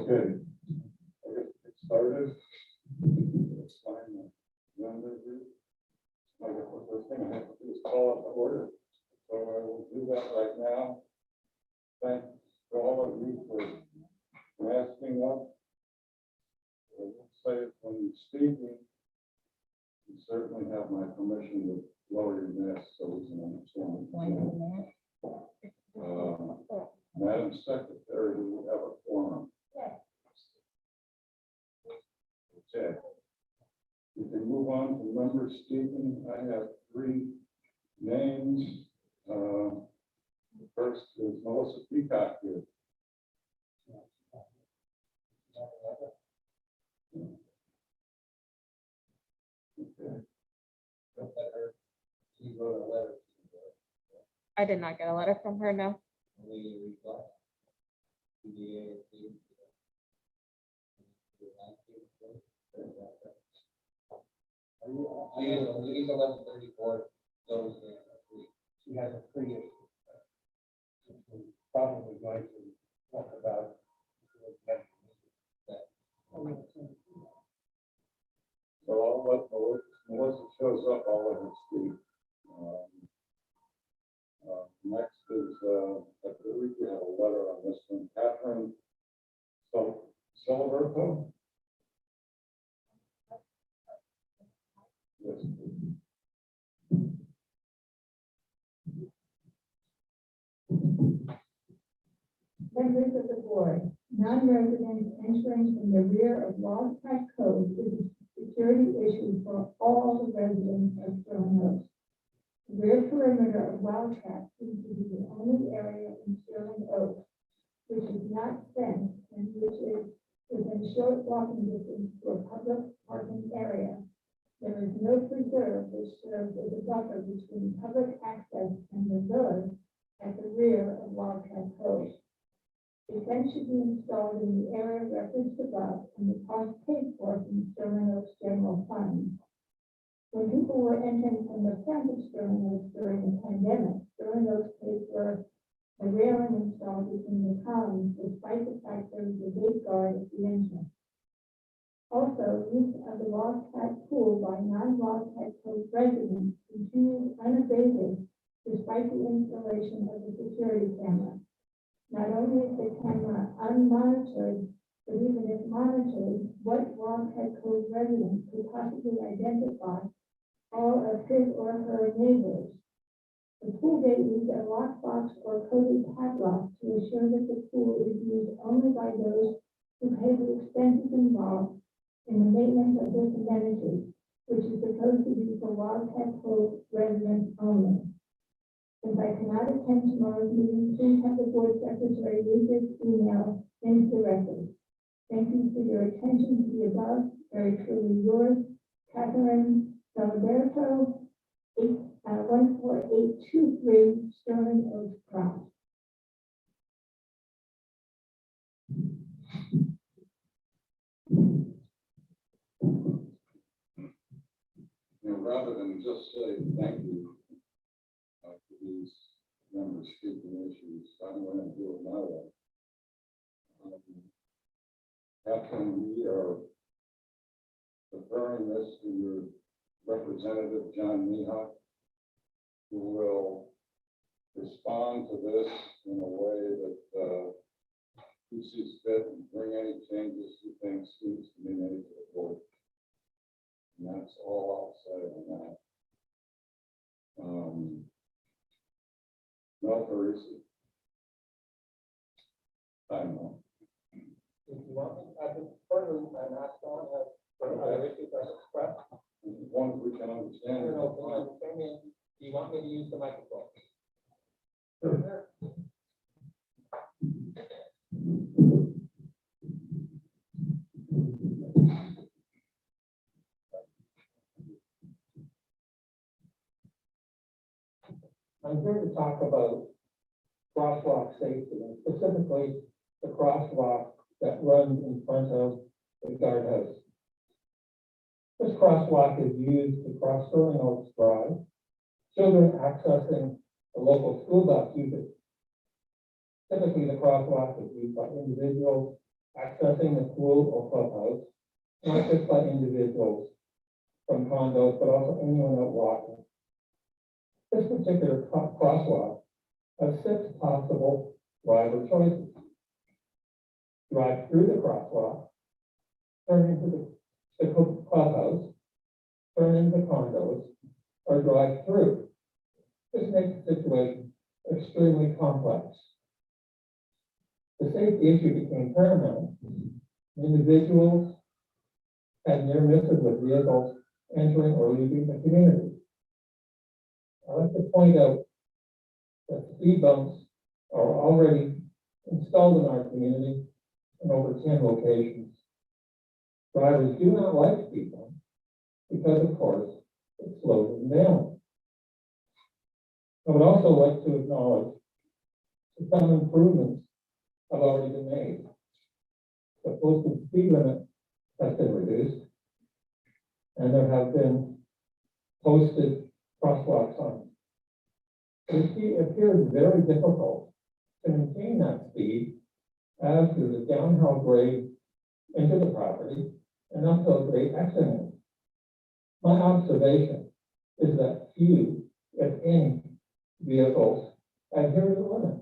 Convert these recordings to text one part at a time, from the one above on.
Okay, I guess get started. It's fine. I guess the first thing I have to do is call up the order. So I will do that right now. Thanks to all of you for asking up. I will say it when you're speaking, you certainly have my permission to lower your mask so we can understand. Madam Secretary, we will have a quorum. Okay. We can move on to members speaking. I have 3 names. First is Melissa Peacock here. Okay. She wrote a letter. I did not get a letter from her, no. She's 1134. She has a previous. Probably going to talk about. So I'll let Melissa shows up, I'll let her speak. Next is, I believe we have a letter on this one, Catherine Siliberto. Yes. Members of the board, non-residents entering from the rear of Wildcat Cove is a security issue for all the residents of Sterling Oaks. The rear perimeter of Wildcat seems to be the only area in Sterling Oaks which is not fenced and which is within short walking distance to a public parking area. There is no preserve which serves as a buffer between public access and the village at the rear of Wildcat Cove. The fence should be installed in the area referenced above and the cost paid for from Sterling Oaks General Fund. When people were entering from the front of Sterling Oaks during the pandemic, Sterling Oaks paid for a railing installed between the columns despite the fact there was a gate guard at the entrance. Also, use of the Wildcat Pool by non-Wildcat Cove residents continues unabated despite the installation of the security camera. Not only is the camera unmonitored, but even if monitored, what Wildcat Cove residents could possibly identify all of his or her neighbors. The pool gate needs a lockbox or coded padlock to assure that the pool is used only by those who pay the expenses involved in the maintenance of this amenity, which is supposed to be for Wildcat Cove residents only. Since I cannot attend tomorrow's meeting, please have the board secretary read this email into the record. Thank you for your attention to the above. Very truly yours, Catherine Siliberto, 14823 Sterling Oaks Drive. And rather than just say thank you to these members speaking issues, I'm going to do it my way. Catherine, we are deferring this to your representative, John Mihawk, who will respond to this in a way that he sees fit and bring any changes he thinks needs to be made to the board. And that's all I'll say on that. No, Parisi. I know. If you want me, I can further and ask on other issues I expressed. As long as we can understand. Do you want me to use the microphone? Sure. I'm here to talk about crosswalk safety, and specifically the crosswalk that runs in front of the guardhouse. This crosswalk is used to cross Sterling Oaks Drive. Children accessing the local school bus use it. Typically, the crosswalk is used by individuals accessing the pool or clubhouse, not just by individuals from condos, but also anyone out walking. This particular crosswalk has 6 possible driver choices. Drive through the crosswalk, turn into the clubhouse, turn into condos, or drive through. This makes the situation extremely complex. The safety issue became paramount. Individuals had near misses with vehicles entering or leaving the community. I'd like to point out that speed bumps are already installed in our community in over 10 locations. Drivers do not like speed bumps because, of course, it slows them down. I would also like to acknowledge that some improvements have already been made. The posted speed limit has been reduced, and there have been posted crosswalk signs. It appears very difficult to maintain that speed as to the downhill grade into the property and uphill grade exiting. My observation is that few, if any, vehicles adhere to the limit.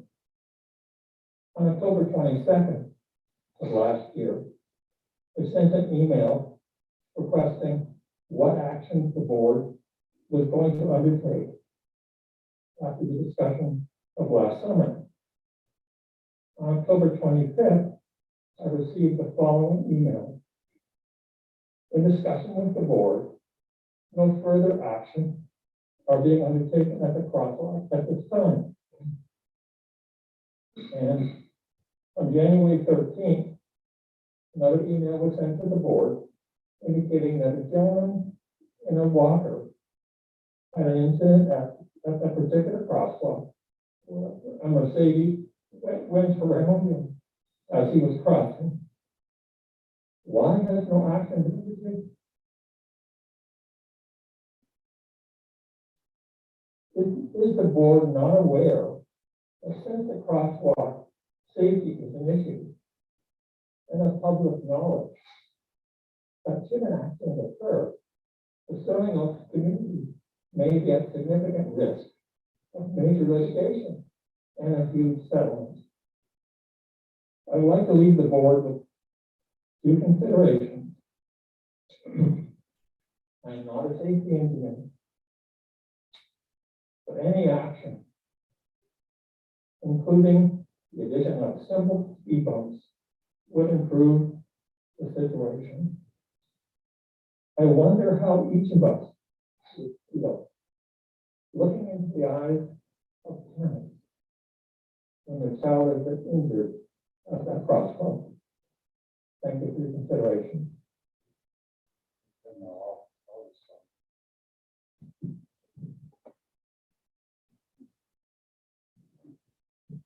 On October 22nd of last year, I sent an email requesting what actions the board was going to undertake after the discussion of last summer. On October 25th, I received the following email. In discussion with the board, no further action are being undertaken at the crosswalk at this time. And on January 13th, another email was sent to the board indicating that a gentleman in a walker had an incident at that particular crosswalk. A Mercedes went around him as he was crossing. Why has no action been taken? Is the board not aware that since the crosswalk safety is an issue and of public knowledge that should an accident occur, the Sterling Oaks community may be at significant risk of major litigation and a huge settlement? I would like to leave the board with 2 considerations. I'm not a safety engineer, but any action, including the addition of simple speed bumps, would improve the situation. I wonder how each of us would feel looking into the eyes of parents when their child is injured at that crosswalk. Thank you for your consideration.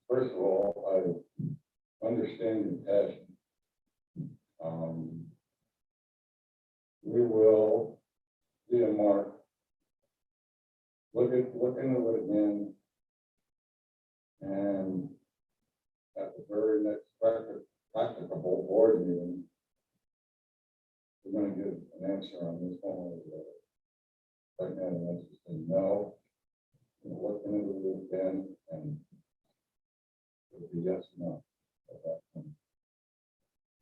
First of all, I understand your passion. We will be a mark. Look into it again. And at the very next practicable board meeting, we're going to give an answer on this one or the other. Right now, the answer is no. We're looking into it again, and it'll be yes or no at that point.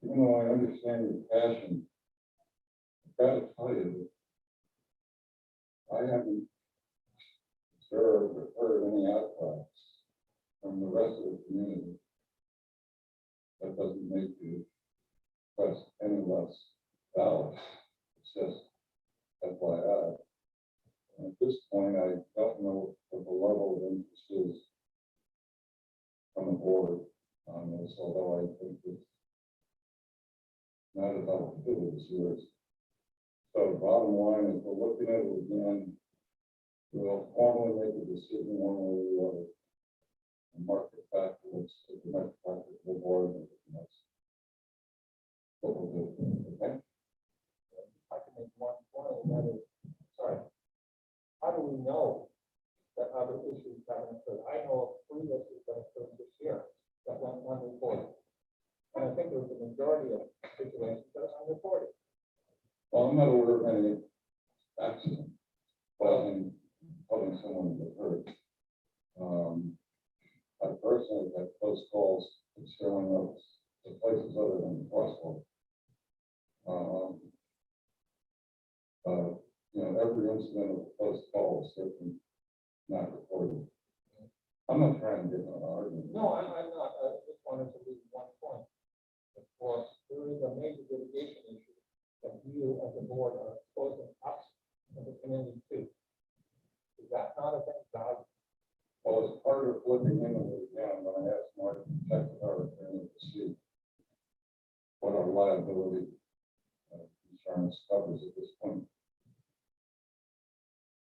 Even though I understand your passion, I've got to tell you that I haven't observed or heard any outcries from the rest of the community. That doesn't make the request any less valid. It's just FYI. And at this point, I don't know what the level of interest is from the board on this, although I think it's not about the as yours. So the bottom line is we're looking at it again. We'll formally make a decision one way or the other. And mark it backwards to the next practical board and that's what we'll do. Okay? I can make one point, and that is, sorry, how do we know that other issues haven't occurred? I know of 3 issues that occurred this year that went unreported. And I think there was a majority any accident, causing someone to get hurt. I personally had close calls concerning of the places other than the crosswalk. Every incident of a close call is certainly not recorded. I'm not trying to get in an argument. No, I'm not, I just wanted to leave one point. Of course, there is a major litigation issue that you as a board are exposing us as a community to. Is that not a thing value? Well, as part of looking into it again, when I asked Mark to check with our attorney to see what our liability insurance covers at this point.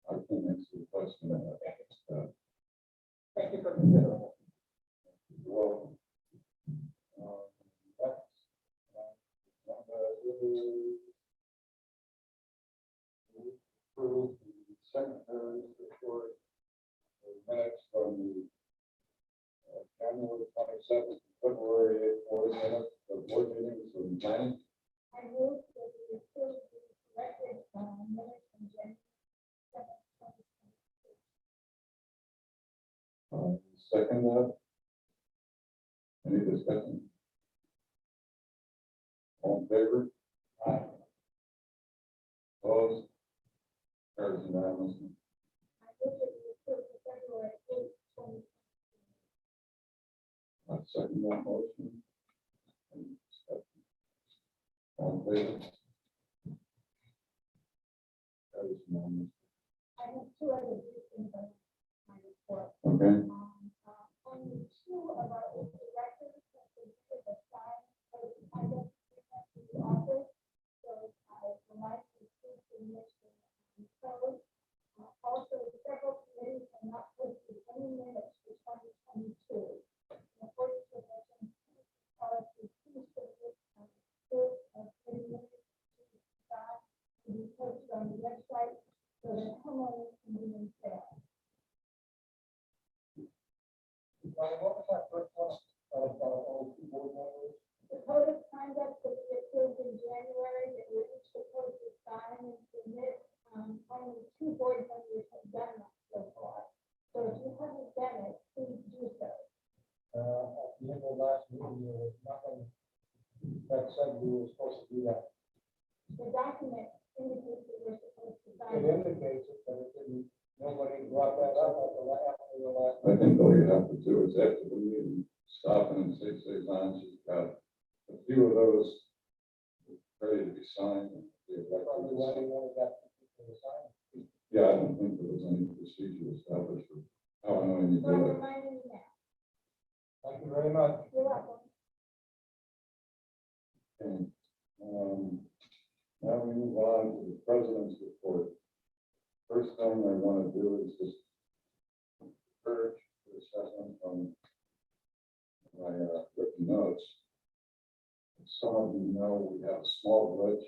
I can answer the question. Thank you for considering it. Well, that's approve the secretary's report, the minutes from the January 27th, February 8th, board minutes, the board meetings and planning. I move that we approve the corrected minutes from January 7th, 2022. Second that. Any discussion? All in favor? Aye. Opposed? Carries unanimously. I move that we approve the February 8th, 2022. I second that motion. Any discussion? All in favor? Carries unanimously. I have two other brief things on my report. Okay. Only two of our directors have been given a sign of the conduct to the office. So I would like to speak to Mr. Code. Also, several committees have not posted any minutes for 2022. According to the policy, please put this list of any minutes to be posted on the website so that homeowners can be informed. What was that first one of all two board members? The code of conduct that we approved in January, that we're each supposed to sign and submit, only two board members have done that so far. So if you haven't done it, please do so. At the end of last meeting, there was nothing that said we were supposed to do that. The document indicates that we're supposed to It sign it. indicates it, but it didn't, nobody brought that up at the last. I think all you have to do is after the meeting, stop and say, on, she's got a few of those ready to be signed. Probably why they wanted that particular sign. Yeah, I don't think there was any procedure established for how and when you So I'm do it. reminding you now. Thank you very much. You're welcome. Okay. Now we move on to the president's report. First thing I want to do is just encourage the assessment from my written notes. Some of you know we have a small glitch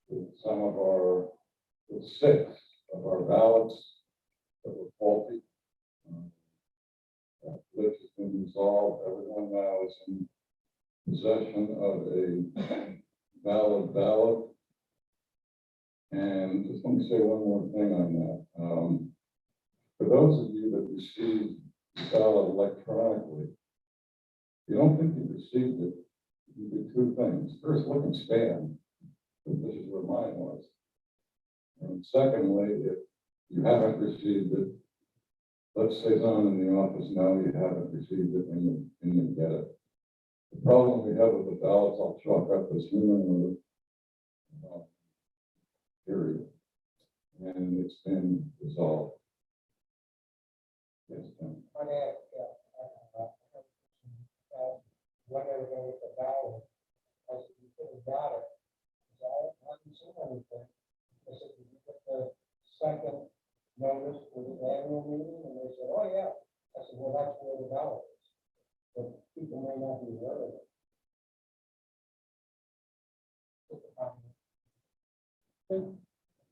with some of our, with 6 of our ballots that were faulty. That glitch has been resolved. Everyone now is in possession of a valid ballot. And just let me say one more thing on that. For those of you that received the ballot electronically, if you don't think you received it, you do 2 things. First, look in spam, because this is where mine was. And secondly, if you haven't received it, let's say someone in the office know you haven't received it and you get it. The problem we have with the ballots, I'll chalk up as human error, period. And it's been resolved. Yes, Tim. I asked, when they were going to get the ballot. I said, you could have got it. So I haven't seen anything. I said, did you get the second notice for the annual meeting? And they said, oh, yeah. I said, well, that's where the ballot is. But people may not be aware of it.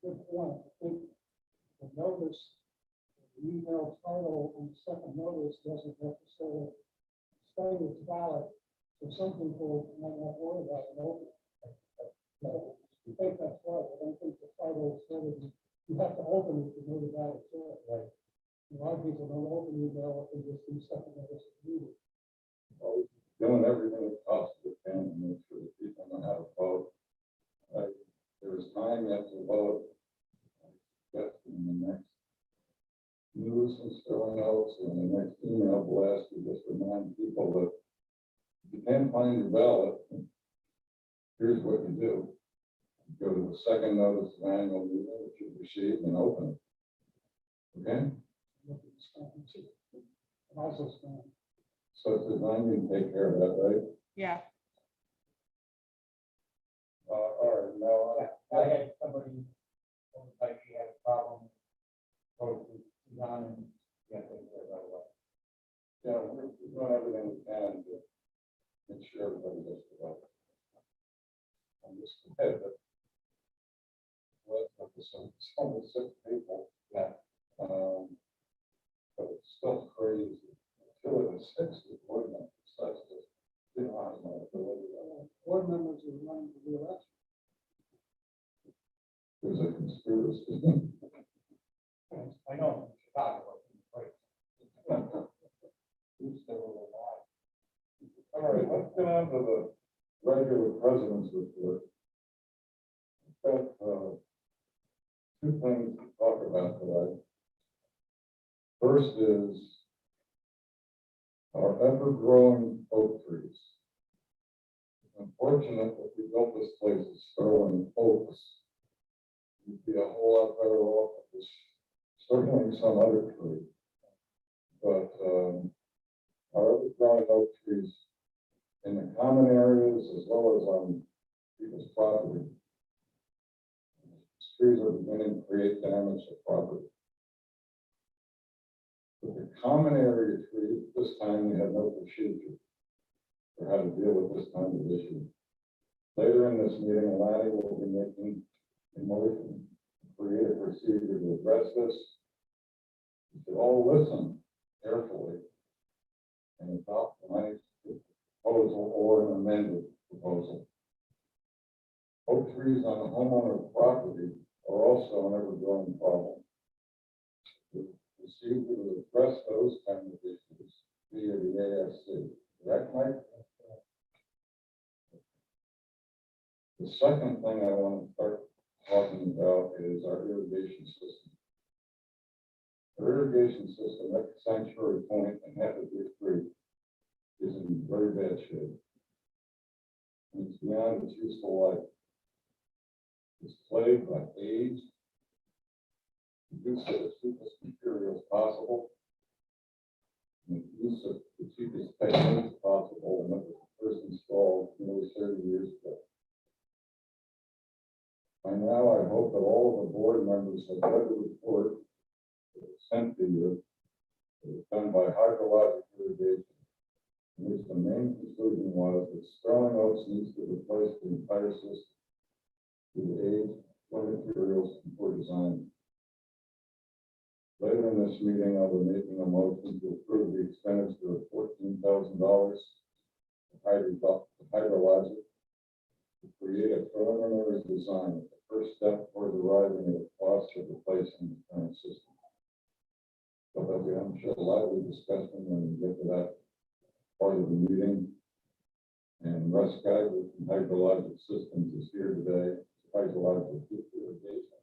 Good point. I think the notice, the email title and second notice doesn't necessarily say it's valid. So some people might not worry about it. I think that's right. I don't think the 507, you have to open it to know the valid soil. Right. A lot of people don't open the email and just do second notice of meeting. Always doing everything that possibly can to make sure that people know how to vote. There's time yet to vote. Yes, in the next news and sterling notes and the next email blast, we just remind people that if you can't find your ballot, here's what you do. Go to the second notice of annual meeting that you received and open it. Okay? Look at the stamp and see. And also stamp. So it's designed to take care of that, right? Yeah. All right, now, I had somebody, like, he had a problem, go to John and, yeah, take care right away. yeah, we're doing everything we can to make sure everybody gets the vote. I'm just competitive. It's only 6 people. Yeah. But it's still crazy. 2 of the 6 is board members. That's just, you know, I don't know, Board members are running for re-election. there's a conspiracy. I know, in Chicago, right? Who's still alive? All right, let's get on to the regular president's report. I've got 2 things to talk about today. First is our ever-growing oak trees. It's unfortunate that we built this place as sterling oaks. You'd be a whole lot better off with this sterling some other tree. But our ever-growing oak trees in the common areas as well as on people's property. Trees are beginning to create damage to property. With the common area tree, this time we have no procedure for how to deal with this kind of issue. Later in this meeting, Lanny will be making a motion to create a procedure to address this. You should all listen carefully and adopt Lanny's proposal or an amended proposal. Oak trees on the homeowner's property are also an ever-growing problem. The procedure to address those kind of issues via the ASC. Correct, Mike? The second thing I want to start talking about is our irrigation system. Our irrigation system at Sanctuary Point and Happy Creek is in very bad shape. And it's beyond its useful life. It's plagued by age, use of the cheapest materials possible, and use of the cheapest techniques possible, and that was first installed nearly 30 years ago. By now, I hope that all of the board members have read the report that was sent to you. It was done by hydrologic irrigation, in which the main conclusion was that Sterling Oaks needs to replace the entire system with age, poor materials, and poor design. Later in this meeting, I'll be making a motion to approve the expenditure of $14,000 to hydrologic to create a preliminary design, the first step towards arriving at the cost of replacing the current system. So there'll be, I'm sure, a lively discussion when we get to that part of the meeting. And Russ Geiger from Hydrologic Systems is here today. Hydrologic irrigation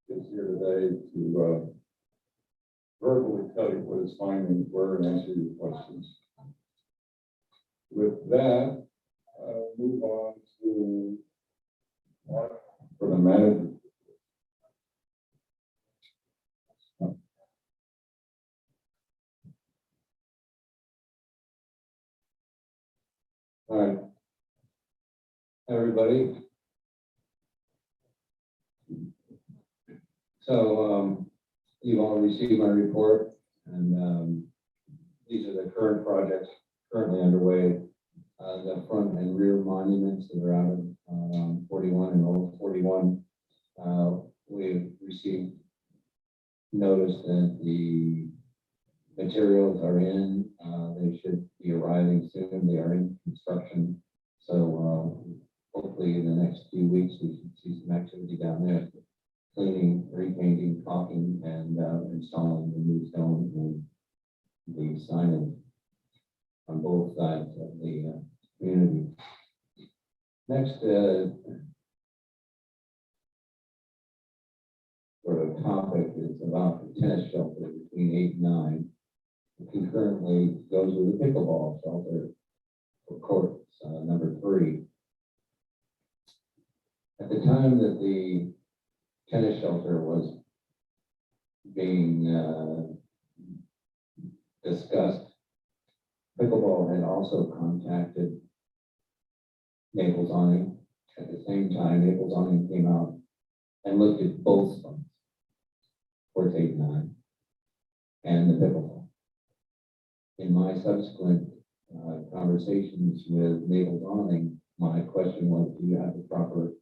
is here today to verbally tell you what his findings were and answer your questions. With that, I'll move on to Mark for the manager. All right, everybody. So you've all received my report, and these are the current projects currently underway. The front and rear monuments that are out of 41 and Old 41. We've received notice that the materials are in. They should be arriving soon. They are in construction. So hopefully in the next few weeks, we should see some activity down there. Cleaning, repainting, caulking, and installing the new stone and the signage on both sides of the community. Next, sort of topic is about the tennis shelter between 8 and 9. It concurrently goes with the pickleball shelter for courts, number 3. At the time that the tennis shelter was being discussed, pickleball had also contacted Naples Awning. At the same time, Naples Awning came out and looked at both spots, courts 8 and 9, and the pickleball. In my subsequent conversations with Naples Awning, my question was, do you have the proper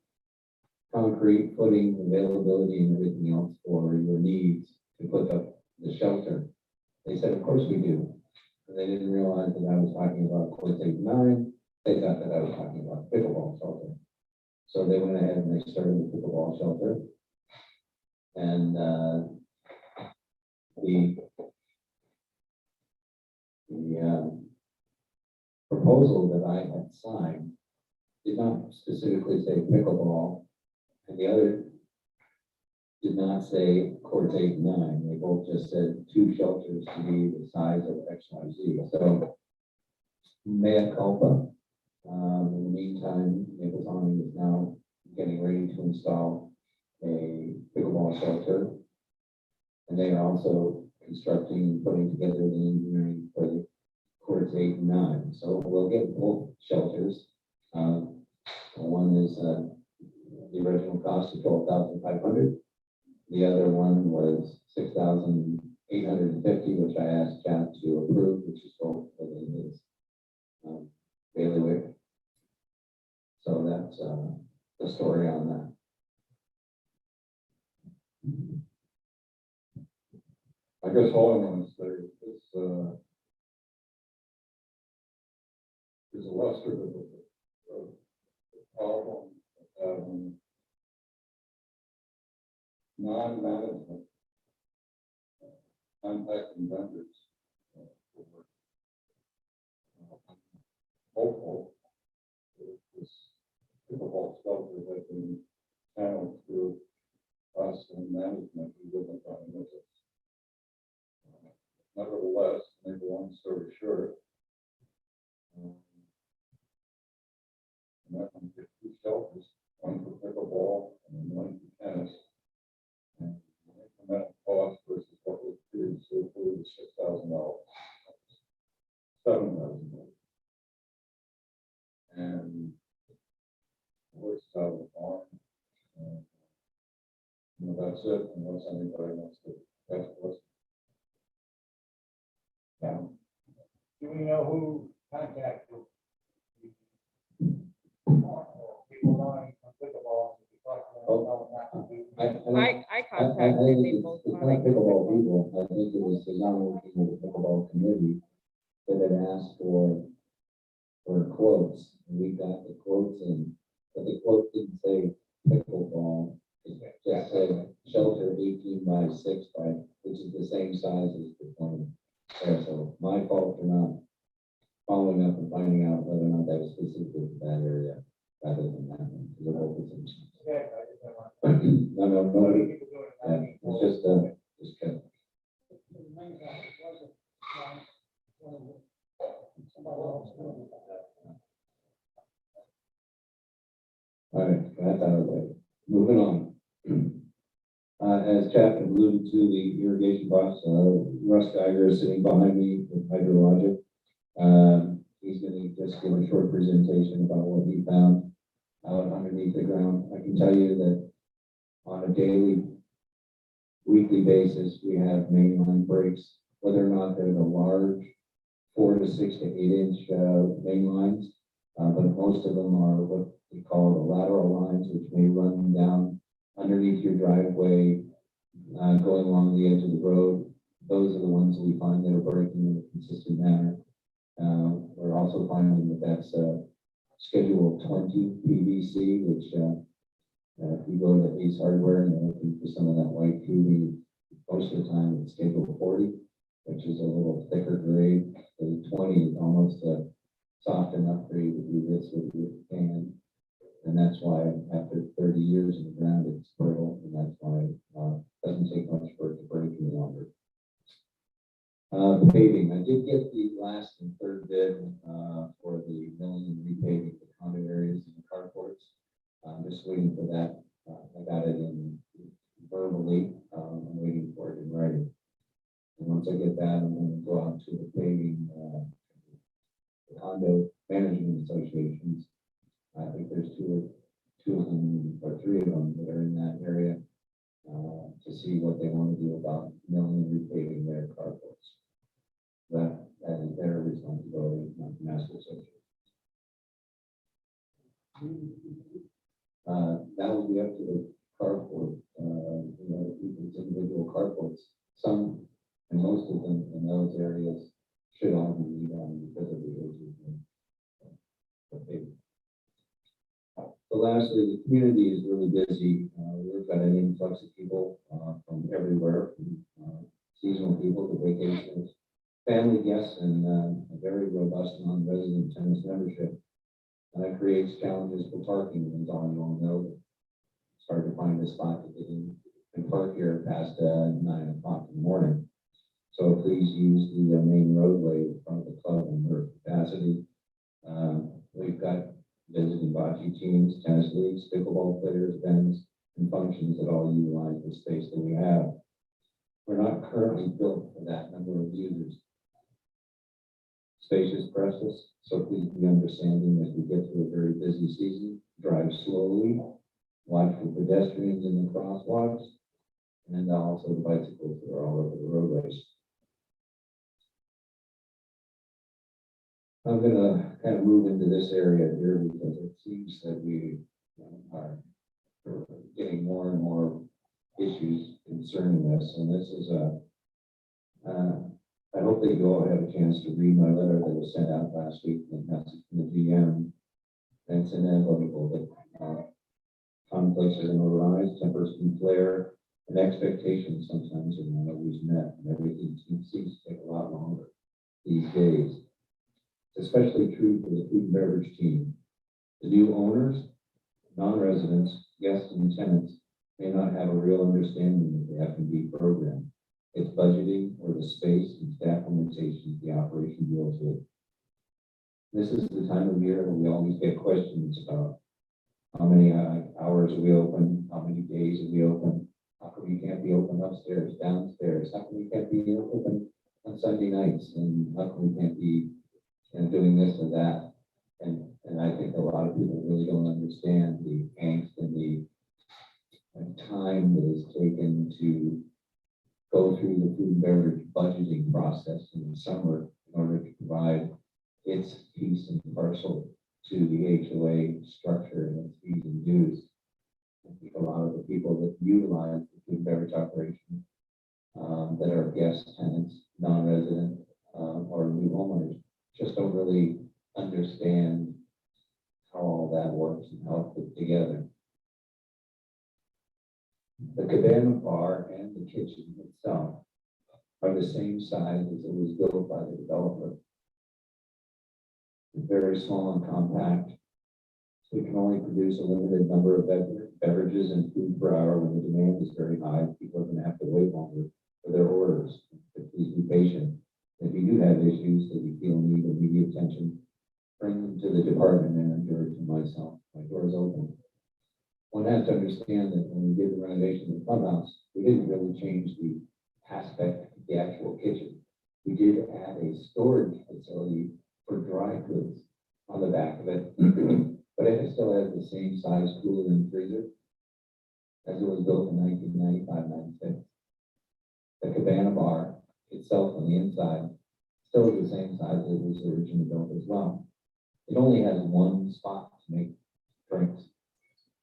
concrete footing, availability, and everything else for your needs to put up the shelter? They said, of course we do. And they didn't realize that I was talking about courts 8 and 9. They thought that I was talking about pickleball shelter. So they went ahead and they started the pickleball shelter. And the proposal that I had signed did not specifically say pickleball, and the other did not say courts 8 and 9. They both just said 2 shelters to be the size of XYZ. So, mea culpa. In the meantime, Naples Awning is now getting ready to install a pickleball shelter, and they are also constructing and putting together the engineering for the courts 8 and 9. So we'll get both shelters. One is the original cost of $12,500. The other one was $6,850, which I asked Chad to approve, which is both within his bailiwick. So that's the story on that. I guess all I want to say is this, is illustrative of the problem of having non-management contacting vendors. Hopeful that this pickleball shelter has been channeled through us and management who live in front of us. Nevertheless, to make a long story short, and that one get 2 shelters, one for pickleball and one for tennis. And the incremental cost versus what was previously approved is $6,000, $7,000. And works out of the farm. That's it, unless anybody wants to ask a question. Do we know who contacted people knowing from pickleball? I contacted people. It's not pickleball people. I think it was the non-working of the pickleball committee that had asked for quotes. And we got the quotes in, but the quote didn't say pickleball. It just said shelter 18 by 6 by, which is the same size as the one there. So my fault for not following up and finding out whether or not that was specifically for that area rather than that one. Because it opens in. No, nobody. Yeah, it's just kept. All right, that's out of the way. Moving on. As Chad alluded to, the irrigation box, Russ Geiger is sitting behind me with hydrologic. He's going to just give a short presentation about what he found out underneath the ground. I can tell you that on a daily, weekly basis, we have mainline breaks, whether or not they're the large 4 to 6 to 8 inch main lines, but most of them are what we call the lateral lines, which may run down underneath your driveway, going along the edge of the road. Those are the ones that we find that are breaking in a consistent manner. We're also finding that that's Schedule 20 PVC, which, if you go to Ace Hardware and you're looking for some of that white tubing, most of the time it's Schedule 40, which is a little thicker grade. The 20 is almost a soft enough for you to do this with your hand. And that's why after 30 years in the ground, it's brittle, and that's why it doesn't take much for it to break any longer. Paving, I did get the last and third bid for the milling and repaving the condo areas and the carports. I'm just waiting for that. I got it in verbally. I'm waiting for it in writing. And once I get that, I'm going to go out to the paving, the condo management associations. I think there's two of them or three of them that are in that area to see what they want to do about milling and repaving their carports. That is their responsibility, not the master association. That will be up to the carport, people's individual carports. Some and most of them in those areas should all be redone because of the age of the paving. So lastly, the community is really busy. We've got an influx of people from everywhere, from seasonal people to vacationers, family guests, and a very robust non-resident tennis membership. And that creates challenges for parking, as all you all know. It's hard to find a spot to get in and park here past 9 o'clock in the morning. So please use the main roadway in front of the club in their capacity. We've got visiting bocce teams, tennis leagues, pickleball players, events, and functions that all utilize the space that we have. We're not currently built for that number of users. Space is precious, so please be understanding as we get to a very busy season. Drive slowly, watch for pedestrians in the crosswalks, and also the bicycles that are all over the roadways. I'm going to kind of move into this area here because it seems that we are getting more and more issues concerning this. And this is I hope that you all have a chance to read my letter that was sent out last week from the GM. And it's inevitable that conflicts are going to arise, tempers can flare, and expectations sometimes are not always met. And everything seems to take a lot longer these days. It's especially true for the food and beverage team. The new owners, non-residents, guests, and tenants may not have a real understanding of the F&B program, its budgeting, or the space and staff limitations the operation deals with. This is the time of year when we always get questions about how many hours are we open, how many days are we open, how come we can't be open upstairs, downstairs, how come we can't be open on Sunday nights, and how come we can't be doing this or that. And I think a lot of people really don't understand the angst and the time that is taken to go through the food and beverage budgeting process in the summer in order to provide its piece and parcel to the HOA structure and its fees and dues. I think a lot of the people that utilize the food and beverage operation that are guest tenants, non-resident, or new homeowners just don't really understand how all that works and how it fits together. The Cabana Bar and the kitchen itself are the same size as it was built by the developer. It's very small and compact. So we can only produce a limited number of beverages and food per hour when the demand is very high. People are going to have to wait longer for their orders. But please be patient. If you do have issues that you feel need immediate attention, bring them to the department manager or to myself. My door is open. One has to understand that when we did the renovation of the clubhouse, we didn't really change the aspect of the actual kitchen. We did add a storage facility for dry goods on the back of it, but it still has the same size cooler and freezer as it was built in 1995-96. The Cabana Bar itself on the inside still is the same size as it was originally built as well. It only has one spot to make drinks.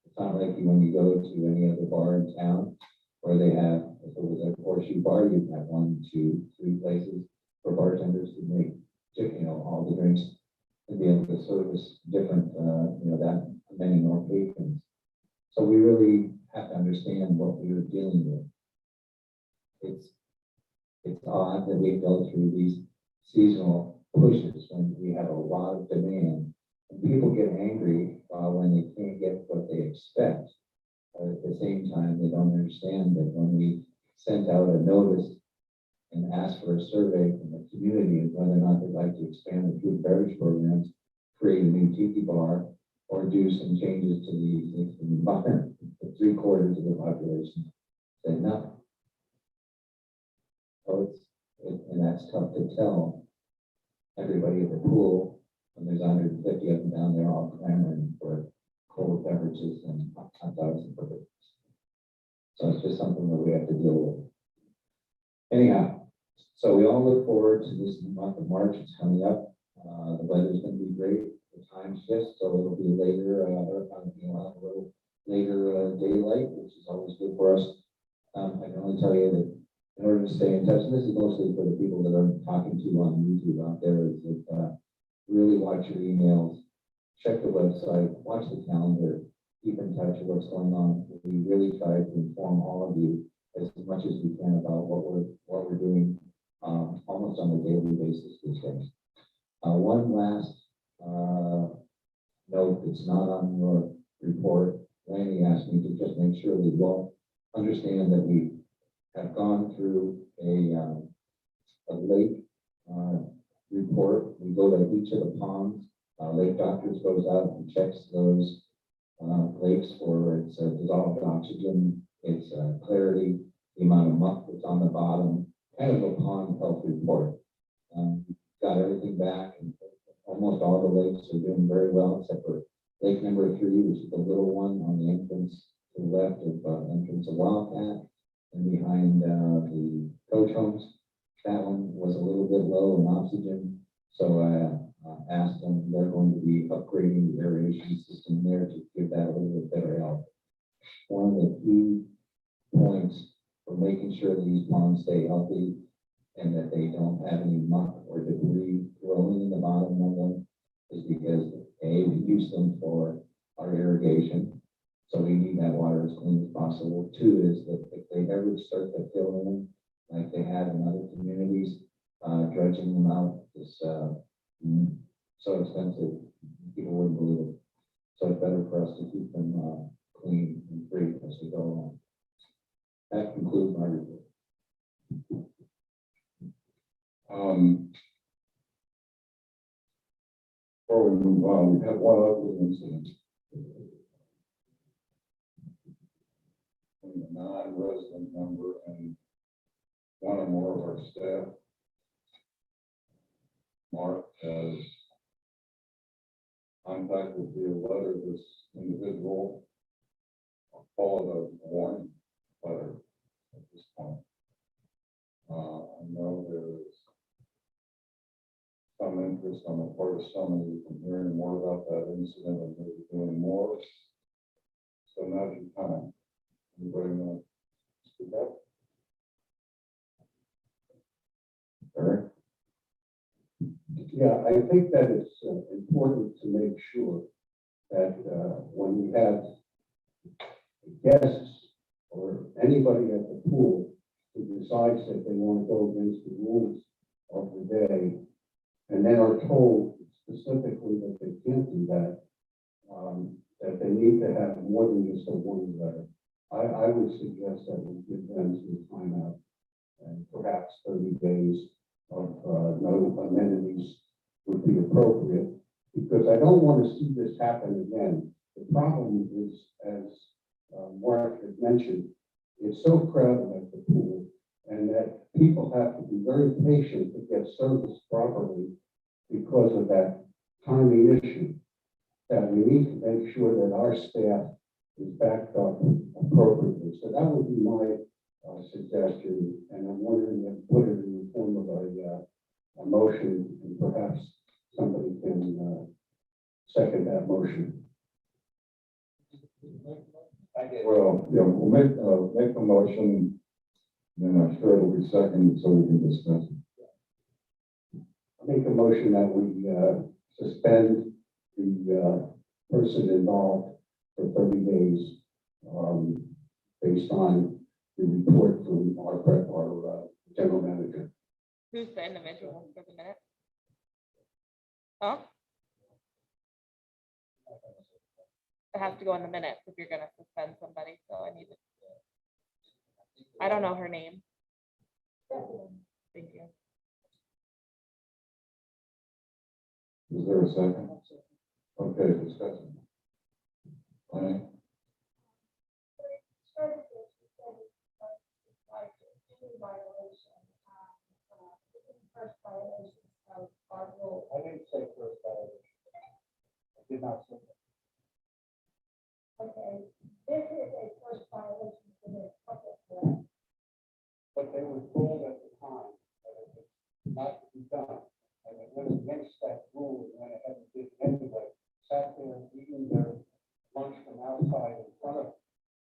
It's not like when you go to any other bar in town where they have, if it was a horseshoe bar, you'd have 1, 2, 3 places for bartenders to make, all the drinks to be able to service different, that many more patrons. So we really have to understand what we are dealing with. It's odd that we go through these seasonal pushes when we have a lot of demand. And people get angry when they can't get what they expect. But at the same time, they don't understand that when we sent out a notice and asked for a survey from the community of whether or not they'd like to expand the food and beverage programs, create a new tiki bar, or do some changes to the existing environment, 3/4 of the population said no. So and that's tough to tell everybody at the pool when there's 150 of them down there all clamoring for cold beverages and hot dogs and burgers. So it's just something that we have to deal with. Anyhow, so we all look forward to this month of March. It's coming up. The weather's going to be great. The time shifts, so it'll be later, a little later daylight, which is always good for us. I can only tell you that in order to stay in touch, and this is mostly for the people that I'm talking to on YouTube out there, is that really watch your emails, check the website, watch the calendar, keep in touch with what's going on. We really try to inform all of you as much as we can about what we're doing almost on a daily basis these days. One last note that's not on your report. Lanny asked me to just make sure we all understand that we have gone through a lake report. We go to each of the ponds. Lake Doctors goes out and checks those lakes for its dissolved oxygen, its clarity, the amount of muck that's on the bottom, kind of a pond health report. Got everything back, and almost all the lakes are doing very well, except for lake number 3, which is the little one on the entrance to the left of entrance of Wildcat, and behind the coach homes. That one was a little bit low in oxygen, so I asked them, they're going to be upgrading the aeration system there to give that a little bit better health. One of the key points for making sure that these ponds stay healthy and that they don't have any muck or debris growing in the bottom of them is because A, we use them for our irrigation, so we need that water as clean as possible. 2 is that if they ever start to fill in, like they have in other communities, dredging them out is so expensive, people wouldn't believe it. So it's better for us to keep them clean and free as we go along. That concludes my report. Before we move on, we have one other incident. Between a non-resident member and one or more of our staff. Mark has contacted via letter this individual. I'll call it a warning letter at this point. I know there is some interest on the part of somebody from hearing more about that incident and maybe doing more. So now's your time. Anybody want to speak up? Eric? Yeah, I think that it's important to make sure that when we have guests or anybody at the pool who decides that they want to go against the rules of the day, and then are told specifically that they can't do that, that they need to have more than just a warning letter. I would suggest that we give them some time out and perhaps 30 days of no amenities would be appropriate, because I don't want to see this happen again. The problem is, as Mark had mentioned, it's so crowded at the pool, and that people have to be very patient to get service properly because of that timing issue. That we need to make sure that our staff is backed up appropriately. So that would be my suggestion, and I'm wondering if put it in the form of a motion, and perhaps somebody can second that motion. Well, yeah, we'll make a motion, then I'm sure it'll be seconded so we can discuss it. I make a motion that we suspend the person involved for 30 days, based on the report from our general manager. Who's the individual for the minute? Huh? It has to go in the minutes if you're gonna suspend somebody, so I need to. I don't know her name. Thank you. Is there a second? Okay, discussion. Lenny? I didn't say first violation. I did not say that. Okay, this is a first violation for the public, correct? But they were told at the time that it was not to be done. And it went against that rule and went ahead and did it anyway. Sat there eating their lunch from outside in front of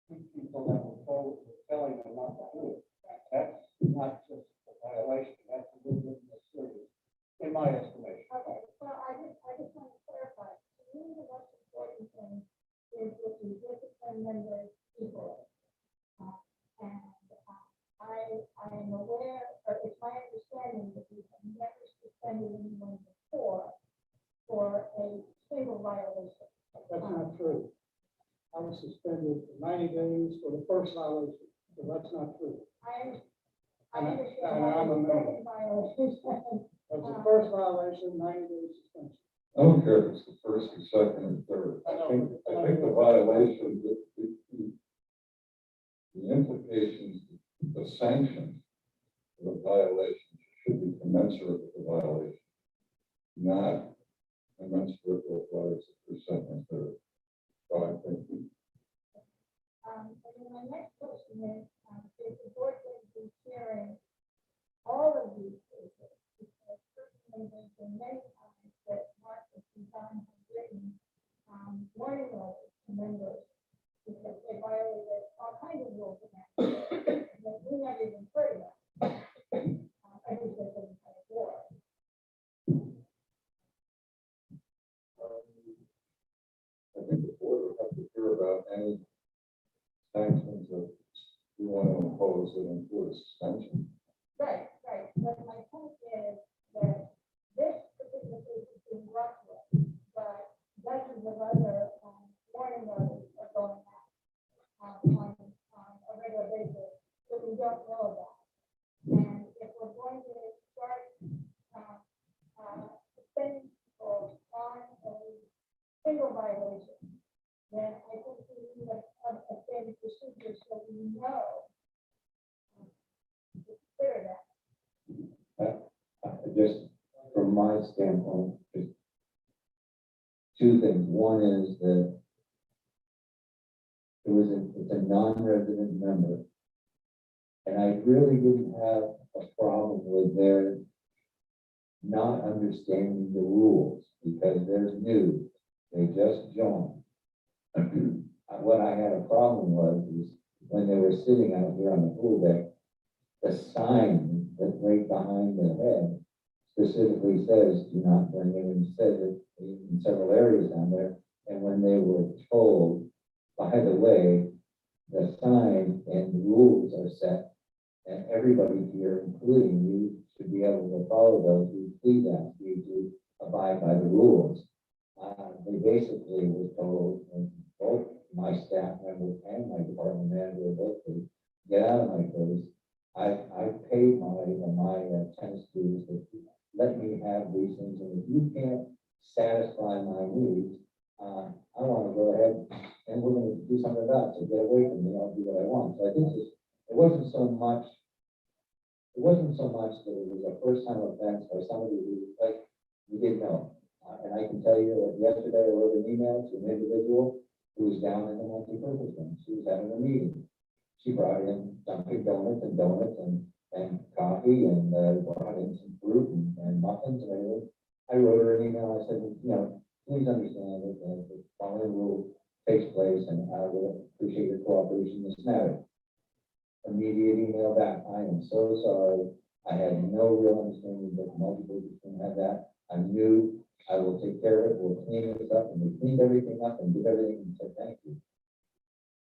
two people that were told, were telling them not to do it. That's not just a violation, that's a little bit more serious, in my estimation. Okay, well, I just want to clarify, to me, the most important thing is that we discipline members equally. I am aware, or it's my understanding that we have never suspended anyone before for a single violation. That's not true. I was suspended for 90 days for the first violation, so that's not true. I And understand I'm a the member. second violation. That was the first violation, 90 days suspension. I don't care if it's the first or second or third. I think the violation, the implications, the sanctions of the violation should be commensurate with the violation, not commensurate with whether it's the first, second, or third. So I think And then my next question is the board going to be sharing all of these cases? Because certainly there's been many times that Mark and John have written warning letters to members because they violated all kinds of rules that we never even heard of. I think that's an entire war. I think the board would have to hear about any sanctions that you want to impose that include a suspension. Right. But my point is that this particular case is being brought to us, but dozens of other warning letters are going out on a regular basis that we don't know about. And if we're going to start suspending people on a single violation, then I think we need a standard procedure so we know to consider that. Just from my standpoint, just two things. One is that it's a non-resident member. And I really didn't have a problem with their not understanding the rules because they're new. They just joined. What I had a problem is when they were sitting out here on the pool deck, the sign that's right behind their head specifically says, do not bring it, and says it in several areas down there. And when they were told, by the way, the sign and the rules are set, and everybody here, including you, should be able to follow those. We please ask you to abide by the rules. They basically were told, and both my staff members and my department manager both said, get out of my face. I paid my tennis dues, let me have these things, and if you can't satisfy my needs, I want to go ahead and we're going to do something about it. So get away from me, I'll do what I want. So I think it wasn't so much that it was a first-time offense by somebody who, like, we didn't know. And I can tell you that yesterday I wrote an email to an individual who was down in the multi-purpose room. She was having a meeting. She brought in Dunkin' Donuts and coffee and brought in some fruit and muffins and everything. I wrote her an email. I said, please understand that the following rule takes place and I would appreciate your cooperation in this matter. Immediate email back. I am so sorry. I had no real understanding that multi-purpose room had that. I'm new, I will take care of it, we'll clean this up, and we cleaned everything up and did everything and said, thank you.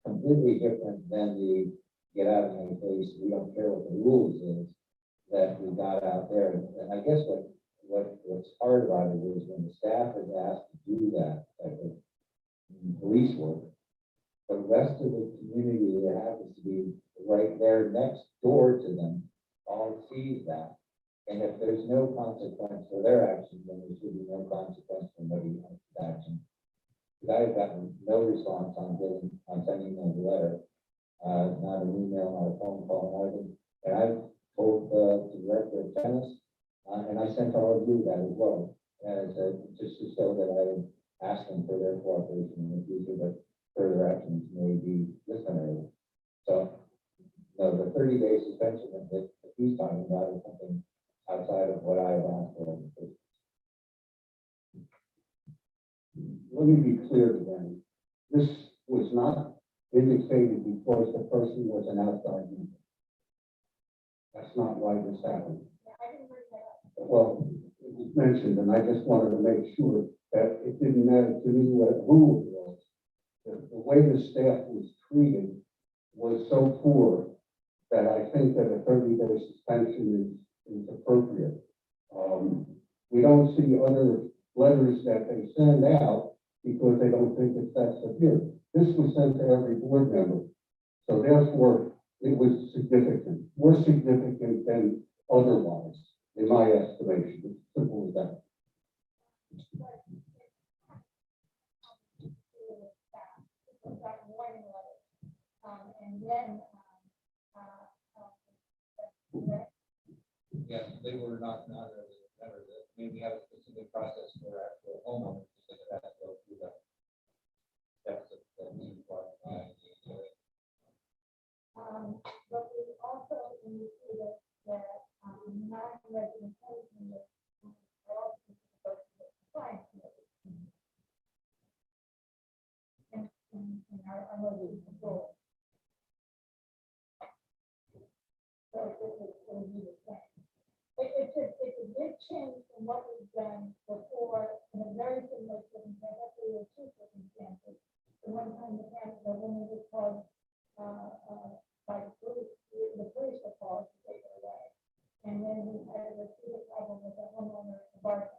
Completely different than the get out of my face, we don't care what the rules is that we got out there. And I guess what's hard about it is when the staff is asked to do that type of police work, the rest of the community that happens to be right there next door to them all sees that. And if there's no consequence for their actions, then there should be no consequence for anybody else's action. Because I've gotten no response on sending them a letter, not an email, not a phone call, nothing. And I've told the director of tennis, and I sent all of you that as well. And I said, just to show that I asked them for their cooperation in the future, but further actions may be disciplinary. So, no, the 30-day suspension that he's talking about is something outside of what I've asked for. Let me be clear to them. This was not indicated because the person was an outside member. That's not why this happened. Well, it was mentioned, and I just wanted to make sure that it didn't matter to me who it was. The way the staff was treated was so poor that I think that a 30-day suspension is appropriate. We don't see other letters that they send out because they don't think it's that severe. This was sent to every board member. So therefore, it was significant, more significant than otherwise, in my estimation. It's simple as that. And then, Yes, they were not members. Maybe have a specific process for actual homeowners, because it has to go through the steps that we require by the HOA. but we also indicated that, non-resident homeowners are also supposed to comply with it. And our motive is control. So it's going to be the same. It's a big change from what we've done before in a very similar circumstance. Actually, there were two circumstances. The one time the woman was called, by the police were called to take her away. And then we had a serious problem with a homeowner in the bar.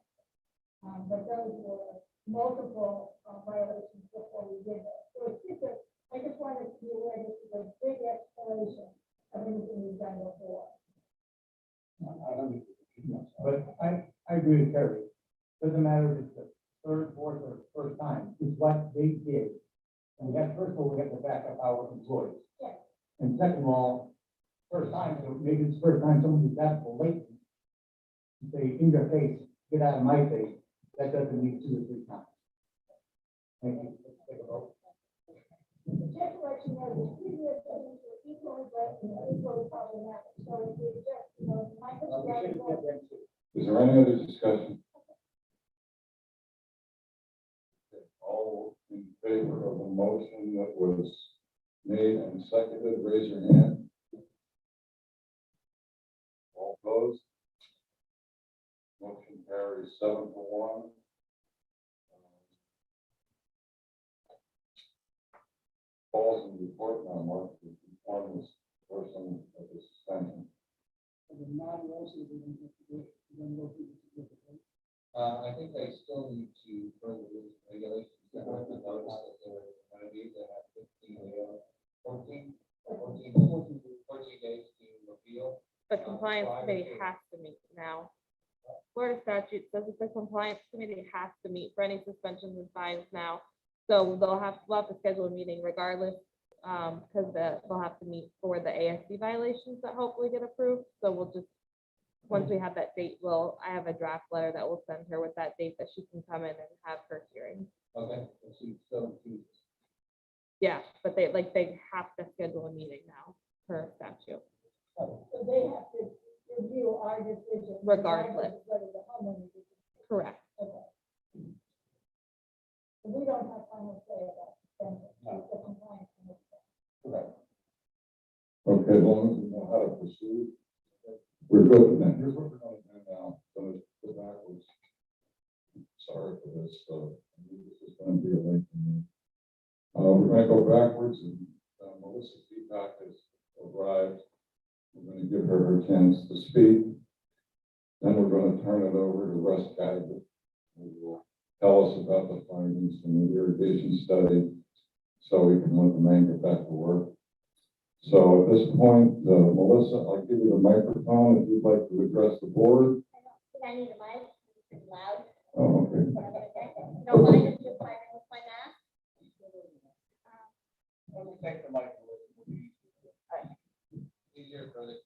But those were multiple violations before we did that. So it's just I just wanted to be aware this is a big exploration of anything we've done before. I don't need to repeat myself. But I agree with Terry. Doesn't matter if it's the third, fourth, or first time, it's what they did. And we have, first of all, we have to back up our employees. Yeah. And second of all, first time, so maybe it's the first time somebody's that blatant. Say, in your face, get out of my face, that doesn't mean 2 or 3 times. Thank you. Let's take a vote. Just to let you know, the previous things were equally great and equally problematic. So if we just, Michael's got to go. Is there any other discussion? All in favor of the motion that was made and seconded, raise your hand. All opposed? Motion carries 7-1. Falls in the report now, Mark, to inform this person of the suspension. And the non-resident, we're going to go through this again. I think they still need to further rules and regulations. That have been noticed that there are going to be, they have 14 days to appeal. The compliance committee has to meet now. Florida statute says that the compliance committee has to meet for any suspensions and fines now. So we'll have to schedule a meeting regardless, because they'll have to meet for the ASC violations that hopefully get approved. So we'll just, once we have that date, I have a draft letter that we'll send her with that date that she can come in and have her hearing. Okay, so she still chooses. Yeah, but they have to schedule a meeting now per statute. So they have to review our decision. Regardless. Whether the homeowner is. Correct. Okay. We don't have final say about suspension. It's the compliance committee. Okay, as long as we know how to proceed, we're good then. Here's what we're going to do now. So let's go backwards. gonna go backwards and Melissa Peacock has arrived. We're gonna give her her chance to speak. Then we're gonna turn it over to Russ Geiger, who will tell us about the findings from the irrigation study, so we can let the man get back to work. So at this point, Melissa, I'll give you the microphone if you'd like to address the board. I need a mic, it's pretty loud. Oh, okay. Don't mind if you're fighting with my mask. Let me take the mic. Easier for the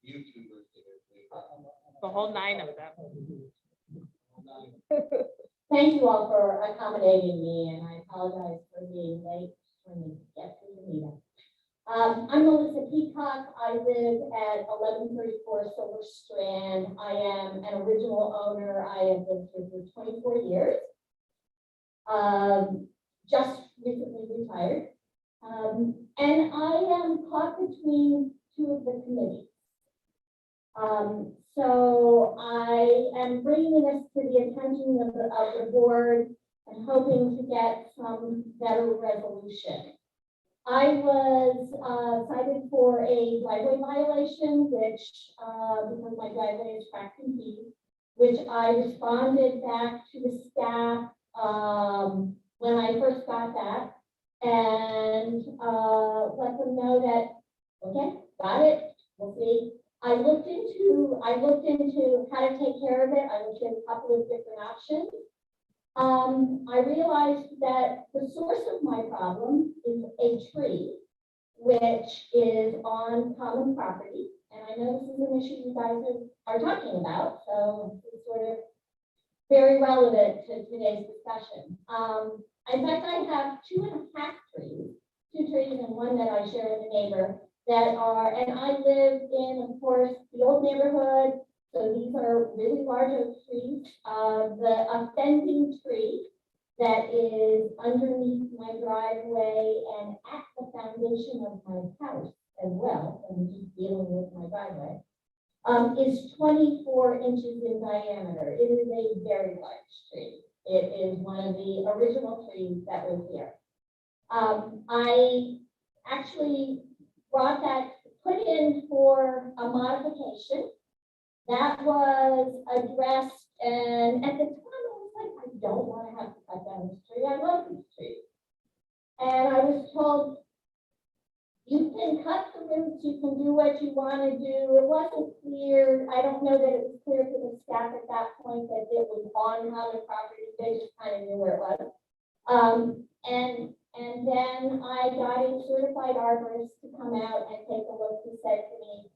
YouTubers to hear. The whole 9 of them. Thank you all for accommodating me, and I apologize for being late when we get to the meeting. I'm Melissa Peacock. I live at 1134 Silver Strand. I am an original owner. I have lived here for 24 years. Just recently retired. And I am caught between two of the committees. So I am bringing this to the attention of the board and hoping to get some better resolution. I was cited for a driveway violation, which, because my driveway is cracked and deep, which I responded back to the staff when I first got that, and let them know that, okay, got it, we'll see. I looked into how to take care of it. I looked at a couple of different options. I realized that the source of my problem is a tree, which is on common property. And I know this is an issue you guys are talking about, so it's sort of very relevant to today's discussion. In fact, I have 2.5 trees, 2 trees and one that I share with a neighbor that are, and I live in, of course, the old neighborhood. So these are really large oak trees. The offending tree that is underneath my driveway and at the foundation of my house as well, and just dealing with my driveway, is 24 inches in diameter. It is a very large tree. It is one of the original trees that was here. I actually put in for a modification. That was addressed, and at the time I was like, I don't want to have to cut down this tree. I love this tree. And I was told, you can cut the roots, you can do what you want to do. It wasn't clear. I don't know that it was clear to the staff at that point that it was on common property. They just kind of knew where it was. And then I got a certified arborist to come out and take a look. He said to me,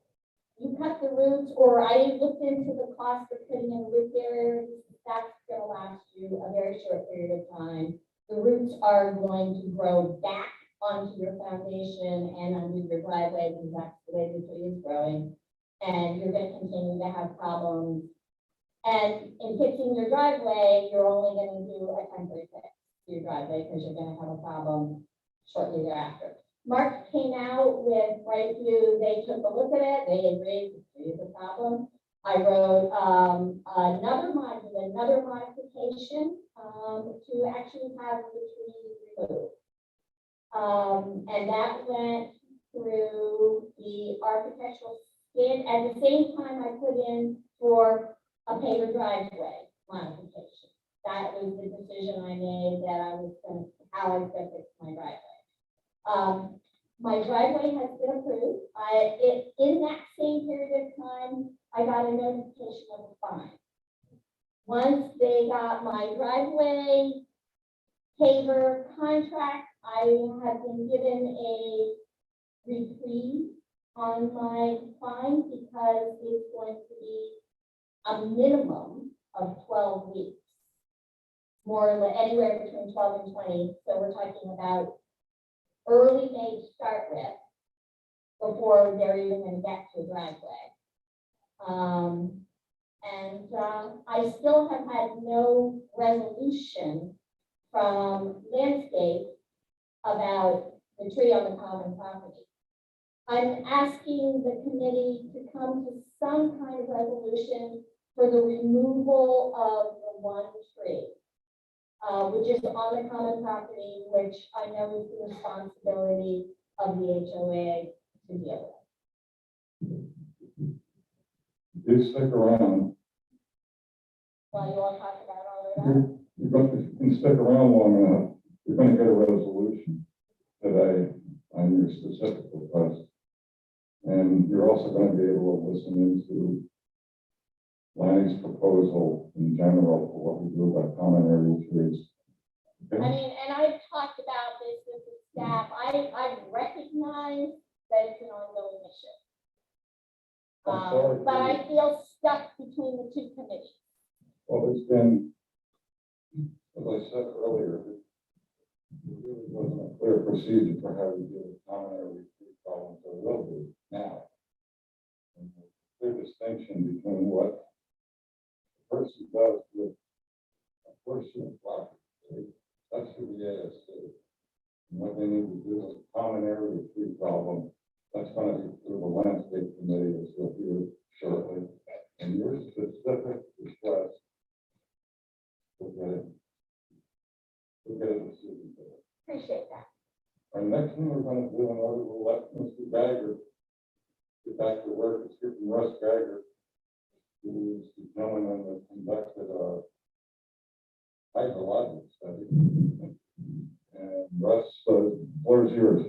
you cut the roots, or I looked into the cost of putting in a root barrier. That's going to last you a very short period of time. The roots are going to grow back onto your foundation and under your driveway, because that's the way the tree is growing. And you're going to continue to have problems. And in fixing your driveway, you're only going to do a temporary fix to your driveway, because you're going to have a problem shortly thereafter. Mark came out with Brightview. They took a look at it. They agreed the tree is a problem. I wrote another modification to actually have the tree removed. And that went through the architectural skid. At the same time, I put in for a paver driveway modification. That was the decision I made that I was going to, how I was going to fix my driveway. My driveway has been approved. In that same period of time, I got a notification of a fine. Once they got my driveway paver contract, I have been given a reprieve on my fine, because it's going to be a minimum of 12 weeks. More or less, anywhere between 12 and 20. So we're talking about early May to start with, before they're even going to get to a driveway. I still have had no resolution from landscape about the tree on the common property. I'm asking the committee to come to some kind of resolution for the removal of the one tree. which is on the common property, which I know is the responsibility of the HOA to deal You stick around, While you all talk about all of that. if you can stick around long enough, you're gonna get a resolution today on your specific request. And you're also gonna be able to listen into Lanny's proposal in general for what we do about common area trees. I mean, and I've talked about this with the staff. I recognize that it's an ongoing issue. I'm sorry. But I feel stuck between the two committees. Well, it's been, as I said earlier, there really wasn't a clear procedure for how we deal with common area tree problems, there will be now. And there's a clear distinction between what a person does with a personal property, that's who the ASC. And what they need to do with a common area tree problem, that's gonna be through the landscape committee, as you'll hear shortly. And your specific request, we'll get a decision for it. Appreciate that. Our next thing we're gonna do in order to let Mr. Geiger get back to work, is hear from Russ Geiger, who is the gentleman that conducted a hydrologic study. And Russ, floor is yours.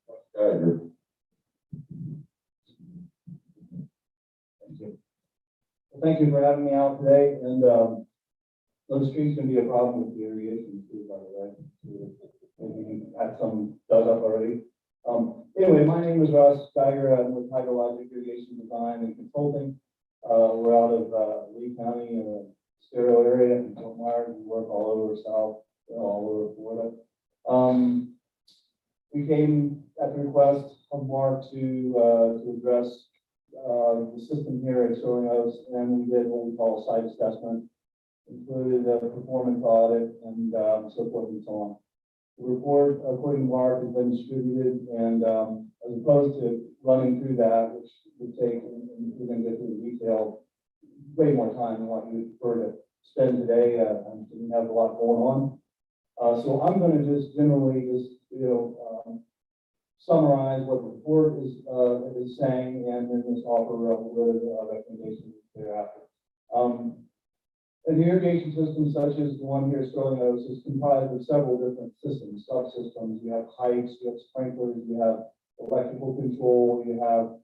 Russ Geiger. Thank you for having me out today, and, those trees can be a problem with the irrigation too, by the way. Maybe you had some dug up already. Anyway, my name is Russ Geiger. I'm with Hydrologic Irrigation Design and Consulting. We're out of, Lee County in the Stereo area in Fort Myers. We work all over South, all over Florida. We came at the request of Mark to address the system here at Sterling Oaks, and we did what we call a site assessment, included a performance audit and so forth and so on. The report, according to Mark, has been distributed, and as opposed to running through that, which would take, and we're going to get through the detail, way more time than what you would prefer to spend today. And we have a lot going on. So I'm going to just generally summarize what the report is saying, and then just offer a little bit of recommendations thereafter. An irrigation system such as the one here at Sterling Oaks is comprised of several different systems, subsystems. You have pipes, you have sprinklers, you have electrical control, you have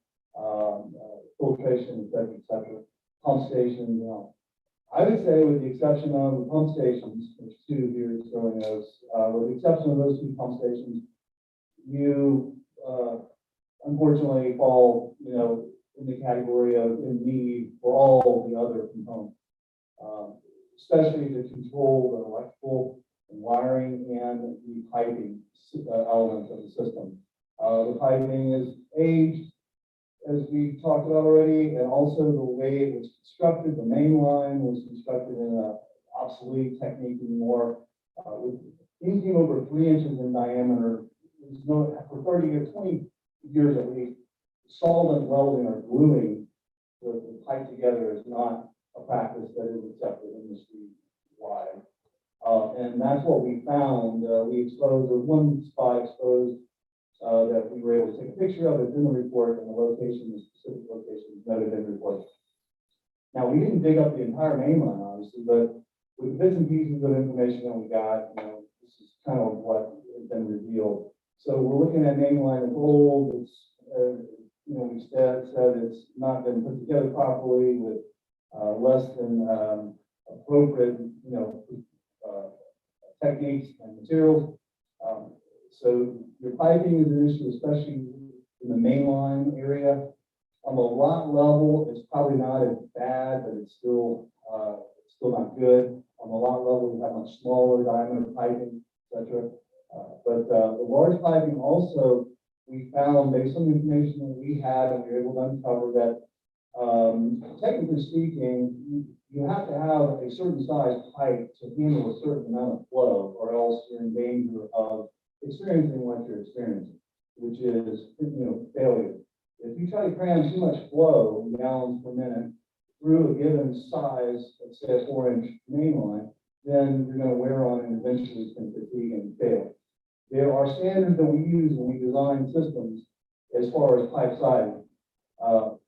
filtration, et cetera, pump stations. I would say, with the exception of the pump stations, there's two here at Sterling Oaks, with the exception of those two pump stations, you unfortunately fall, in the category of in need for all the other components, especially to control the electrical and wiring and the piping elements of the system. The piping is aged, as we talked about already, and also the way it was constructed. The main line was constructed in an obsolete technique anymore, with anything over 3 inches in diameter. There's no, for 30 years, 20 years at least, solvent welding or gluing the pipe together is not a practice that is accepted industry-wide. And that's what we found. We exposed, there was one spot exposed that we were able to take a picture of. It's in the report, and the location, the specific location is noted in the report. Now, we didn't dig up the entire main line, obviously, but with the bits and pieces of information that we got, this is kind of what has been revealed. So we're looking at main line of old. It's, we said it's not been put together properly with less than appropriate, techniques and materials. So your piping is an issue, especially in the main line area. On the lot level, it's probably not as bad, but it's still not good. On the lot level, you have much smaller diameter piping, etc. But the large piping also, we found, based on the information that we had, and we were able to uncover that, technically speaking, you have to have a certain size pipe to handle a certain amount of flow, or else you're in danger of experiencing what you're experiencing, which is, failure. If you try to cram too much flow, gallons per minute, through a given size, let's say a 4-inch main line, then you're gonna wear on it and eventually it's gonna fatigue and fail. There are standards that we use when we design systems as far as pipe sizing.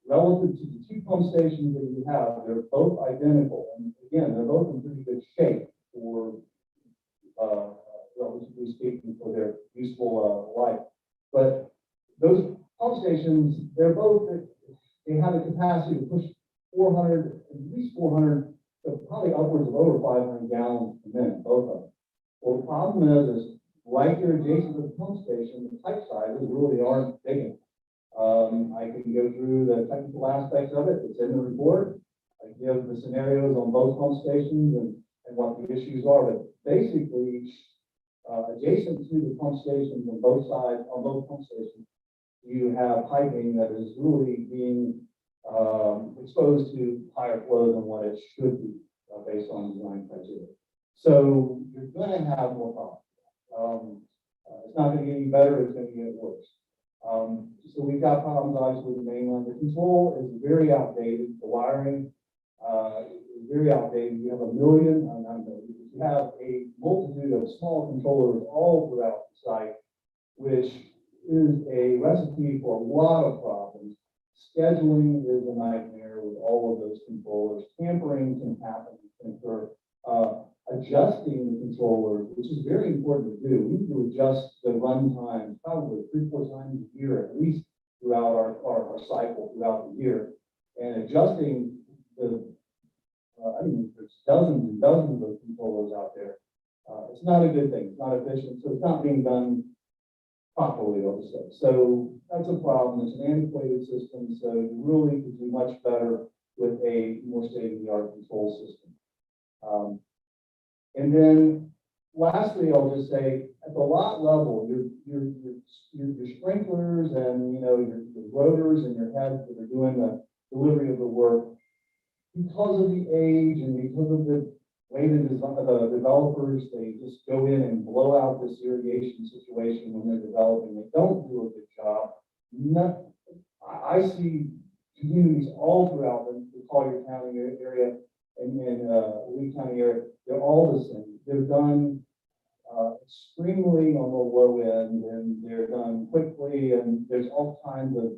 Relative to the two pump stations that you have, they're both identical. And again, they're both in pretty good shape for, relatively speaking, for their useful life. But those pump stations, they have a capacity to push 400, at least 400, but probably upwards of over 500 gallons per minute, both of them. Well, the problem is right there adjacent to the pump station, the pipe sizes really aren't big enough. I can go through the technical aspects of it. It's in the report. I give the scenarios on both pump stations and what the issues are. But basically, adjacent to the pump stations on both sides, on both pump stations, you have piping that is really being exposed to higher flow than what it should be based on design criteria. So you're going to have more problems. It's not going to get any better. It's going to get worse. So we've got problems obviously with the main line. The control is very outdated. The wiring is very outdated. You have you have a multitude of small controllers all throughout the site, which is a recipe for a lot of problems. Scheduling is a nightmare with all of those controllers. Tampering can happen, can occur. Adjusting the controller, which is very important to do. We need to adjust the run time probably 3-4 times a year, at least throughout our cycle throughout the year. And adjusting there's dozens and dozens of controllers out there. It's not a good thing. It's not efficient. So it's not being done properly, I'll just say. So that's a problem. It's an antiquated system. So you really could do much better with a more state-of-the-art control system. And then lastly, I'll just say at the lot level, your sprinklers and your rotors and your heads that are doing the delivery of the work, because of the age and because of the way the developers, they just go in and blow out this irrigation situation when they're developing. They don't do a good job. I see communities all throughout the Collier County area and Lee County area. They're all the same. They're done extremely on the low end, and they're done quickly, and there's all kinds of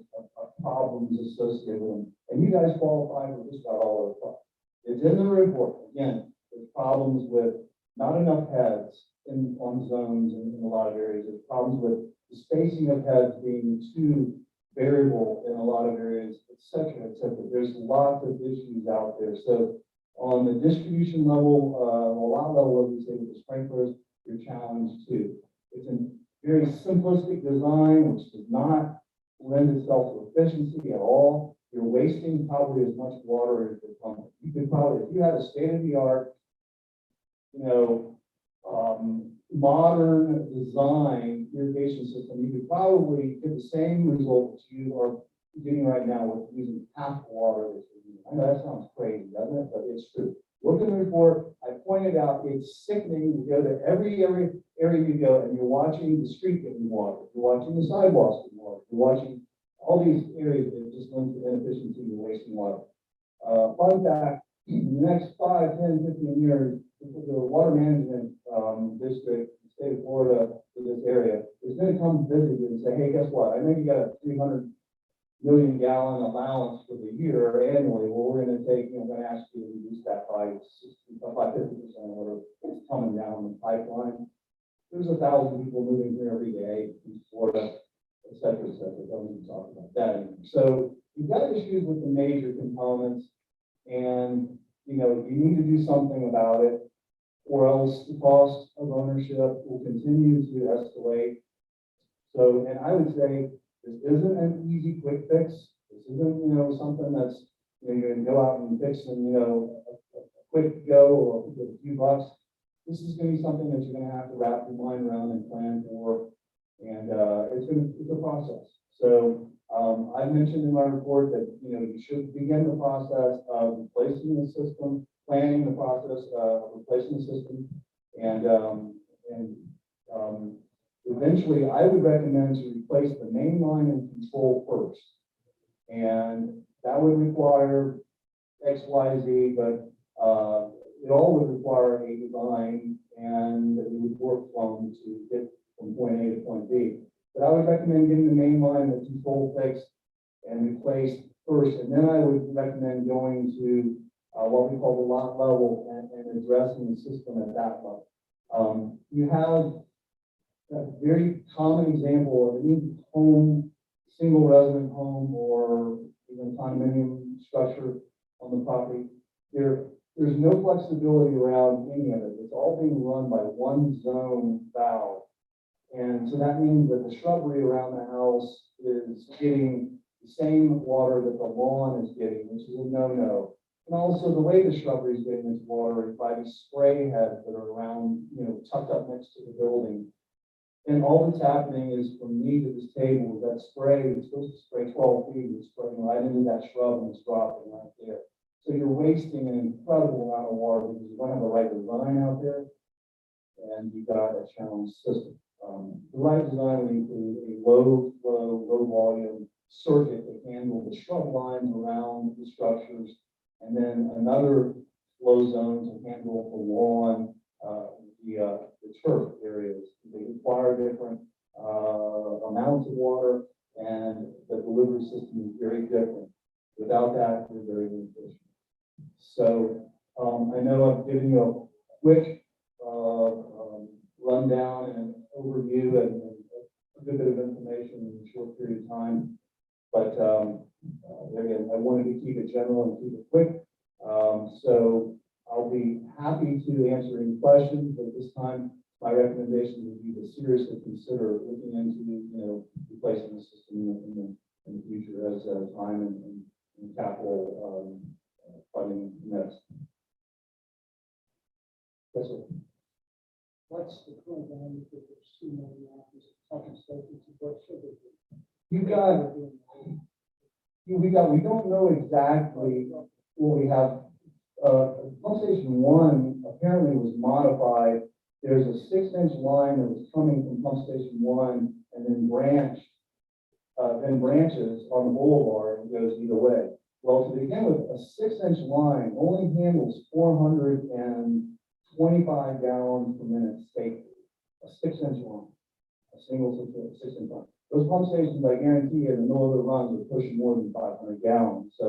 problems associated with them. And you guys qualify for just about all of the problems. It's in the report. Again, there's problems with not enough heads on zones in a lot of areas. There's problems with the spacing of heads being too variable in a lot of areas, et cetera, et cetera. There's lots of issues out there. So on the distribution level, a lot level, as we say with the sprinklers, you're challenged too. It's a very simplistic design, which does not lend itself to efficiency at all. You're wasting probably as much water as you're pumping. You could probably, if you had a state-of-the-art, modern design irrigation system, you could probably get the same result that you are getting right now with using half the water that you're using. I know that sounds crazy, doesn't it? But it's true. Look in the report. I pointed out it's sickening to go to every area you go, and you're watching the street getting watered. You're watching the sidewalks getting watered. You're watching all these areas that just lend to inefficiency and wasting water. Fun fact, in the next 5, 10, 15 years, the water management district, the state of Florida, for this area, is going to come visit you and say, hey, guess what? I know you got a 300 million gallon allowance for the year annually. Well, we're going to ask you to reduce that by 50% or whatever. It's coming down the pipeline. There's 1,000 people moving here every day in Florida, et cetera, et cetera. Don't even talk about that anymore. So you've got issues with the major components, and you need to do something about it, or else the cost of ownership will continue to escalate. So, and I would say this isn't an easy quick fix. This isn't, something that's, you're going to go out and fix in, a quick go or with a few bucks. This is going to be something that you're going to have to wrap your mind around and plan for. And it's a process. So I mentioned in my report that, you should begin the process of replacing the system, planning the process of replacing the system. And eventually I would recommend to replace the main line and control first. And that would require X, Y, Z, but it all would require a design and that we would work from to get from point A to point B. But I would recommend getting the main line, the control fixed and replaced first, and then I would recommend going to what we call the lot level and addressing the system at that level. You have a very common example of any home, single resident home or even condominium structure on the property. There's no flexibility around any of it. It's all being run by one zone valve. And so that means that the shrubbery around the house is getting the same water that the lawn is getting, which is a no-no. And also the way the shrubbery is getting its water is by the spray heads that are around, tucked up next to the building. And all that's happening is from me to this table, that spray is supposed to spray 12 feet, it's spraying right into that shrub and it's dropping right there. So you're wasting an incredible amount of water because you don't have the right design out there and you've got a challenged system. The right design would include a low flow, low volume circuit to handle the shrub lines around the structures, and then another flow zone to handle the lawn, the turf areas. They require different amounts of water, and the delivery system is very different. Without that, we're very inefficient. So I know I've given you a quick rundown and overview and a good bit of information in a short period of time. But again, I wanted to keep it general and keep it quick. So I'll be happy to answer any questions, but at this time, my recommendation would be to seriously consider looking into, replacing the system in the future as time and capital funding next. Yes, sir. What's the current value for the $2 million health and safety? What should it be? We don't know exactly what we have. Pump station 1 apparently was modified. There's a 6-inch line that was coming from pump station 1 and then branches on the boulevard and goes either way. Well, to begin with, a 6-inch line only handles 425 gallons per minute safely. A 6-inch line, a single 6-inch line. Those pump stations, I guarantee you, in the middle of the runs are pushing more than 500 gallons. So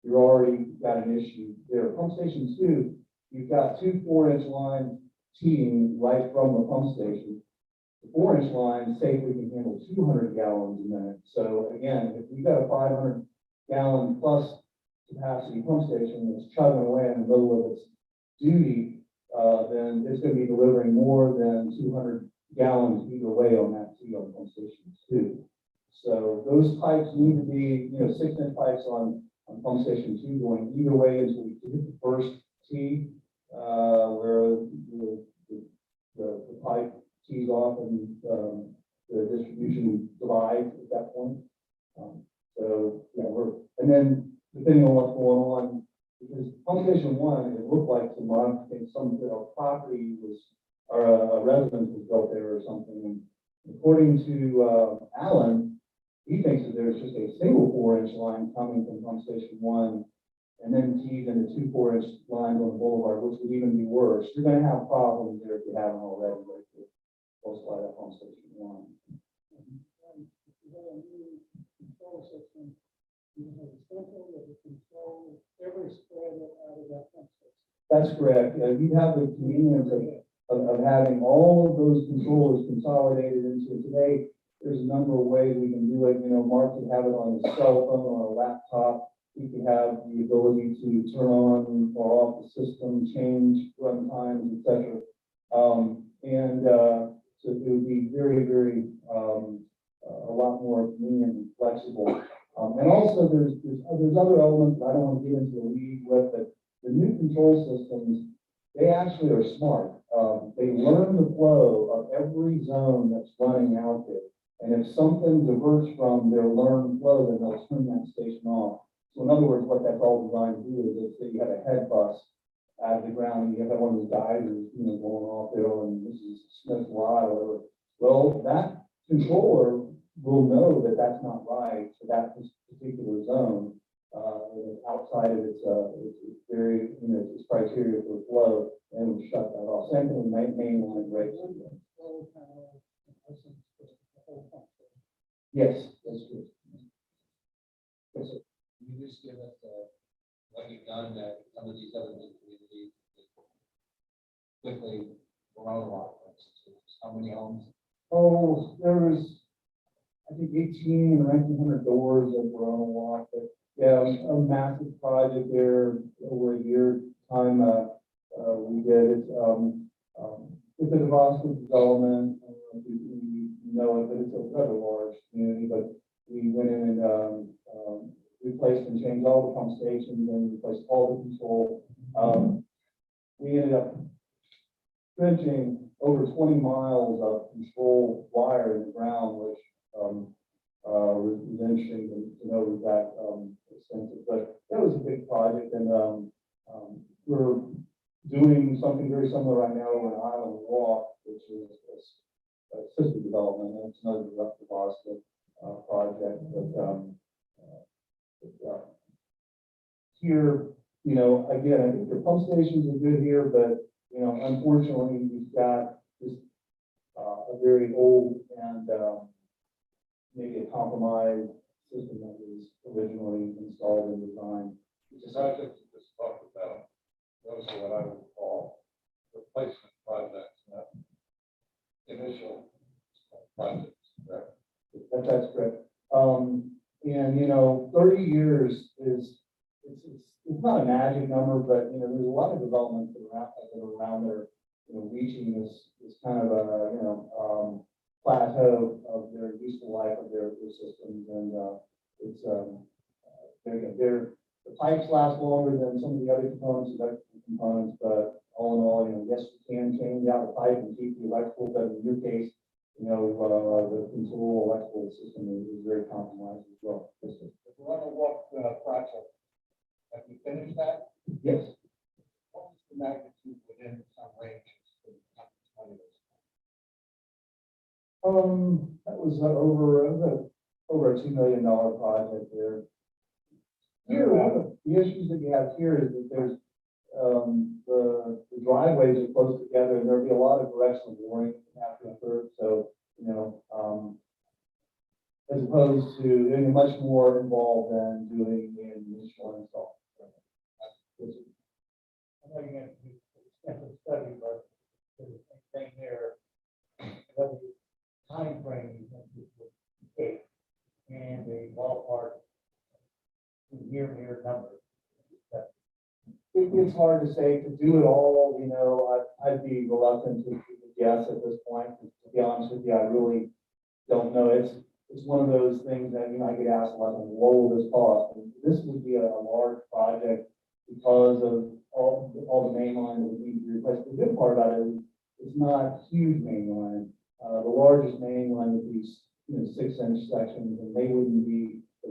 you've already got an issue there. Pump station 2, you've got 2 4-inch lines teeing right from the pump station. The 4-inch line safely can handle 200 gallons a minute. So again, if you've got a 500 gallon plus capacity pump station that's chugging away in the middle of its duty, then it's going to be delivering more than 200 gallons either way on that tee on pump station 2. So those pipes need to be, 6-inch pipes on pump station 2 going either way until we hit the first tee, where the pipe tees off and the distribution divides at that point. And then depending on what's going on, because pump station 1, it looked like some property was, or a residence was built there or something. And according to Alan, he thinks that there's just a single 4-inch line coming from pump station 1 and then teed into 2 4-inch lines on the boulevard, which would even be worse. You're going to have problems there if you haven't already, right there, close by that pump station 1. If you have a new control system, you have a central that will control every spread out of that pump station. That's correct. You'd have the convenience of having all of those controllers consolidated into today. There's a number of ways we can do it. Mark could have it on his cell phone or a laptop. He could have the ability to turn on or off the system, change run times, etc. So it would be very, very a lot more convenient and flexible. And also there's other elements that I don't want to get into the weeds with, but the new control systems, they actually are smart. They learn the flow of every zone that's running out there. And if something diverts from their learned flow, then they'll turn that station off. So in other words, what that's all designed to do is let's say you have a head bus out of the ground, and you have one of those geysers, going off there, and this is Smith's Lot or whatever. Well, that controller will know that that's not right for that particular zone. outside of it's very, its criteria for flow, and we shut that off. Same thing with main line breaks. Solar panel, essence, the whole pump. Yes, that's true. Yes, sir. Can you just give us, what you've done at some of these other big communities? Quickly, Corona, for instance, how many homes? Oh, there was, I think 18 or 1900 doors that were on a walk, but yeah, a massive project there over a year time, we did it, it's a development development, we know it, but it's a rather large community, but we went in and, replaced and changed all the pump stations and replaced all the control. We ended up trenching over 20 miles of control wire in the ground, which, was interesting to know that, extensive, but that was a big project, and, we're doing something very similar right now over an Island Walk, which is a system development, and it's another development project, but here, again, I think the pump stations are good here, but, unfortunately, we've got just, a very old and, maybe a compromised system that was originally installed and designed. The projects you just talked about, those are what I would call replacement projects, not initial projects, correct? That's correct. And 30 years is, it's not a magic number, but, there's a lot of developments that are around there, reaching this kind of a, plateau of their useful life of their systems, and, it's, the pipes last longer than some of the other components, electrical components, but all in all, yes, you can change out the pipe and keep the electrical, but in your case, the control electrical system is very compromised as well. Yes, sir. The Corona Walk project, have you finished that? Yes. What was the magnitude within some ranges? For the top 20 of those? That was over a $2 million project there. Here, one of the issues that you have here is that there's, the driveways are close together, and there'll be a lot of directional warning after the third, so, as opposed to doing much more involved than doing the initial install. I know you're gonna do extensive study, but there's a thing there, whether the time frame you think this would take, and a ballpark near number. It's hard to say, to do it all, I'd be reluctant to guess at this point. To be honest with you, I really don't know. It's one of those things that, I get asked a lot, what will this cost? And this would be a large project because of all the main line that would need to be replaced. The good part about it is it's not huge main line. The largest main line would be, 6-inch sections, and the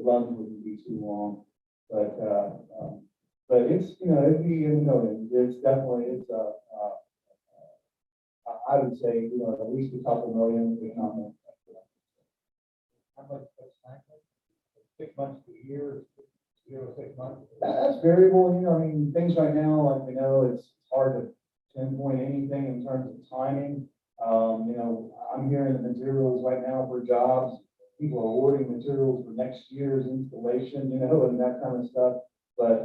runs wouldn't be too long. But it's, it'd be in the millions. It's definitely, I would say, at least a couple million, if not more. How much time? 6 months to a year, 0 to 6 months? That's variable, things right now, like we know, it's hard to pinpoint anything in terms of timing. I'm hearing the materials right now for jobs. People are ordering materials for next year's installation, and that kind of stuff. But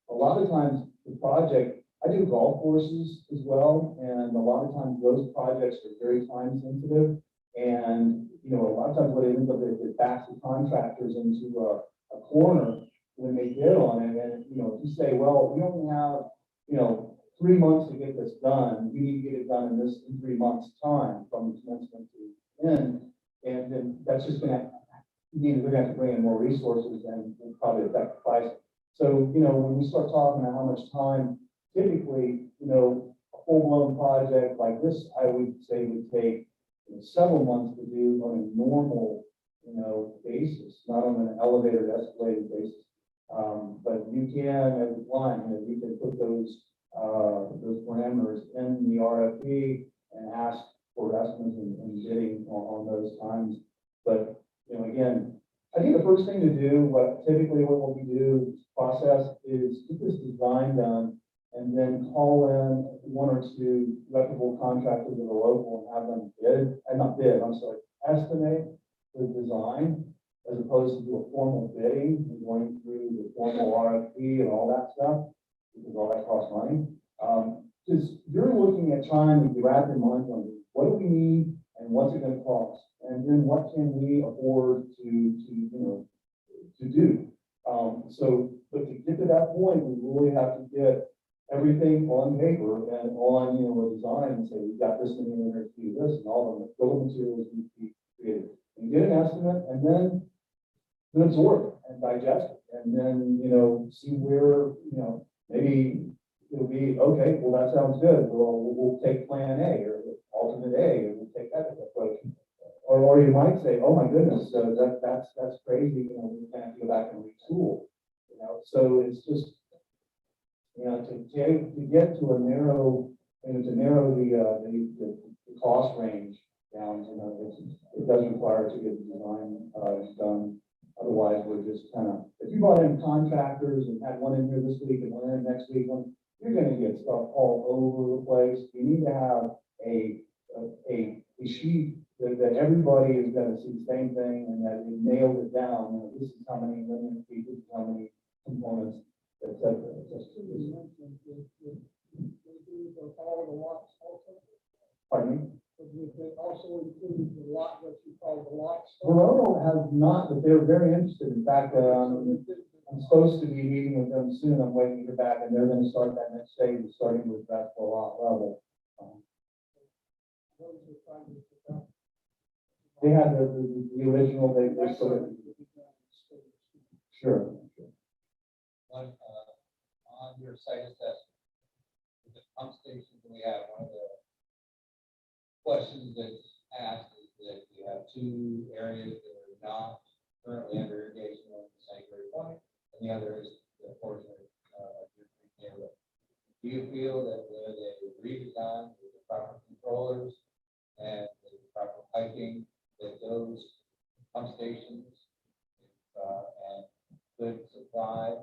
a lot of times the project, I do golf courses as well, and a lot of times those projects are very time sensitive. And, a lot of times what it ends up is it backs the contractors into a corner when they bid on it. And, if you say, well, we only have, 3 months to get this done, we need to get it done in 3 months' time from commencement to end. And then that's just gonna mean they're gonna have to bring in more resources and will probably affect the price. So, when we start talking about how much time, typically, a full-blown project like this, I would say would take several months to do on a normal, basis, not on an elevated, escalated basis. But you can, as a client, you can put those parameters in the RFP and ask for estimates and bidding on those times. But, again, I think the first thing to do, what we do, process is get this design done and then call in one or two reputable contractors that are local and have them estimate the design as opposed to do a formal bidding and going through the formal RFP and all that stuff, because all that costs money. Just you're looking at trying to wrap your mind on what do we need and what's it going to cost, and then what can we afford to do. But to get to that point, we really have to get everything on paper and on a design and say we've got this many linear to do this and all of the building materials need to be created and get an estimate and then absorb it and digest it and then see where maybe it'll be okay. Well, that sounds good. We'll take plan A or alternate A, and we'll take that approach. Or you might say, oh my goodness, so that's crazy. We can't go back and retool. So it's just to get to a narrow the cost range down. It does require to get the design done. Otherwise, we're just if you brought in contractors and had one in here this week and one in next week, you're going to get stuff all over the place. You need to have a sheet that everybody is going to see the same thing and that it nailed it down. This is how many linear feet, this is how many components, et cetera. All the lots also. Pardon me? They also include the lot, what you call the lots. Verona has not, but they're very interested. In fact, I'm supposed to be meeting with them soon. I'm waiting to hear back, and they're going to start that next stage, starting with that lot level. They had the original, they sort of. Sure. One, on your site assessment, the pump stations that we have, one of the questions that's asked is that you have two areas that are not currently under irrigation on the Sanctuary Point, and the other is the portion of your neighborhood. Do you feel that where they redesign with the proper controllers and the proper piping, that those pump stations and could supply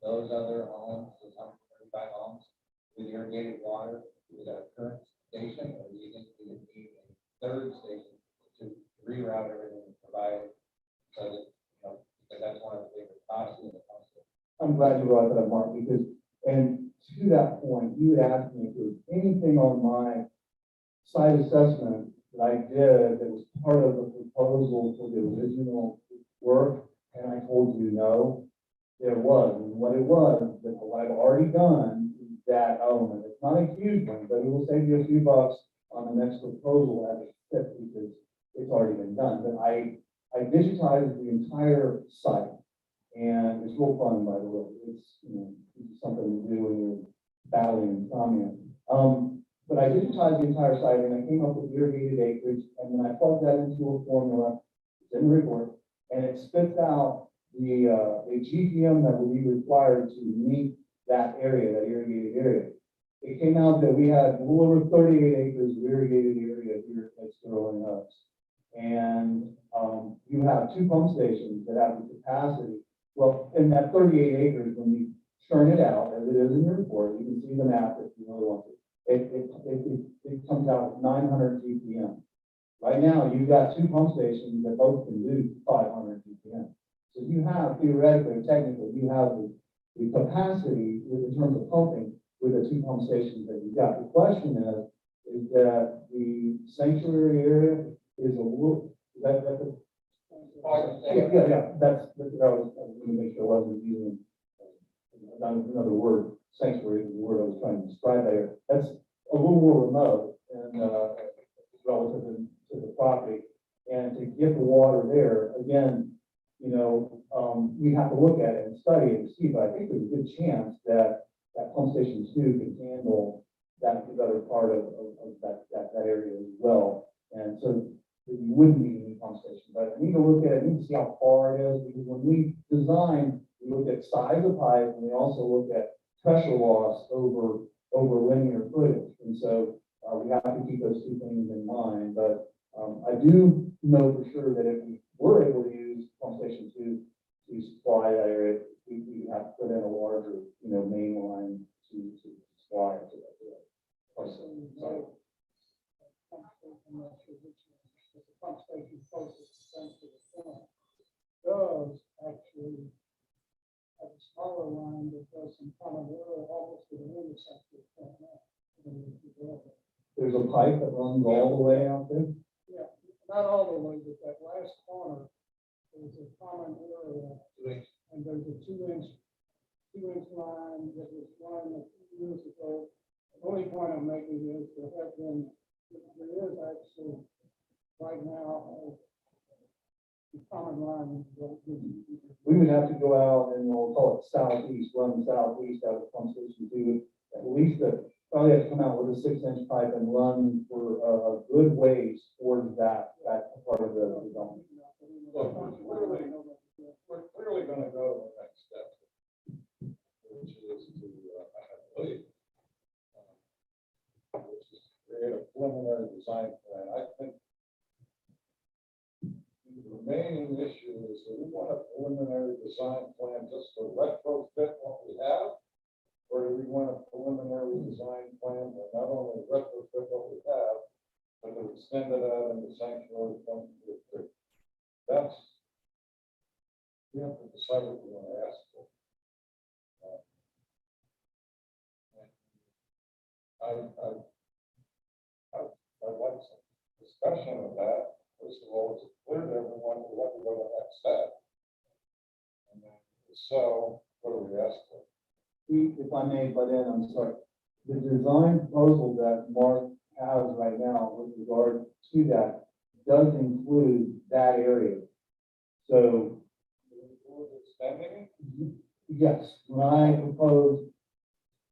those other homes, those 135 homes, with irrigated water with a current station, or do you think we would need a third station to reroute everything and provide it so that, because that's one of the bigger costs in the pump station? I'm glad you brought that up, Mark, because, and to that point, you had asked me if there was anything on my site assessment that I did that was part of the proposal for the original work, and I told you no, there was. And what it was, that what I've already done is that element. It's not a huge one, but it will save you a few bucks on the next proposal as a tip because it's already been done. But I digitized the entire site, and it's real fun, by the way. It's something to do when you're battling insomnia. But I digitized the entire site, and I came up with irrigated acreage, and then I plugged that into a formula. It's in the report, and it spits out the GPM that would be required to meet that area, that irrigated area. It came out that we had a little over 38 acres of irrigated area here at Sterling Oaks. And you have two pump stations that have the capacity. Well, in that 38 acres, when you churn it out, as it is in your report, you can see the map if you really want to. It comes out at 900 GPM. Right now, you've got two pump stations that both can do 500 GPM. So you have, theoretically or technically, you have the capacity in terms of pumping with the two pump stations that you've got. The question is that the sanctuary area is a little, yeah, that's what I was going to make sure I wasn't using another word. Sanctuary is the word I was trying to describe there. That's a little more remote and relative to the property. And to get the water there, again, we have to look at it and study it and see, but I think there's a good chance that pump station 2 can handle that other part of that area as well. And so you wouldn't need any pump station, but I need to look at it, I need to see how far it is, because when we design, we look at size of pipe, and we also look at pressure loss over linear footage. And so we have to keep those two things in mind, but I do know for sure that if we were able to use pump pump station to supply that area, we have to put in a larger, main line to supply it to that. So, The pump station closest to the plant does actually have a smaller line that does some common area almost to the intersection of the plant now. there's a pipe that runs all the way out there. Yeah, not all the way, but that last corner is a common area. And there's a two-inch line that was run a few years ago. The only point I'm making is there is actually right now a common line. We would have to go out and we'll call it southeast, run southeast out of the pump station to at least probably have to come out with a 6-inch pipe and run for a good ways towards that part of the zone. Look, we're clearly gonna go to the next step, which is to, I believe, which is to create a preliminary design plan. I think the remaining issue is that we want a preliminary design plan just to retrofit what we have, or do we want a preliminary design plan that not only retrofit what we have, but to extend it out into sanctuary 1, 2, 3? That's, we have to decide what we want to ask for. I'd like some discussion of that. First of all, is it clear to everyone what we're going to next step? And then, so, what do we ask for? If I may, but then I'm sorry, the design proposal that Mark has right now with regard to that does include that area. So, Extending it? yes, when I proposed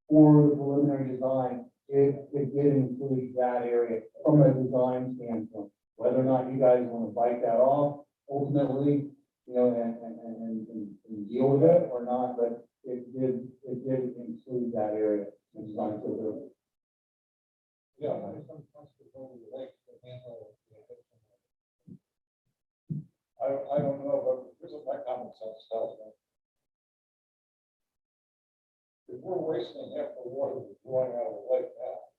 for the preliminary design, it did include that area from a design standpoint. Whether or not you guys want to bite that off ultimately, and deal with it or not, but it did include that area in design. So Yeah. I don't know, but here's what my common sense tells me. If we're wasting half the water that's flowing out of the lake now,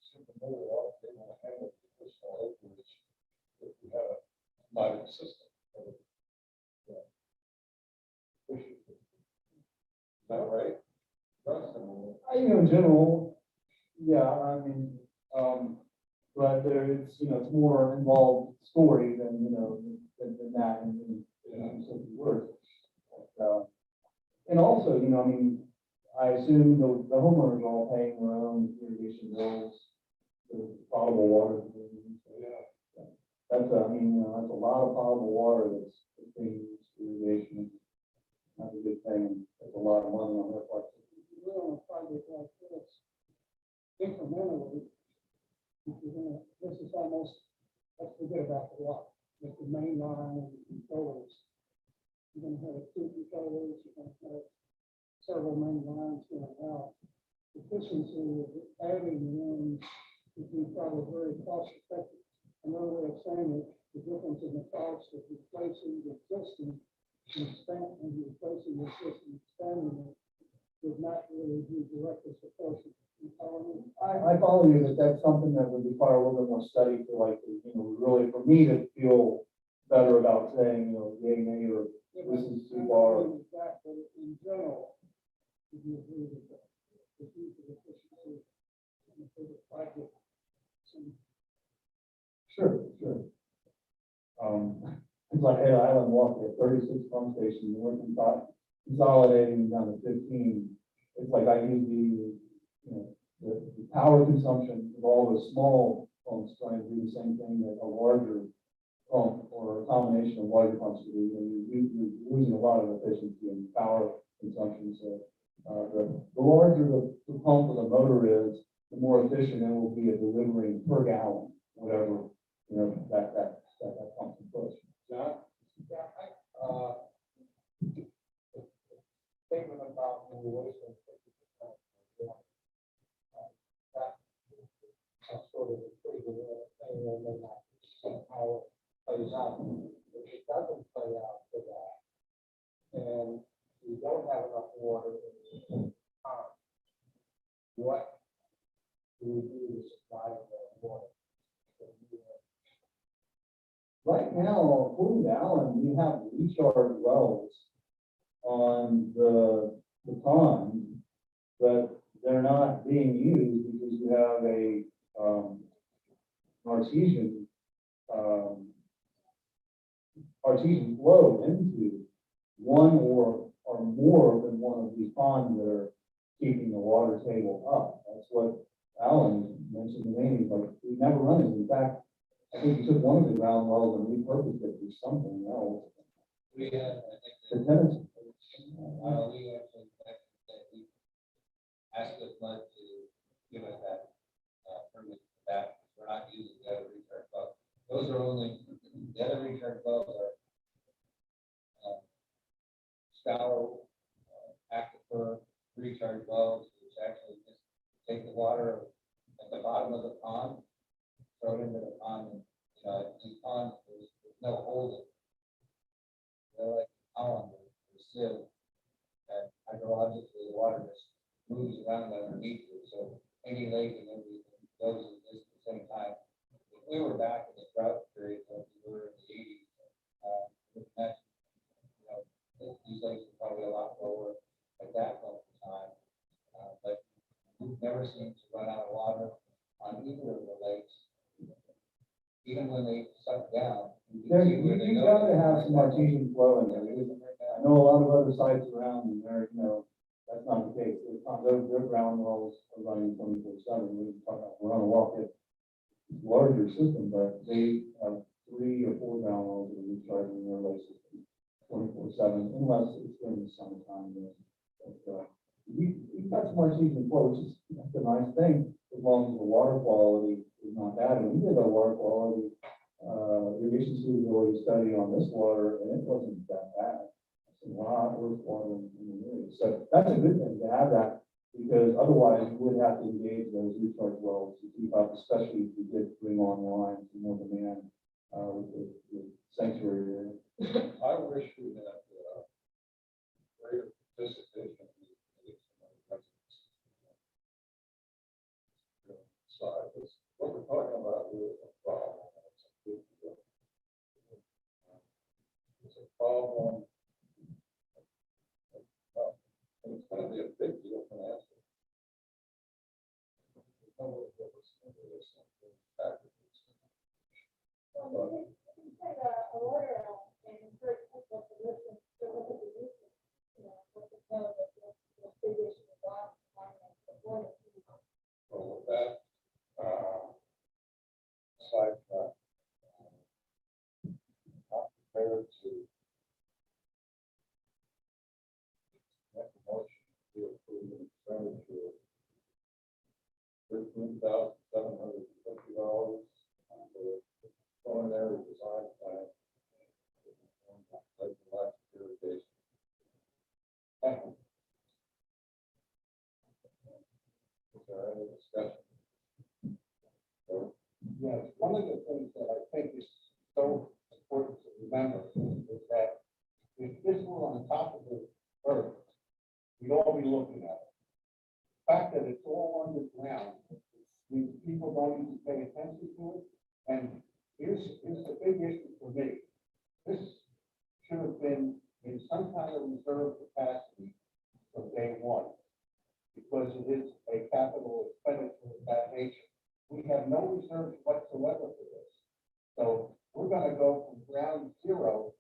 simply move it off, they want to handle the additional acreage if we have a modern system. Is that right? in general, yeah, I mean, but it's more involved story than, than that in so few words. And also, I mean, I assume the homeowners are all paying their own irrigation bills, the potable water. Yeah. That's that's a lot of potable water that's being used for irrigation. That's a good thing. That's a lot of money on their part. We're on a project like this, incrementally, this is almost, let's forget about the water, with the main line and the controllers. You're gonna have 2 controllers, you're gonna have several main lines going out. Efficiency of adding rooms would be probably very cost effective. Another way of saying it, the difference in the cost of replacing the existing and replacing the existing, expanding it would not really be directly proportional. You follow me? I follow you that that's something that would require a little bit more study to really for me to feel better about saying, yay, nay, or this is too far. But in general, would you agree with that? The use of efficiency in the bigger project. Sure. It's like, hey, Island Walk, we have 36 pump stations, and we're consolidating down to 15. It's like I use the power consumption of all the small pumps trying to do the same thing that a larger pump or a combination of larger pumps to do. You're losing a lot of efficiency in power consumption. So the larger the pump or the motor is, the more efficient it will be at delivering per gallon, whatever that pump can push. John? Statement about the wasting 50%. That's sort of a pretty good thing, and then somehow don't have enough water in the pond, what do we do to supply the water? Right now, according to Alan, we have recharge wells on the pond, but they're not being used because you have an artesian flow into one or more than one of these ponds that are keeping the water table up. That's what Alan mentioned to me, like, we never run it. In fact, I think he took one of the ground wells and repurposed it for something else. We had, I think, The tenants, we actually, we asked the flood to give us that, permit for that, we're not using the other recharge wells. Those are only, the other recharge wells are, shallow, aquifer recharge wells, which actually just take the water at the bottom of the pond, throw it into the pond, and, these ponds, there's no holding. They're like column or sieve, and hydrologically, the water just moves around underneath it, so any lake and everything goes in this at the same time. If we were back in the drought period, like we were in the eighties, these lakes are probably a lot lower at that point in time. But we've never seemed to run out of water on either of the lakes. Even when they suck down, you can see where they you've go. got to have some artesian flow in there. I know a lot of other sites around and they're, that's not the case. Their ground wells are running 24/7. We're on a walk at larger system, but they have 3 or 4 ground wells that are recharging their lake system 24/7, unless it's during the summertime. We've got some artesian flow, which is that's a nice thing, as long as the water quality is not bad. And we did our water quality irrigation suitability study on this water, and it wasn't that bad. It's a lot worse water in the area. So that's a good thing to have that, because otherwise you would have to engage those recharge wells to keep up, especially if you did bring online some more demand with the sanctuary area. I wish we had greater participation in the residents. Side, what we're talking about here is a problem. It's a big deal. It's a problem. And it's going to be a big deal financially. Well, with that, sidetrack, I'm prepared to make a motion to approve an expenditure of $13,750 for preliminary design plan. Irrigation. Is there any discussion? Yes, one of the things that I think is so important to remember is that if this were on top of the earth, we'd all be looking at it. The fact that it's all underground means people don't even pay attention to it. And here's the big issue for me. This should have been in some kind of reserve capacity from day one, because it is a capital expenditure of that nature. We have no reserves whatsoever for this. So we're going to go from ground zero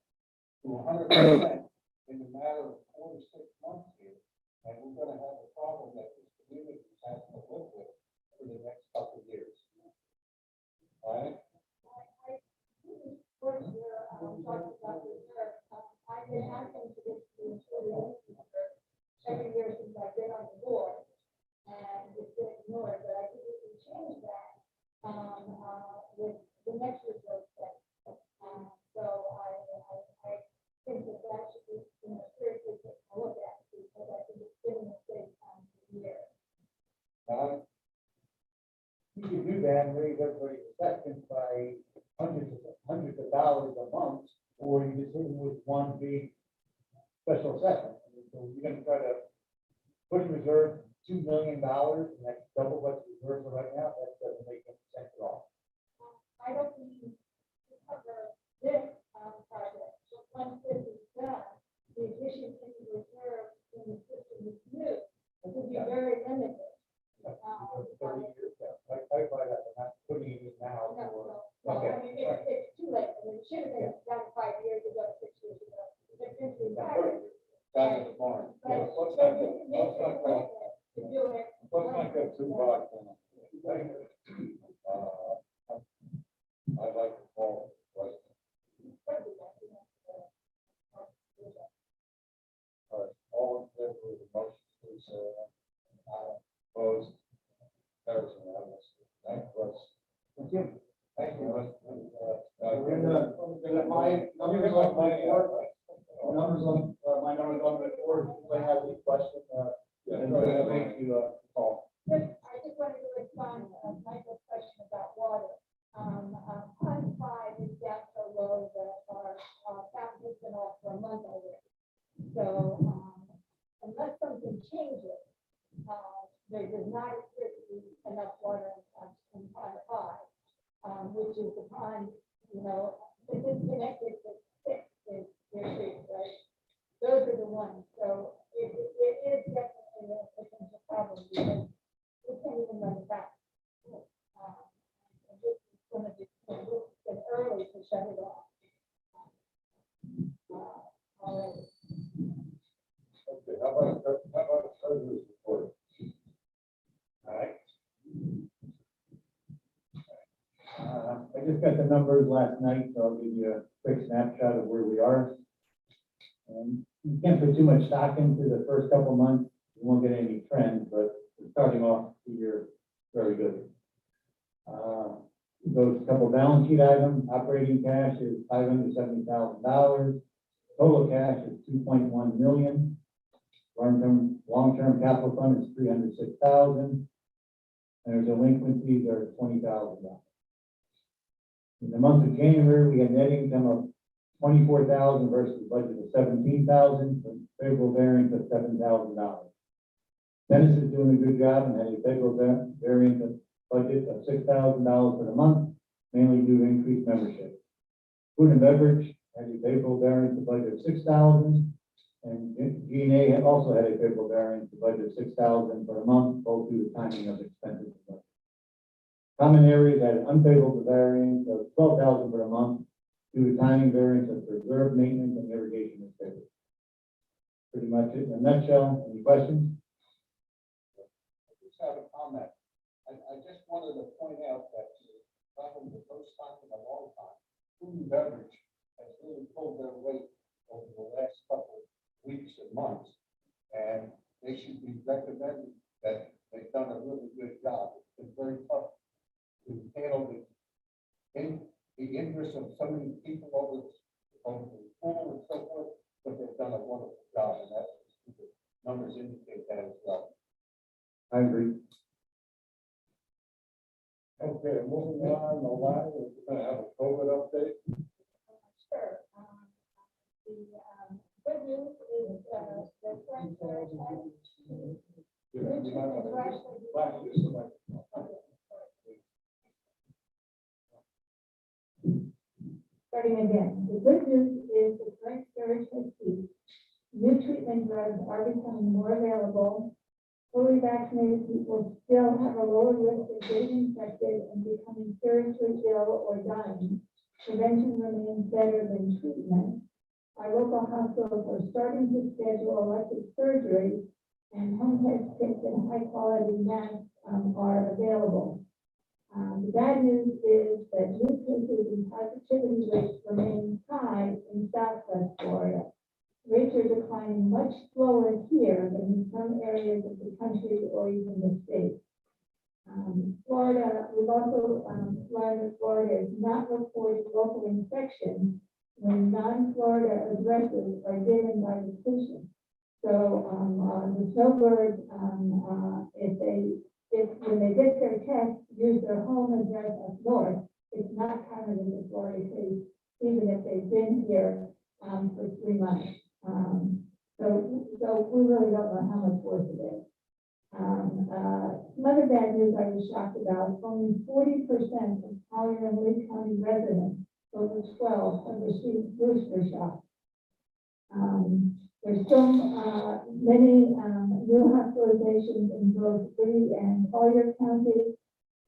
to 100% in a matter of 4 to 6 months here. And we're going to have a problem that this community has to live with for the next couple of years. All right? I've been asking for this to be included every year since I've been on the board, and it's been ignored, but I think we can change that, with the next reserve set. So I think that should be, seriously taken a look at, because I think it's been a mistake for years. You can do that and raise everybody's assessment by hundreds of dollars a month, or you can sit with one big special assessment. So we're gonna try to put in reserve $2 million, and that's double what's reserved right now. That doesn't make any sense at all. I don't need to cover this, project, but once this is done, the addition to the reserve in the system is new, it would be very limited. 30 years ago. I clarify that, I'm not putting it in now. I mean, it's too late, I mean, it should have been done 5 years ago, 6 years ago, but since we got it. Done this morning. But Let's but not it go, makes let's not it go, limited to do it. let's not get too bogged down. I'd like to call the question. All right, all in favor of the motion, please say aye. Opposed? Carries unanimously. Thank you, Russ. Thank you. Thank you, Russ. Numbers on, my numbers on the board, if I have any question, and thank you, Paul. I just wanted to respond to Michael's question about water. Pond 5 is down so low that our tap has been off for a month already. So, unless something changes, there does not appear to be enough water in Pond 5, which is the pond, you know, the disconnected to 6 is their street, right? Those are the ones, so it is definitely a potential problem because we can't even run it back. And this is gonna be, it's early to shut it off. Already. Okay, how about the treasurer's report? All right. I just got the numbers last night, so I'll give you a quick snapshot of where we are. You can't put too much stock into the first couple months, you won't get any trends, but we're starting off the year very good. Those couple balance sheet items, operating cash is $570,000, total cash is $2.1 million. Long-term capital fund is $306,000, and their delinquencies are $20,000. In the month of January, we had net income of $24,000 versus a budget of $17,000, with favorable variance of $7,000. Dennis is doing a good job and had a favorable variance of budget of $6,000 for the month, mainly due to increased membership. Food and beverage had a favorable variance of budget of $6,000, and G&A had also had a favorable variance of budget of $6,000 for the month, both due to timing of expenses. Common areas had an unfavorable variance of $12,000 for the month, due to timing variance of reserve maintenance and irrigation expenses. Pretty much it in a nutshell. Any questions? I just have a comment. I just wanted to point out that probably the first time in a long time, food and beverage has really pulled their weight over the last couple of weeks and months. And they should be recommended that they've done a really good job. It's been very tough to handle the interest of so many people over the pool and so forth, but they've done a wonderful job, and that the numbers indicate that as well. I agree. Okay, moving on, the line, we're gonna have a COVID update. Sure. The good news is, the French church has. Starting again, the good news is the current surge has peaked. New treatment drugs are becoming more available. Fully vaccinated people still have a lower risk of getting infected and becoming seriously ill or dying. Prevention remains better than treatment. Our local hospitals are starting to schedule elective surgery, and home test kits and high-quality masks are available. The bad news is that new cases and positivity rates remain high in Southwest Florida. Rates are declining much slower here than in some areas of the country or even the state. Florida, we've also learned that Florida is not reporting local infections when non-Florida addresses are given by the patient. So the snowbirds, when they get their test, use their home address up north, it's not counted in the Florida case, even if they've been here for 3 months. So So we really don't know how much worse it is. Some other bad news I was shocked about, only 40% of Collier and Lee County residents over 12 have received booster shots. There's still many new hospitalizations in both Lee and Collier County.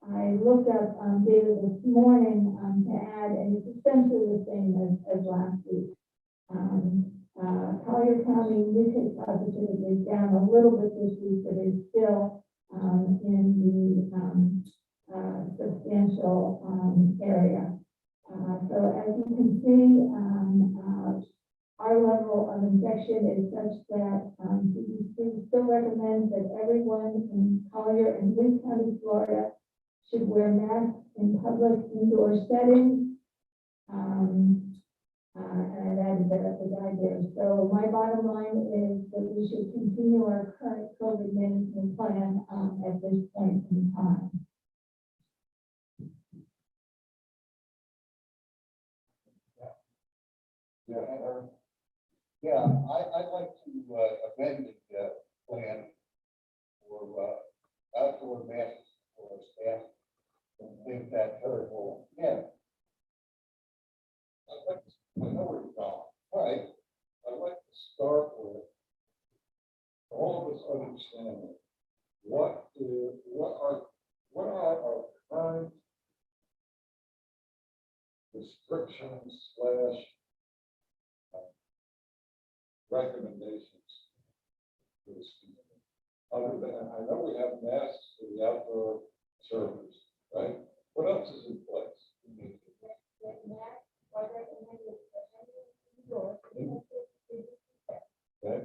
I looked up data this morning to add, and it's essentially the same as last week. Collier County new case positivity is down a little bit this week, but is still in the substantial area. So as you can see, our level of infection is such that CDC still recommends that everyone in Collier and Lee County, Florida, should wear masks in public indoor settings. And I've added that at the guide there. So my bottom line is that we should continue our current COVID management plan at this point in time. Yeah, I'd like to amend the plan for outdoor masks for staff. I think that terrible. Yeah. I know where you're going. All right. I'd like to start with all of us understanding what are our current restrictions / recommendations for this community. Other than, I know we have masks for the outdoor servers, right? What else is in place? Okay.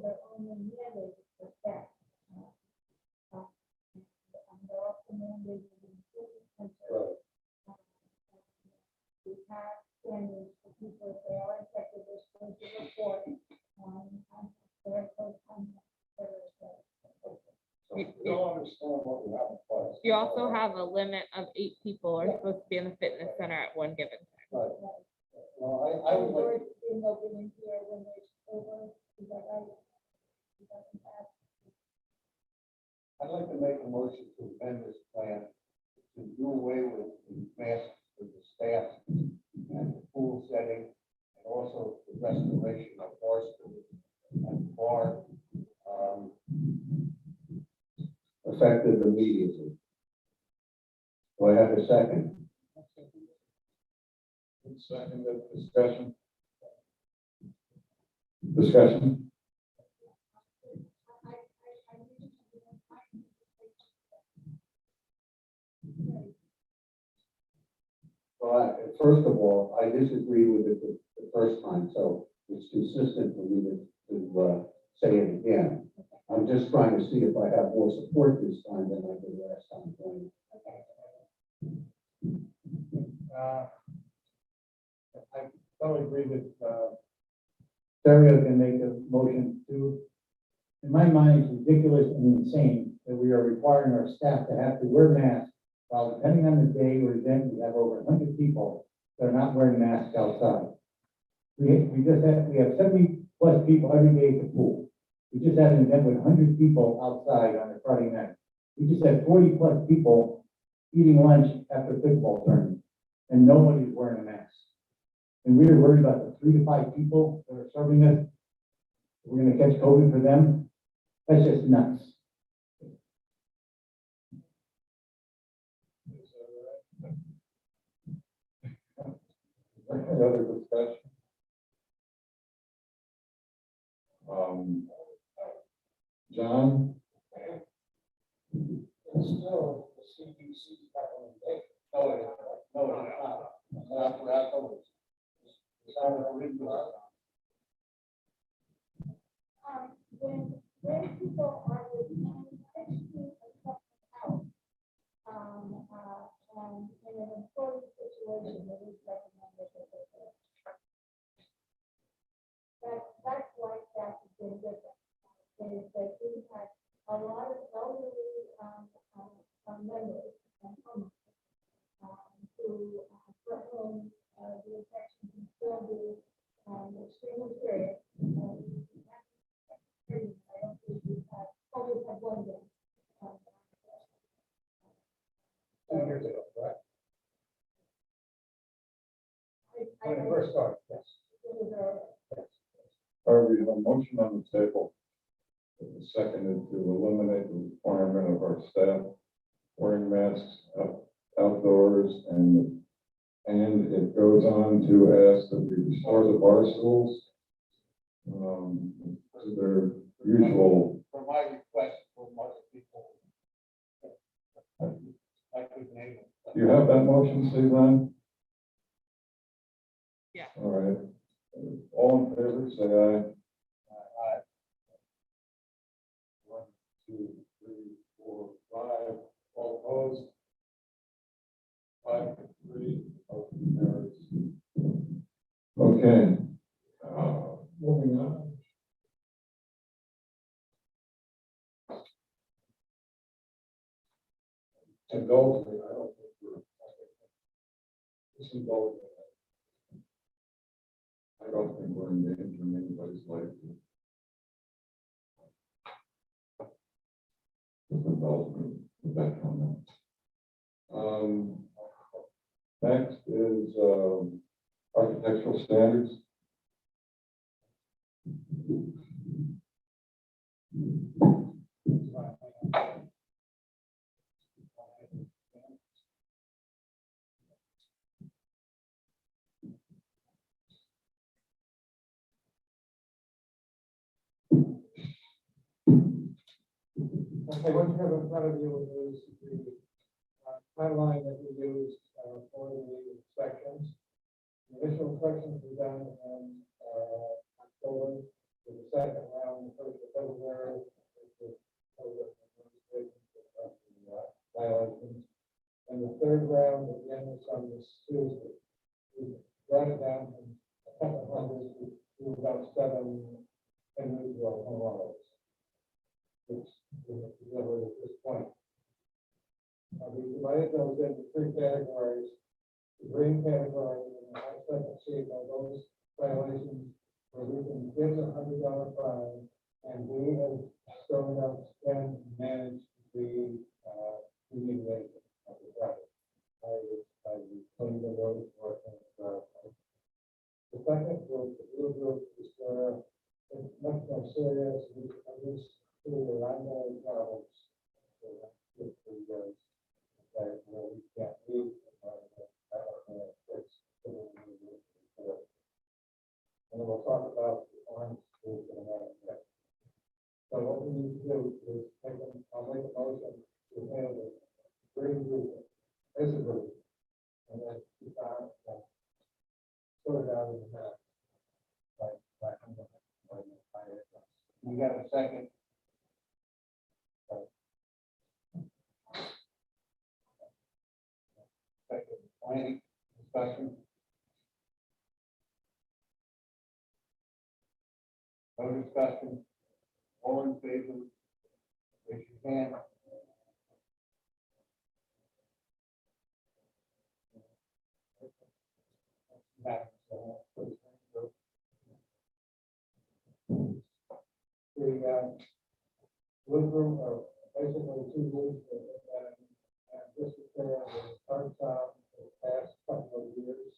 They're only mandated for staff. They're also mandated in student centers. We have standards for people, if they are infected, they're supposed to report their close contact. So we don't understand what we have in place. You also have a limit of 8 people are supposed to be in the fitness center at one given time. Right. Well, I would like, Being open in here when there's over, is that right? I'd like to make a motion to amend this plan to do away with the masks for the staff and the pool setting, and also the restoration of bar stools and bar. Effective immediately. Do I have a second? Second, discussion. Discussion? Well, first of all, I disagreed with it the first time, so it's consistent for me to say it again. I'm just trying to see if I have more support this time than I did last time. I totally agree with, Dario can make a motion too. In my mind, it's ridiculous and insane that we are requiring our staff to have to wear masks while depending on the day or event, we have over 100 people that are not wearing masks outside. We have 70 plus people every day at the pool. We just had an event with 100 people outside on a Friday night. We just had 40 plus people eating lunch after a football tournament, and nobody's wearing a mask. And we're worried about the 3 to 5 people that are serving us. We're gonna catch COVID for them. That's just nuts. Any other discussion? John? It's still the CDC recommendation. No, it's not. Not for outdoors. It's not a regular. When people are within 16 or something else, and in an employee situation, it is recommended that they do. That's why staff has been different. Is that we had a lot of elderly, members and homeless, who, for whom, the infection can still be, extremely serious. And we first start, yes. All right, we have a motion on the table. The second is to eliminate the requirement of our staff wearing masks outdoors, and it goes on to ask that we restore the bar stools to their usual. For my request for other people. I could name it. Do you have that motion, Suzanne? Yeah. All right. All in favor, say aye. Aye. 1, 2, 3, 4, 5. All opposed? 5 to 3. Motion carries. Okay. Moving on. Indulgent, I don't think we're. It's indulgent. I don't think we're endangering anybody's life. Just indulgent with that comment. Next is architectural standards. Okay, what you have in front of you is the timeline that we used for the inspections. The initial inspections were done in October, with the second round, the first of February, violations. And the third round, again, was on this Tuesday. We brought it down from a couple hundred to about 7 individual homeowners, which we have delivered at this point. We divided those into 3 categories. The green category, and the high frequency are those violations where we can give a $100 fine, and we have shown up and manage the remediation of the project. I clean the roads, working. The second group, the blue group, is where it's much more serious. We produce through the ongoing problems. With the where we can't leave. And then we'll talk about the orange group in a minute. So what we need to do is I'll make a motion to handle the green group as a group. And then we found sort it out in the minute. You got a second? Second, planning, discussion? No discussion? All in favor? Raise your hand. The blue group are basically 2 groups and this is there with start time for the past couple of years.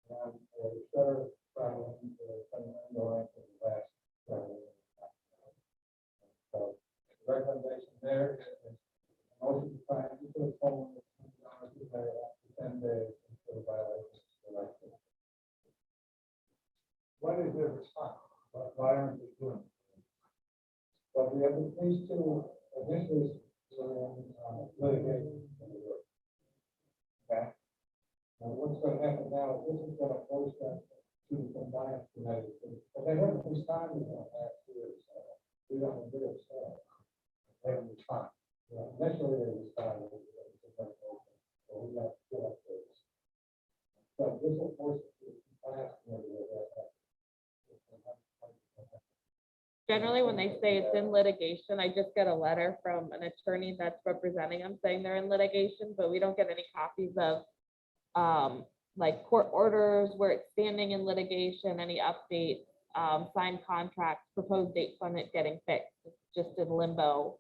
And the third problem is ongoing for the last several years. So the recommendation there is a motion to find each of the homeowners to pay after 10 days until the violation is corrected. What is their response? Why aren't they doing it? But we have these 2 initially were in litigation. Okay. Now, what's going to happen now is this is going to force them to the compliance committee. But they haven't responded in the last year. So we don't have to respond. They haven't responded. Initially, they responded. So we got to get up this. So this will force the compliance committee. Generally, when they say it's in litigation, I just get a letter from an attorney that's representing them saying they're in litigation, but we don't get any copies of like court orders, where it's standing in litigation, any updates, signed contracts, proposed dates on it getting fixed. It's just in limbo.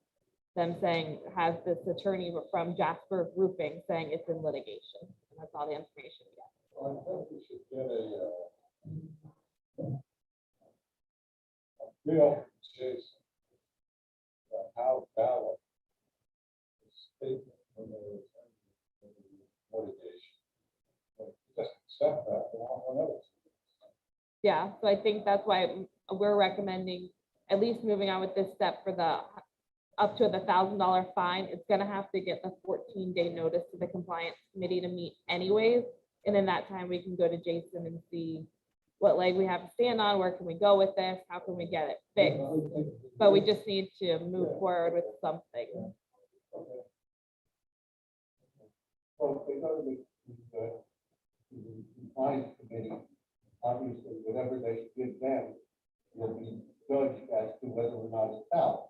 Them saying, has this attorney from Jasper Roofing saying it's in litigation. And that's all the information we get. I think we should get a real Jason. How valid the statement when they were litigation. Just accept that, and I'll know it. Yeah, so I think that's why we're recommending at least moving on with this step for the up to the $1,000 fine. It's gonna have to get the 14-day notice to the compliance committee to meet anyways. And in that time, we can go to Jason and see what leg we have to stand on, where can we go with this, how can we get it fixed? But we just need to move forward with something. So if they go to the compliance committee, obviously, whatever they give them will be judged as to whether or not it's valid.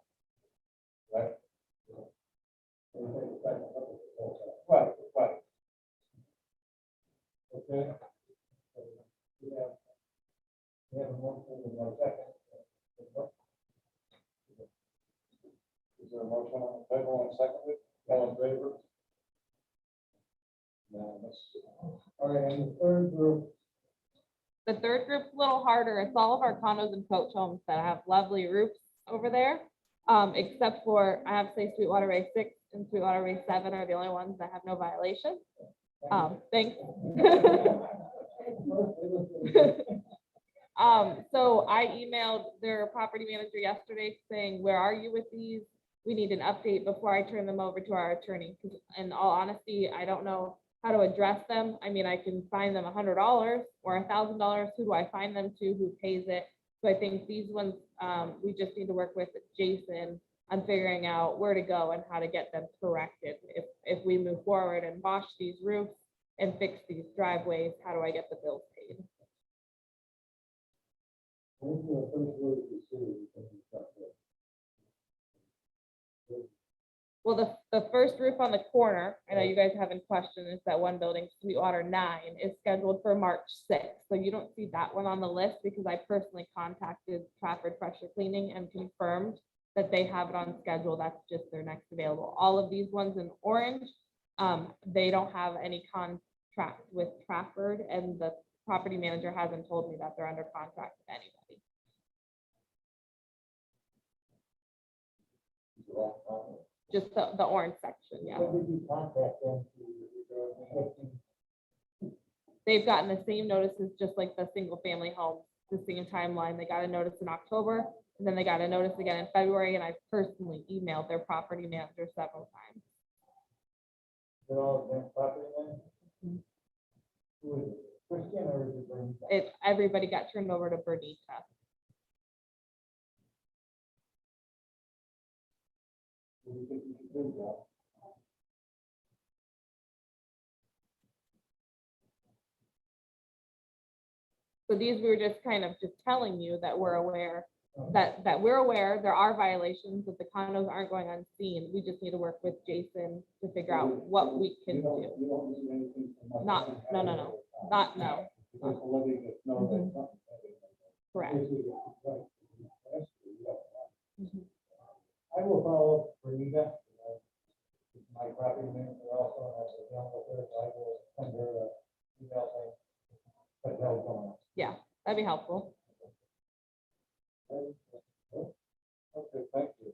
Right? Right, right. Okay. We have a motion in a second. Is there a motion on the table and seconded? All in favor? Unanimous. All right, and the third group. The third group's a little harder. It's all of our condos and coach homes that have lovely roofs over there. Except for, I have to say Sweetwater Bay 6 and Sweetwater Bay 7 are the only ones that have no violation. Thanks. So I emailed their property manager yesterday saying, where are you with these? We need an update before I turn them over to our attorney. 'Cause in all honesty, I don't know how to address them. I mean, I can find them $100 or $1,000. Who do I find them to? Who pays it? So I think these ones, we just need to work with Jason on figuring out where to go and how to get them corrected. If we move forward and wash these roofs and fix these driveways, how do I get the bills paid? Well, the first roof on the corner, I know you guys haven't questioned, is that one building, Sweetwater 9, is scheduled for March 6th. So you don't see that one on the list because I personally contacted Trafford Pressure Cleaning and confirmed that they have it on schedule. That's just their next available. All of these ones in orange, they don't have any contract with Trafford, and the property manager hasn't told me that they're under contract with anybody. Just the orange section, yeah. When did you contact them? They've gotten the same notices, just like the single family homes, the same timeline. They got a notice in October, and then they got a notice again in February, and I personally emailed their property manager several times. They're all the same property then? Who is it? Christian or is it Bernie? Everybody got turned over to Bernita. What do you think we should do, Joe? So these, we were just kind of just telling you that we're aware, that we're aware there are violations, that the condos aren't going unseen. We just need to work with Jason to figure out what we can You do. don't need anything from us. Not, no. Not, no, Just letting us know that something. correct. I will follow up for Rita. My property manager also has a young with her, so I will send her an email saying what the hell's going on. Yeah, that'd be helpful. Okay, thank you.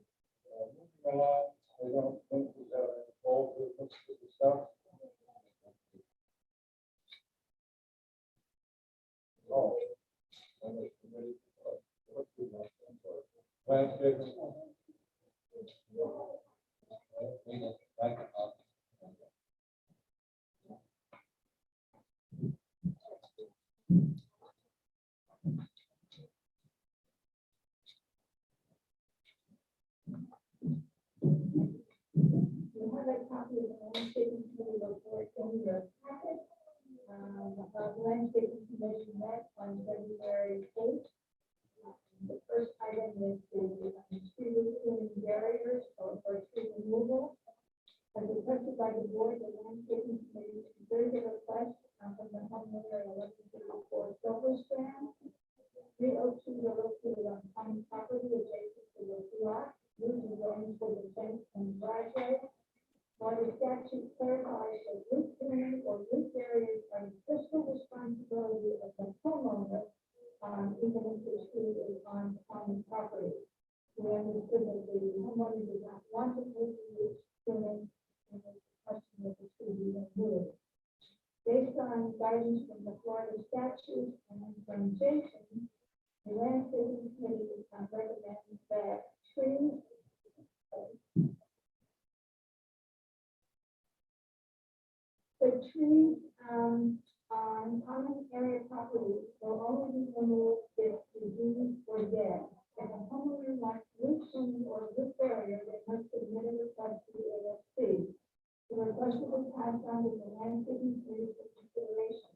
Moving along, I don't think we have any old business to discuss. Oh. Landscaping. Thank you. You have a copy of the landscaping committee report in your packet. The landscaping commission met on February 8th. The first item is the tree removing barriers or tree removal. As requested by the board, the landscaping committee considered a request from the homeowner at 1154 Silver Strand. 302 are located on county property adjacent to the lot. Using zoning for the fence and driveway. While the statute clarifies that roof trimming or roof barriers are the fiscal responsibility even if the tree is on common property. We understood that the homeowner did not want to move the trimming, and the question of the tree be removed. Based on guidance from the Florida statute and from Jason, the landscaping committee recommends that trees on common area property will only be removed if diseased or dead. If a homeowner wants root trimming or root barrier, they must submit a request to the AFC. The request will be passed on to the landscaping committee for consideration.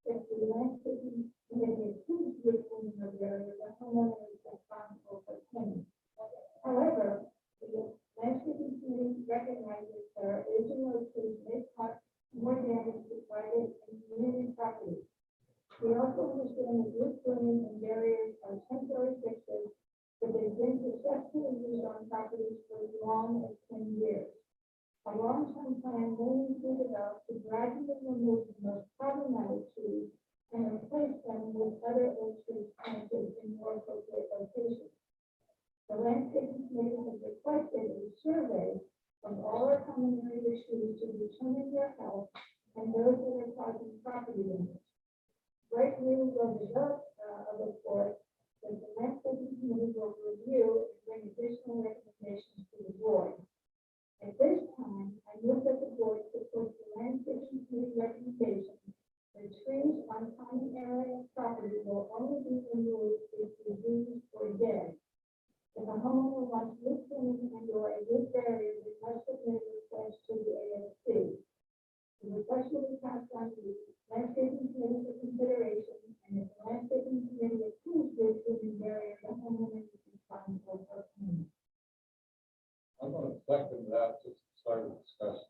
If the landscaping committee approves root trimming or barrier, the homeowner is responsible for trimming. However, the landscaping committee recognizes there are aging oak trees may cause more damage to private and community property. We also understand that root trimming and barriers are temporary fixes that they've been successfully used on properties for as long as 10 years. A long-term plan may include developed to gradually remove the most problematic trees and replace them with other oak trees planted in more appropriate locations. The landscaping committee has requested a survey of all our common area trees to determine their health and those that are causing property damage. Right now, will develop a report that the landscaping committee will review and bring additional recommendations to the board. At this time, I move that the board support the landscaping committee recommendation that trees on common area property will only be removed if diseased or dead. If a homeowner wants root trimming and or a root barrier, they must submit a request to the AFC. The request will be passed on to the landscaping committee for consideration, and if the landscaping committee approves root trimming barrier, the homeowner is responsible for payment. I'm gonna second that to start a discussion.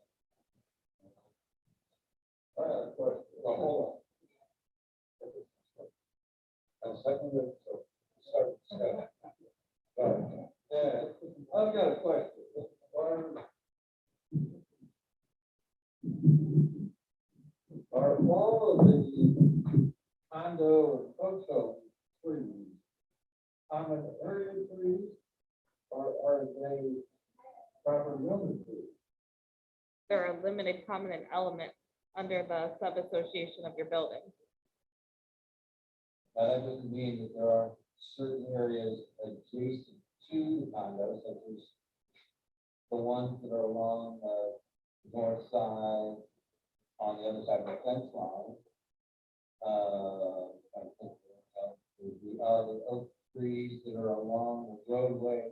I have a question. Well, hold on. I second it, so start discussion. Yeah, I've got a question. Are all of the condo and hotel trees common area trees, or are they property owner trees? There are limited common elements under the sub-association of your building. That doesn't mean that there are certain areas adjacent to the condos, such as the ones that are along the north side, on the other side of the fence line. I think the oak trees that are along the roadway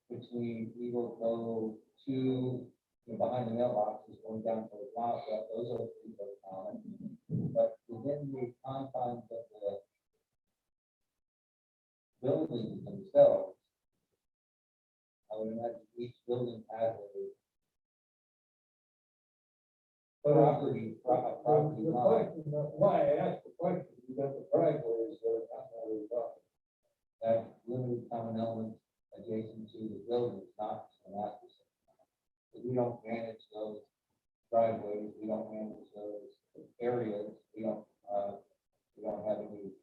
between Eagle Grove to, behind the mailboxes going down to the plaza, those are trees that are common. But within the confines of the buildings themselves, I would imagine each building has a property The line. question, that's why I asked the question, you got the driveways there, that's what we're talking. That limited common elements adjacent to the buildings, not to the master. We don't manage those driveways, we don't manage those areas, we don't have any,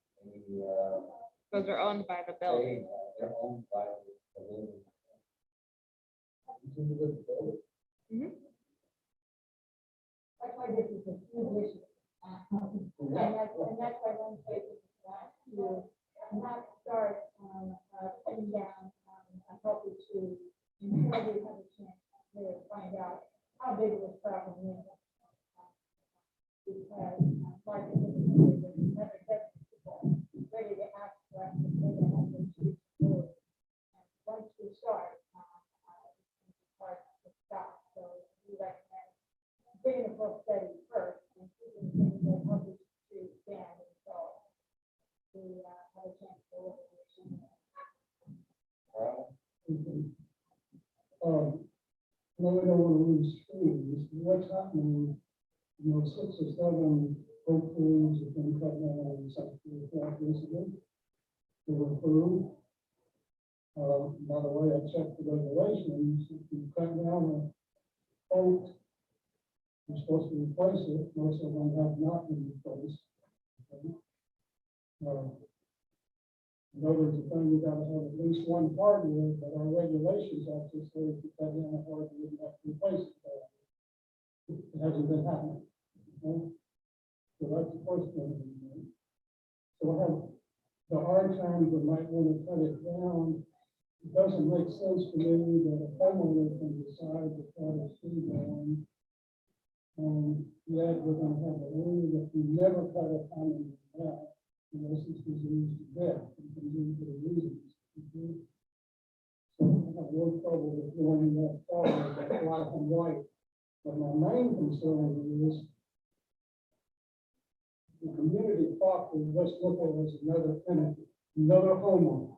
Those are owned by the building. they're owned by the building. Mhm. That's why this is a huge issue. And that's why one place is to not start cutting down a healthy tree until we have a chance to find out how big of a problem is. Because like never get people ready to act for us to say they have to choose forward. And once we start, it's hard to stop. So we recommend getting a full study first and keeping things that help us to stand until we have a chance to look at it. No, we don't want to lose trees. What's happening, 6 or 7 oak trees have been cut down in South Florida recently. They were approved. By the way, I checked the regulations. If you cut down an oak, you're supposed to replace it. Most of them have not been replaced. In other words, the thing, we gotta have at least one hardwood, but our regulations actually say if you cut down a hardwood, you have to replace it. It hasn't been happening. Okay? So that's the first thing. So I have the hard times we might want to cut it down. It doesn't make sense to me that a homeowner can decide to cut a tree down. Yet we're gonna have a rule that we never cut a common down unless it's diseased to death and can be for the reasons. Okay? So I have no trouble with going that far, that black and white. But my main concern is the community property, let's look at it as another entity, another homeowner.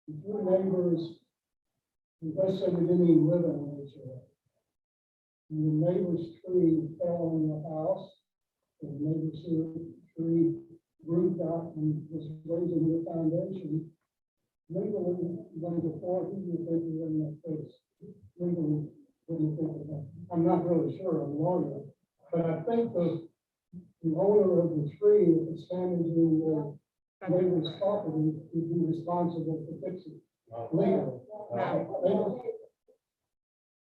If your neighbors, let's say we didn't even live in an HOA. And the neighbor's tree fell on the house, and the neighbor's tree rooted out and was raising the foundation. Legally, going before, who do you think is in that case? Legally, what do you think of that? I'm not really sure, I'm a lawyer, but I think the owner of the tree, if it's standing in the neighbor's property, would be responsible for fixing it. Legally. Legally.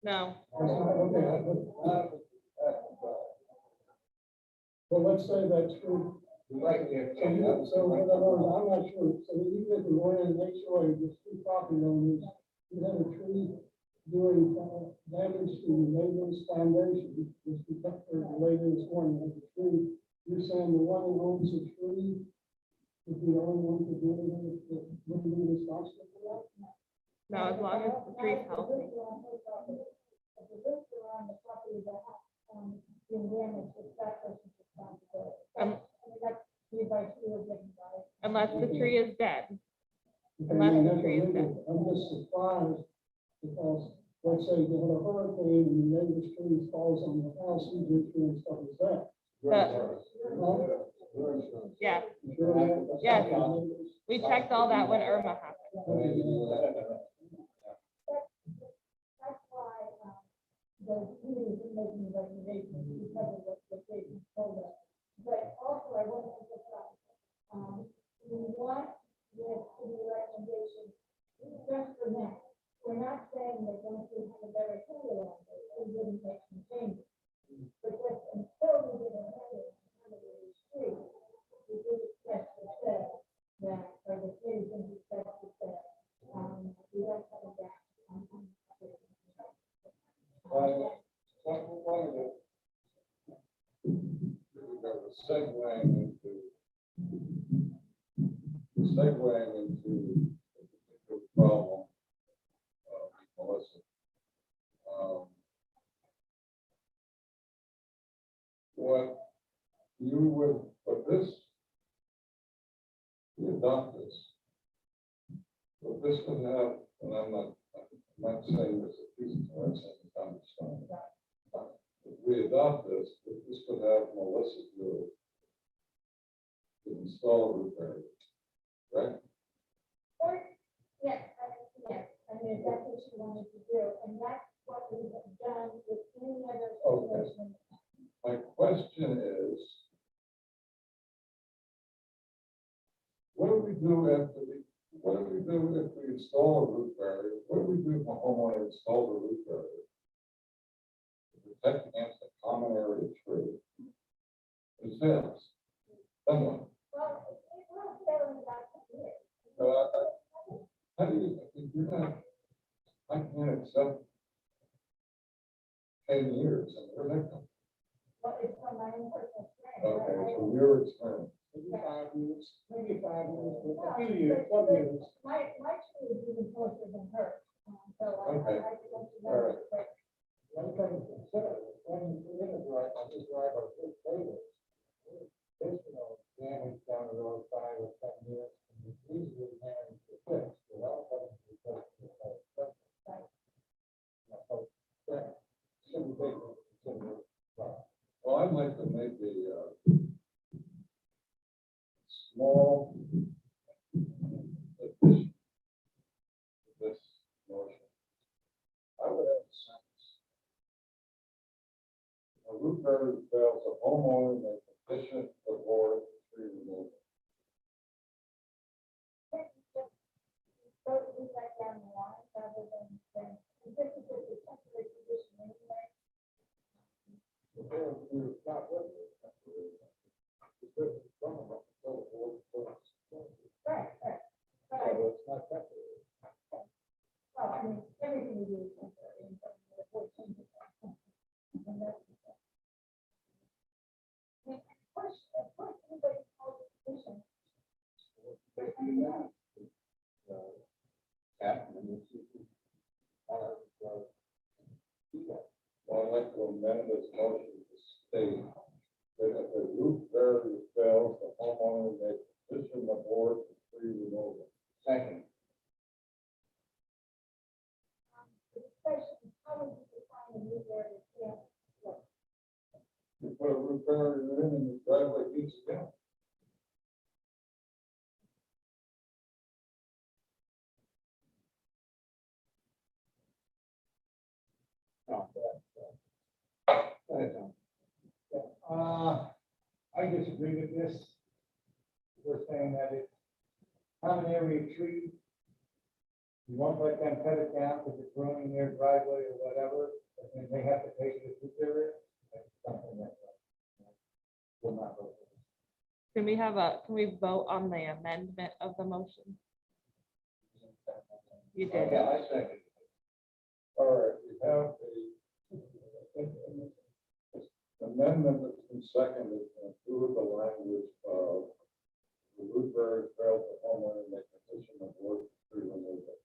No, That's not, okay, but let's say that's true. So in other words, I'm not sure, so even if we were in an HOA, just two property owners, you had a tree doing damage to the neighbor's foundation, which we kept the way this morning, like the tree, you're saying the one who owns the tree is the only one to do it, that would be responsible for that? no, as long as the tree's healthy. Um, Unless the tree is dead. Unless the tree is dead. I'm just surprised because, let's say you had a hurricane and the neighbor's tree falls on the house, who's insurance covers that? Yeah, You sure of that? Yes. we checked all that when Irma happened. That's why, the committee is making recommendations because of what the state told us. But also, I want to emphasize, we want this to be a recommendation just for now. We're not saying that once we have a better handle on this, we wouldn't make some changes. But just until we get a handle on some of these streets, we do expect to say that, or the citizens expect to say, we don't have a gap. Segueing into the problem, Melissa. What you would, but this, you adopt this. But this would have, and I'm not saying this a piece of, I'm saying it's understanding. If we adopt this, this could have Melissa do it. To install a roof area, right? Or, yes, I mean, if that's what she wanted to do, and that's what we have done with any other Okay. situation. My question is, what do we do if we install a roof area? What do we do if a homeowner installs a roof area? To protect against a common area tree. It fails. Someone. Well, it will fail in about 2 years. How do you, if you're not, I can't accept 10 years, and where's that come? Well, it's from my own personal experience. Okay, so your experience. Maybe 5 years, but a few No, years, but- some years. My tree is even closer than hers, so Okay. I just want to All know right. that. One thing to consider, when you're in a drive, on this drive or this table, additional damage down the road 5 or 10 years, can be easily managed to fix without having to replace the whole structure. So that shouldn't take into consideration. Well, I'd like to make a small addition to this motion. I would have a sentence. A roof area fails, a homeowner may petition the board for tree removal. than, and this is a temporary condition anyway. Right, right. But I, well, I mean, everything we do is temporary. And so the board changes that. And that's- I mean, of course, anybody calls a petition. Well, I'd like to amend this motion to state that if the roof barrier fails, the homeowner may petition the board for free removal. Second. The discussion, how would you define a new area? Yeah. You put a roof barrier in and the driveway meets again. Go ahead, Tom. I disagree with this. We're saying that it's common area tree. You won't let them cut it down because it's ruining their driveway or whatever, and then they have to pay for the root area. That's something that will not vote for. Can we vote on the amendment of the motion? You did. Yeah, I second. All right, we have a amendment that's been seconded to include the language of the roof barrier fails, the homeowner may petition the board for free removal.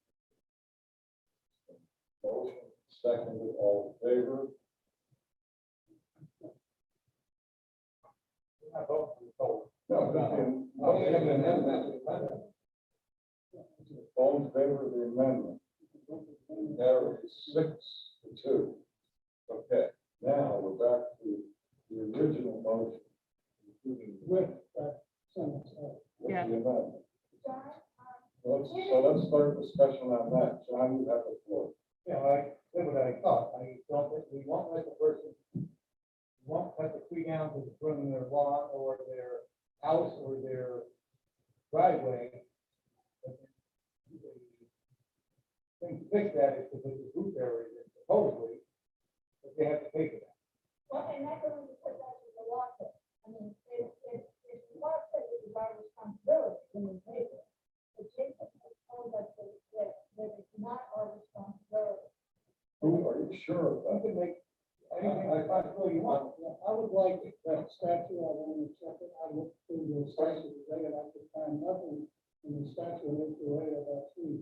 Motion seconded, all in favor? No, all in favor of the amendment? Carries 6-2. Okay, now we're back to the original motion, including With that sentence, with the Yeah. amendment. John, So let's start discussion on that. John, you have the floor. yeah, I did what I thought. I don't, we won't let the person, we won't cut the tree down to ruin their lawn or their house or their driveway. But the thing to fix that is to put the roof area in supposedly, but they have to pay for that. well, and that goes with that to the law. I mean, if the law says it is our responsibility, then we pay for it. But Jason has told us that it's not our responsibility. Who are you sure of You that? can make anything responsible you want. I would like that statute, I want to check it, I looked through the statute today and I could find nothing in the statute that makes the rate of that tree.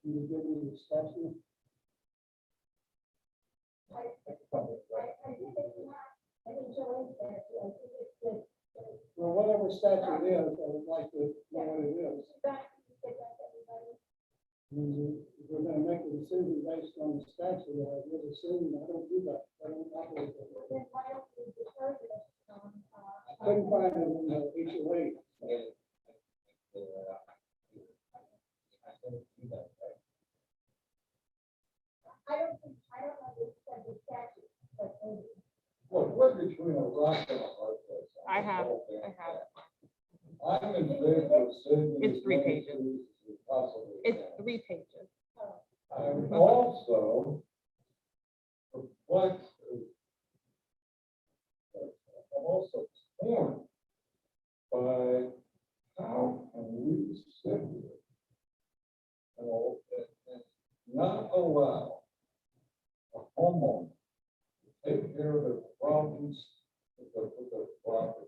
Can you give me the statute? I think it's not, I think Joanne said, I think it's the, Well, whatever statute it is, I would like to know what it is. back, you said that to everybody. I mean, if we're gonna make a decision based on the statute, I would assume, I don't do that, I don't operate that way. Then why don't we defer this on, I couldn't find it in the HOA. I don't understand the statute, but maybe. Well, we're between a rock and a hard place. I have it. I'm in favor of saving. It's as 3 many pages. trees as we possibly It's can. 3 pages. I'm also perplexed. I'm also torn by how can we sit here and not allow a homeowner to take care of their problems with their property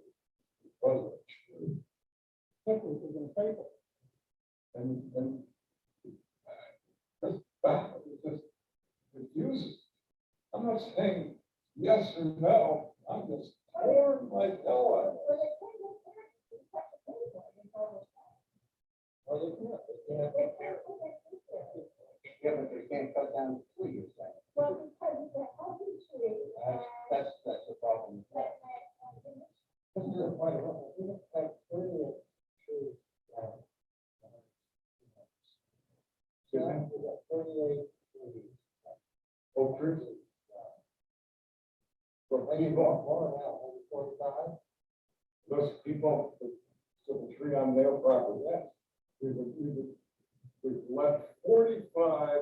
because of a tree. People are gonna pay for it. And this battle just refuses. I'm not saying yes or no, I'm just torn like hell out of it. Well, they can't go there, you have to pay for it, it's all the time. Well, they can't. They can't put that in there. Yeah, but they can't cut down the tree, you're saying. Well, because it's a healthy tree, and That's the problem. that, Oak trees. But people, those people, the tree on their property, we've left 45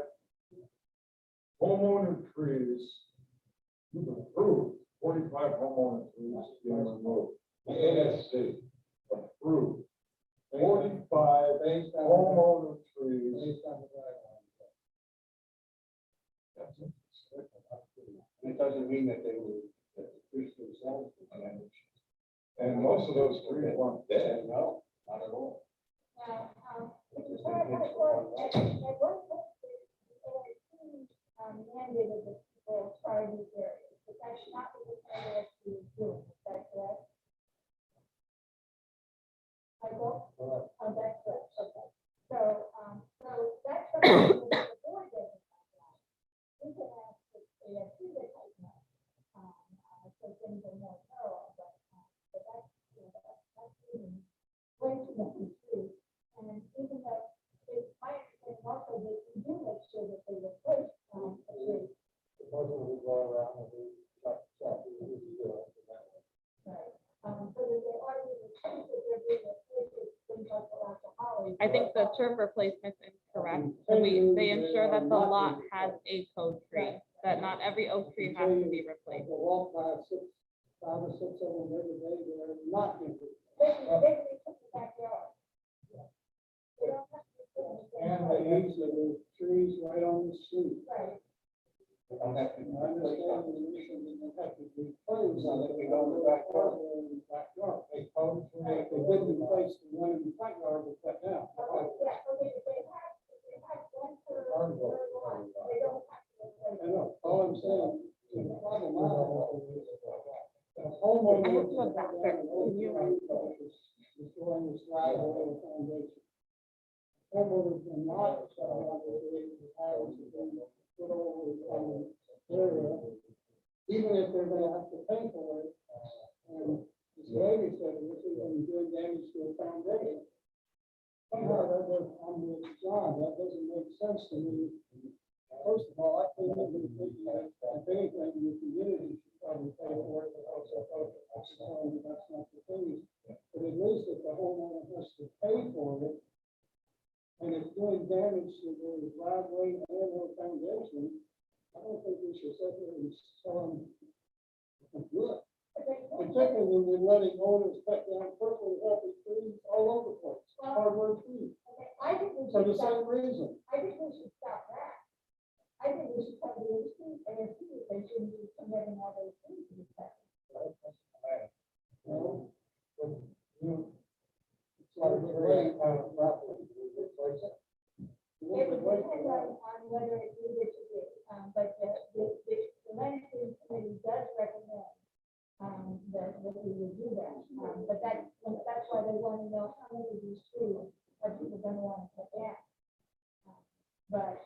homeowner trees. Based on the guidelines. And it doesn't mean that they were, that the trees themselves were damaged. And most of those trees weren't dead. No, not at all. Now, It's if you just been had hit that so hard. was, at one point, mandated that people try these areas, but that's not what the ASC is doing, is that correct? Michael? Oh, that's correct, okay. So, that's something that the board doesn't have now. We can ask the ASC to take that, so things are more thorough, but that's, you know, that's even way too many trees. And even though, it's my understanding also that you do make sure that they replace, a tree. Supposedly we go around and we chop, we do it. Right. So that they are being replaced, that they're being replaced, things like the lack of holly. I think the term replacement is correct. So they ensure that the lot has a code tree, that not every oak tree has to be replaced. The walk by 5 or 6 of them every day, they're not being. They took the backyard. They don't have to put anything. And they use the trees right on the street. Right. They don't have to And I understand the reason that they have to be closed. So that they go in the backyard. In the backyard. They code They didn't replace the one in the front yard was cut down. Okay, yeah, okay, if they have one per lot, they don't have to replace. I know, all I'm saying, is the problem I have is the homeowner. I have to look back there. Can you- Destroying the driveway and foundation. Homeowners are not allowed to create the house and put over the area, even if they're gonna have to pay for it. And this lady said, this is when you're doing damage to a foundation. Somehow that doesn't, I'm with John, that doesn't make sense to me. First of all, I think that we think that if anything, the community should probably pay for it, but also, that's not the case. But at least if the homeowner has to pay for it, and it's doing damage to their driveway and their foundation, I don't think we should sit there and tell them to do it. Particularly when we're letting owners cut down perfectly healthy trees all over the place, hardwood trees, Okay, I think we for the should stop, same reason. I think we should stop that. I think we should tell the ASC, that they shouldn't be permitting all those things to be cut. You know? It's like a great property, we replace it. It would depend on whether it's needed to be, but the landscape committee does recommend, that we would do that. But that's why they want to know how many of these trees are people gonna want to cut down. But,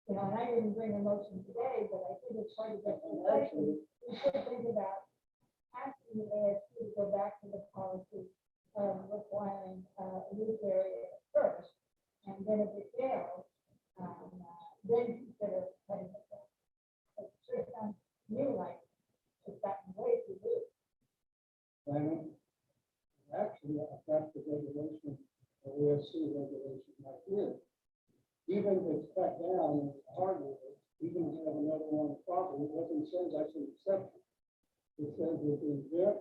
you know, and I didn't bring a motion today, but I think it's hard to get some action. We should think about asking the ASC to go back to the policy of requiring, a use area first. And then if it fails, then consider cutting it down. It sure sounds to me like it's gotten way too loose. And actually, I've got the regulation, the ASC regulation right here. Even if it's cut down, it's hardwood, even if you have another one property, it doesn't say that's an exception. It says if the event,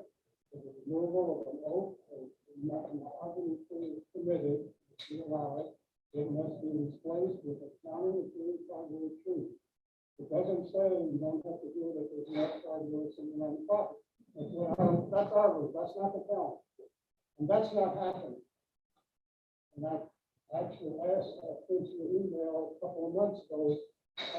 if the removal of an oak or not an mahogany tree is permitted, if you allow it, it must be replaced with a county approved hardwood tree. It doesn't say you don't have to do it if there's no hardwood sitting on the property. That's our rule, that's not the county. And that's not happening. And I actually asked, I sent you an email a couple of months ago,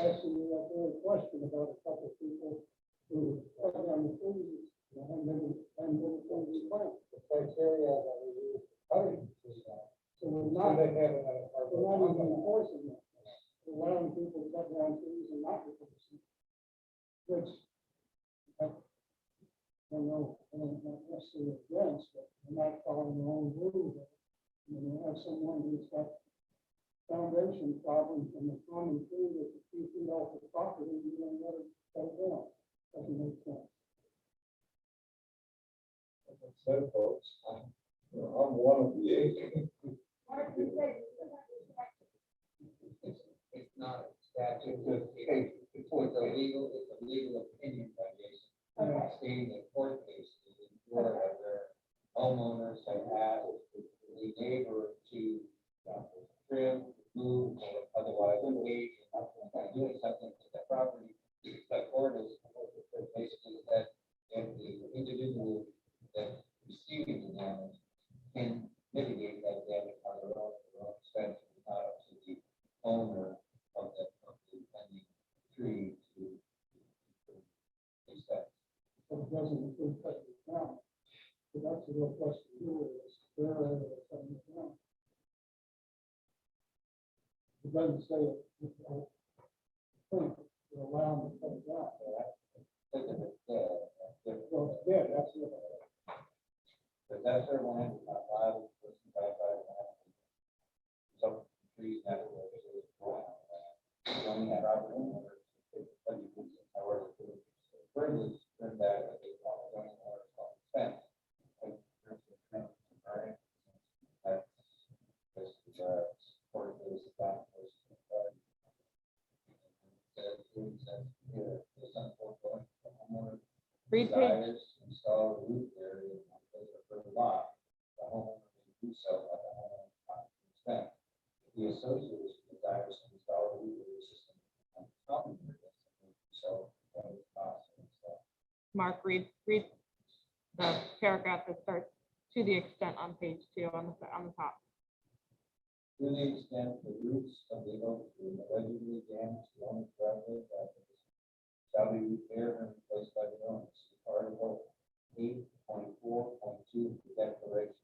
asking you that very question about a couple of people who cut down the trees and never things we plant. The criteria that we use, cutting trees down. So we're So not, they have we're not even enforcing that. We're allowing people to cut down trees and not replacing. Which, I don't know, I'm not necessarily against, but we're not following their own rules. When you have someone who's got foundation problems and the common tree that's a few feet off the property, you don't let it cut it down. Doesn't make sense. As I said, folks, I'm one of the eight. Mark, you said, It's not a statute, it's a legal opinion by Jason. Okay. Stating in court cases in Florida where homeowners have asked the neighbor to trim, move, or otherwise engage, and doing something to the property. But court is basically that if the individual that receiving the damage can mitigate that damage on their own expense, not up to the owner of the pending tree to expense. But it doesn't include cutting it down. So that's a real question here is where are they cutting it down? It doesn't say it. Allow them to cut it down. Well, yeah, that's it. But that's their land, not liable, person by land. Some trees never were, it was growing on land. You only have property owners, however, further than that, they want to own or fence. Read page, Desires to install a roof area for the lot, the homeowner may do so at the homeowner's expense. The association desires to install a roof area system on the common area, so that is possible. Mark, read the paragraph that starts to the extent on page 2 on the top. To the extent the roots of the oak tree allegedly damaged the owner's driveway properties shall be repaired and replaced by the owner. See Article 8.4.2 of the declaration.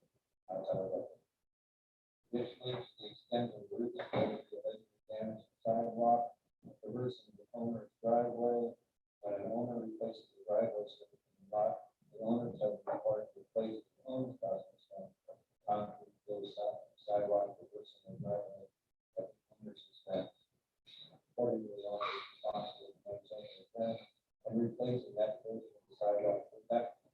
Additionally, to the extent of the roots of the allegedly damaged sidewalk, traversing the owner's driveway, when an owner replaces the driveway surface in the lot, the owner shall be required to replace his own crossing stone, concrete, sidewalk, traversing the driveway at the owner's expense. Accordingly, the owner is responsible for maintaining the fence and replacing that portion of the sidewalk.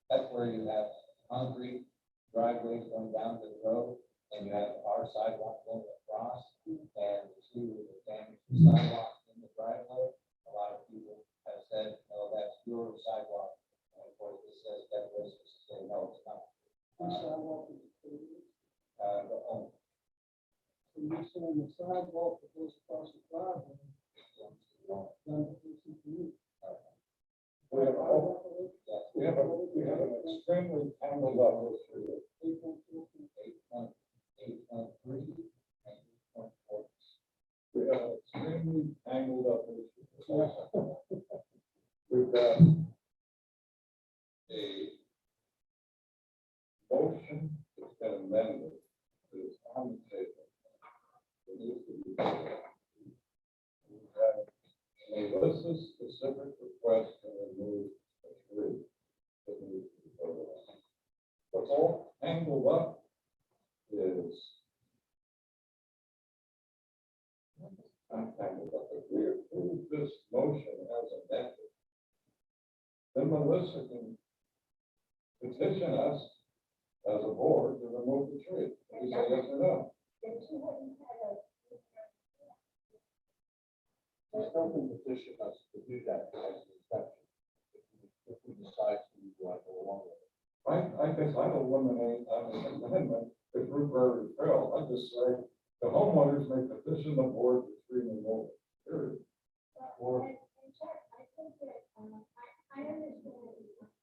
That's where you have concrete driveways going down to the road, and you have our sidewalk going across, and the tree with the damaged sidewalk in the driveway. A lot of people have said, no, that's your sidewalk. And of course, this says that was to say, no, it's not. Which sidewalk is it? The owner. So you're saying the sidewalk that goes across the driveway, then it's to you. We have an extremely tangled up issue. 8.3 and 8.4. We have an extremely tangled up issue. We've got a motion that's been amended, that is on the table. It needs to be voted on. We have a list of specific requests to remove a tree that needs to be voted on. What's all tangled up is I'm tangled up. If we approve this motion as amended, then Melissa can petition us as a board to remove the tree. We say yes or no. There's nothing petition us to do that as an exception. If we decide to want to go along with it. I guess I'd eliminate, amendment, if Rupert failed, I'd just say, the homeowners may petition the board for tree removal, period. Or, I think that, I understand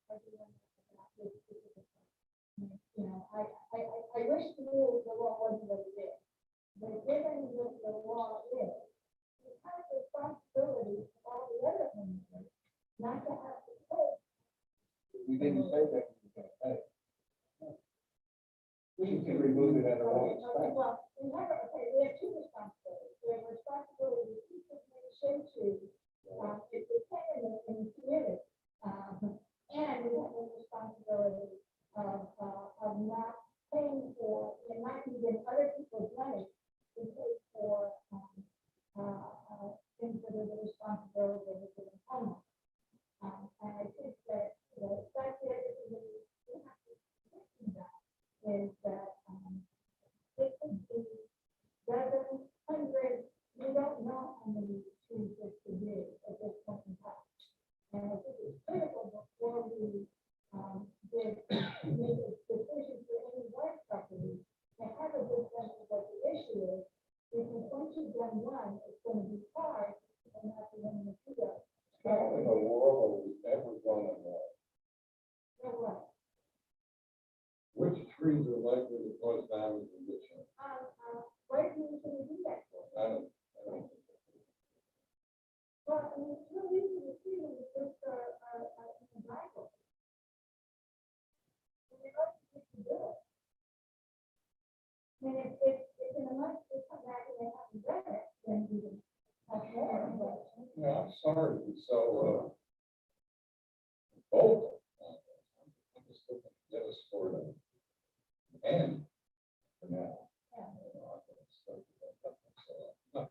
everyone. You know, I wish the law wasn't what it is, but given what the law is, you have the responsibility of all the other homeowners not to have to pay. We didn't say that we were gonna pay. We can remove it at our own expense. Well, we have two responsibilities. We have a responsibility to keep information to, if we can in the community. And we have a responsibility of not paying for, and not using other people's money to pay for, things that are the responsibility of the homeowner. And I think that, that's the other thing that we have to think about is that, it could be you've done one, it's gonna be hard, and not the one you do. How in the world are we ever gonna know So what? which trees are likely to cause damage in this year? What are you gonna do that for? I don't. Well, I mean, it's no easy to see when you first are in the Bible. And they don't need to do it. I mean, if in a month they come back and they haven't done it, then you can have more, but. Yeah, I'm sorry, to be so, bold. I'm just looking to get us for the end for now. Yeah. You know, I think it's so, I'm not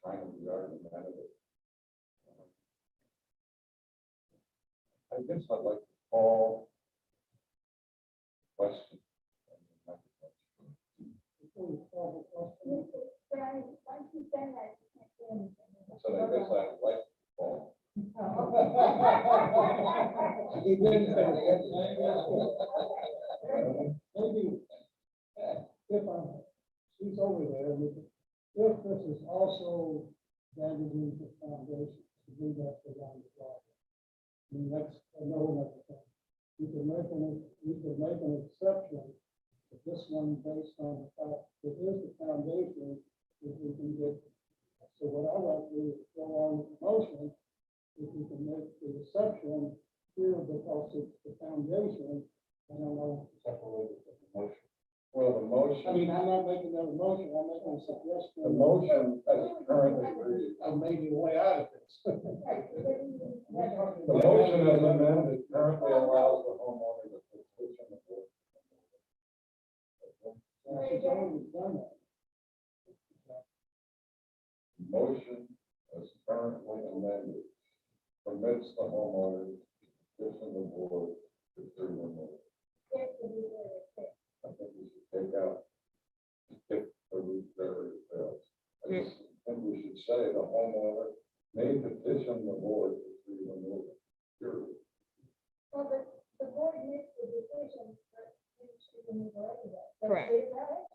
trying to be argumentative. I guess I'd like to call question. Before we call the question, Mr. Barry, once you say that, you can't do anything. So I guess I'd like to call. Oh, He didn't say maybe if she's over there, if this is also damaging the foundation, to do that around the block. I mean, that's another thing. You can make an exception, but this one based on the fact that it is the foundation, if we can get. So what I like to do is go on with the motion, if we can make the exception here because it's the foundation, I don't know. Separated from the motion. Well, the motion. I mean, I'm not making another motion, I'm making a suggestion. The motion as it currently reads. I'm making a way out of this. The motion as amended currently allows the homeowner to petition the board. She's already done that. Motion as currently amended permits the homeowner to petition the board to tree removal. I think we should take out if the root barrier fails. I just think we should say the homeowner may petition the board to tree removal. Period. well, the board makes the decision, but you should remove it anyway. Correct.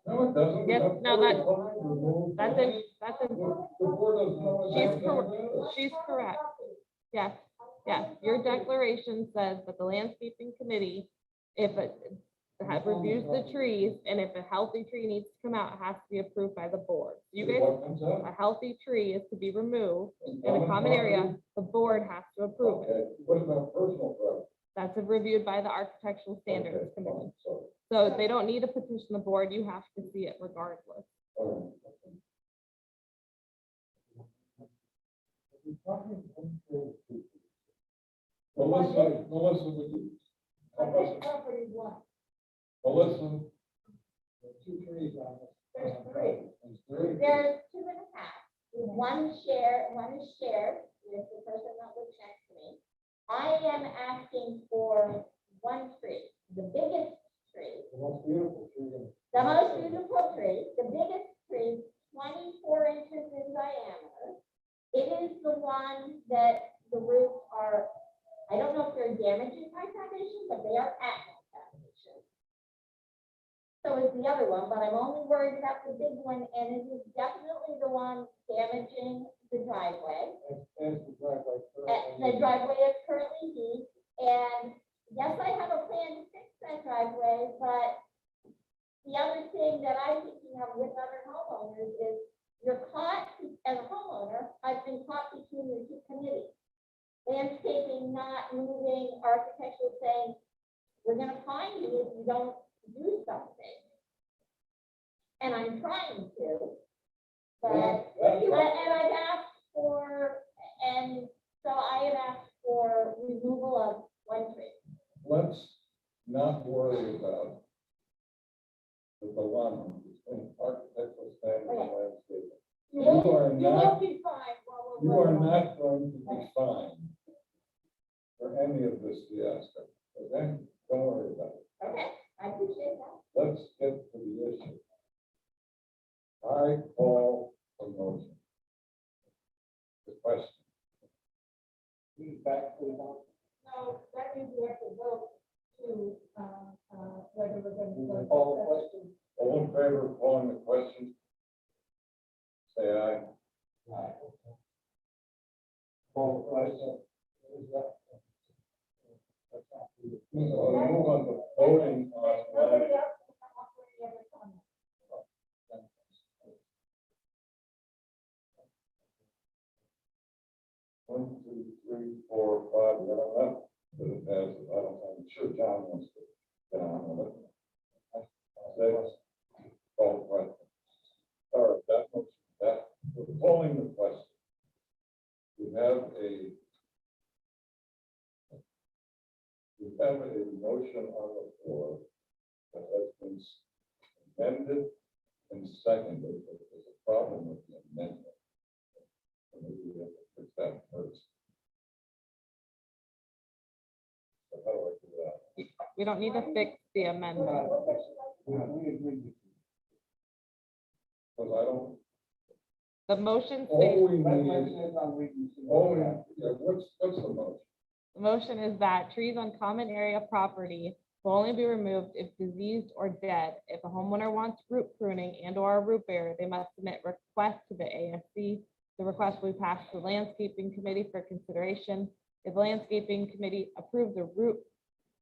No, it doesn't. Yes, The no, board that- is removed. That's it, that's it. The board doesn't know. what She's that correct. is. She's correct. Yes, yes. Your declaration says that the landscaping committee, if it reviews the trees, and if a healthy tree needs to come out, it has to be approved by the board. You guys, What comes out? a healthy tree is to be removed in a common area, the board has to approve it. Okay, what about personal property? That's reviewed by the Architectural Standards Okay, Committee. fine, sorry. So they don't need to petition the board, you have to see it regardless. All right. Melissa, would you? But this property one, Melissa, Two trees on it. there's three. is there? There's 2.5. One is shared with the person that lives next to me. I am asking for one tree, the biggest tree, The most beautiful tree in. the most beautiful tree, the biggest tree, 24 inches in diameter. It is the one that the roots are, I don't know if they're damaging my foundation, but they are at my foundation. So is the other one, but I'm only worried about the big one, and it is definitely the one damaging the driveway. As the driveway. The driveway is currently deep, and yes, I have a plan to fix that driveway, but the other thing that I'm thinking of with other homeowners is you're caught, as a homeowner, I've been caught between your two committees. Landscaping not moving, architectural saying, we're gonna fine you if you don't do something. And I'm trying to, but, and I've asked for, and so I have asked for removal of one tree. Let's not worry about the dilemma between architectural standards and landscaping. You You are won't not, be fine while you we're. are not going to be fined for any of this fiasco. Okay, don't worry about it. Okay, I appreciate that. Let's get to the issue. I call the motion. The question. Feedback, please. No, that means we have to vote to, whether we're going to. Call the question. All in favor of calling the question? say aye. Call the question. So we'll move on to voting on Nobody that. else can come up with any other comments. One, two, three, four, five, we got enough for the passes. I don't think, I'm sure John wants to get on with it. Six, call the question. All right, that motion, that, we're calling the question. We have a motion on the floor that has been amended and seconded, but there's a problem with the amendment. So maybe we have to fix that first. So how do I do that? We don't need to fix the amendment. We agree. Because I don't, The motion all states, we need, all we, yeah, what's the motion? the motion is that trees on common area property will only be removed if diseased or dead. If a homeowner wants root pruning and or a root barrier, they must submit request to the ASC. The request will be passed to the landscaping committee for consideration. If the landscaping committee approves a root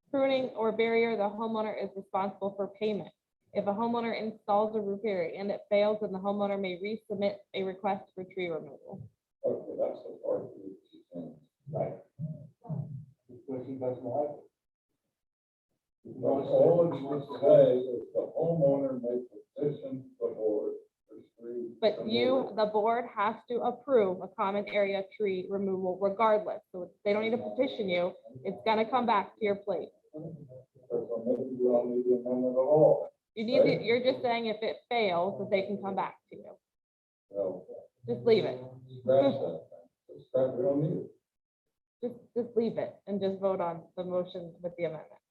pruning or barrier, the homeowner is responsible for payment. If a homeowner installs a root barrier and it fails, then the homeowner may resubmit a request for tree removal. Okay, that's the part that she's saying. Right. Because he doesn't like it. But all it should say is the homeowner may petition the board for tree. But you, removal. the board has to approve a common area tree removal regardless. So they don't need to petition you. It's gonna come back to your plate. So maybe we don't need the amendment at all. You need to, you're just saying if it fails, that they can come back to you. No, Just leave it. scratch that. Scratch, we don't need it. Just leave it and just vote on the motion with the amendment.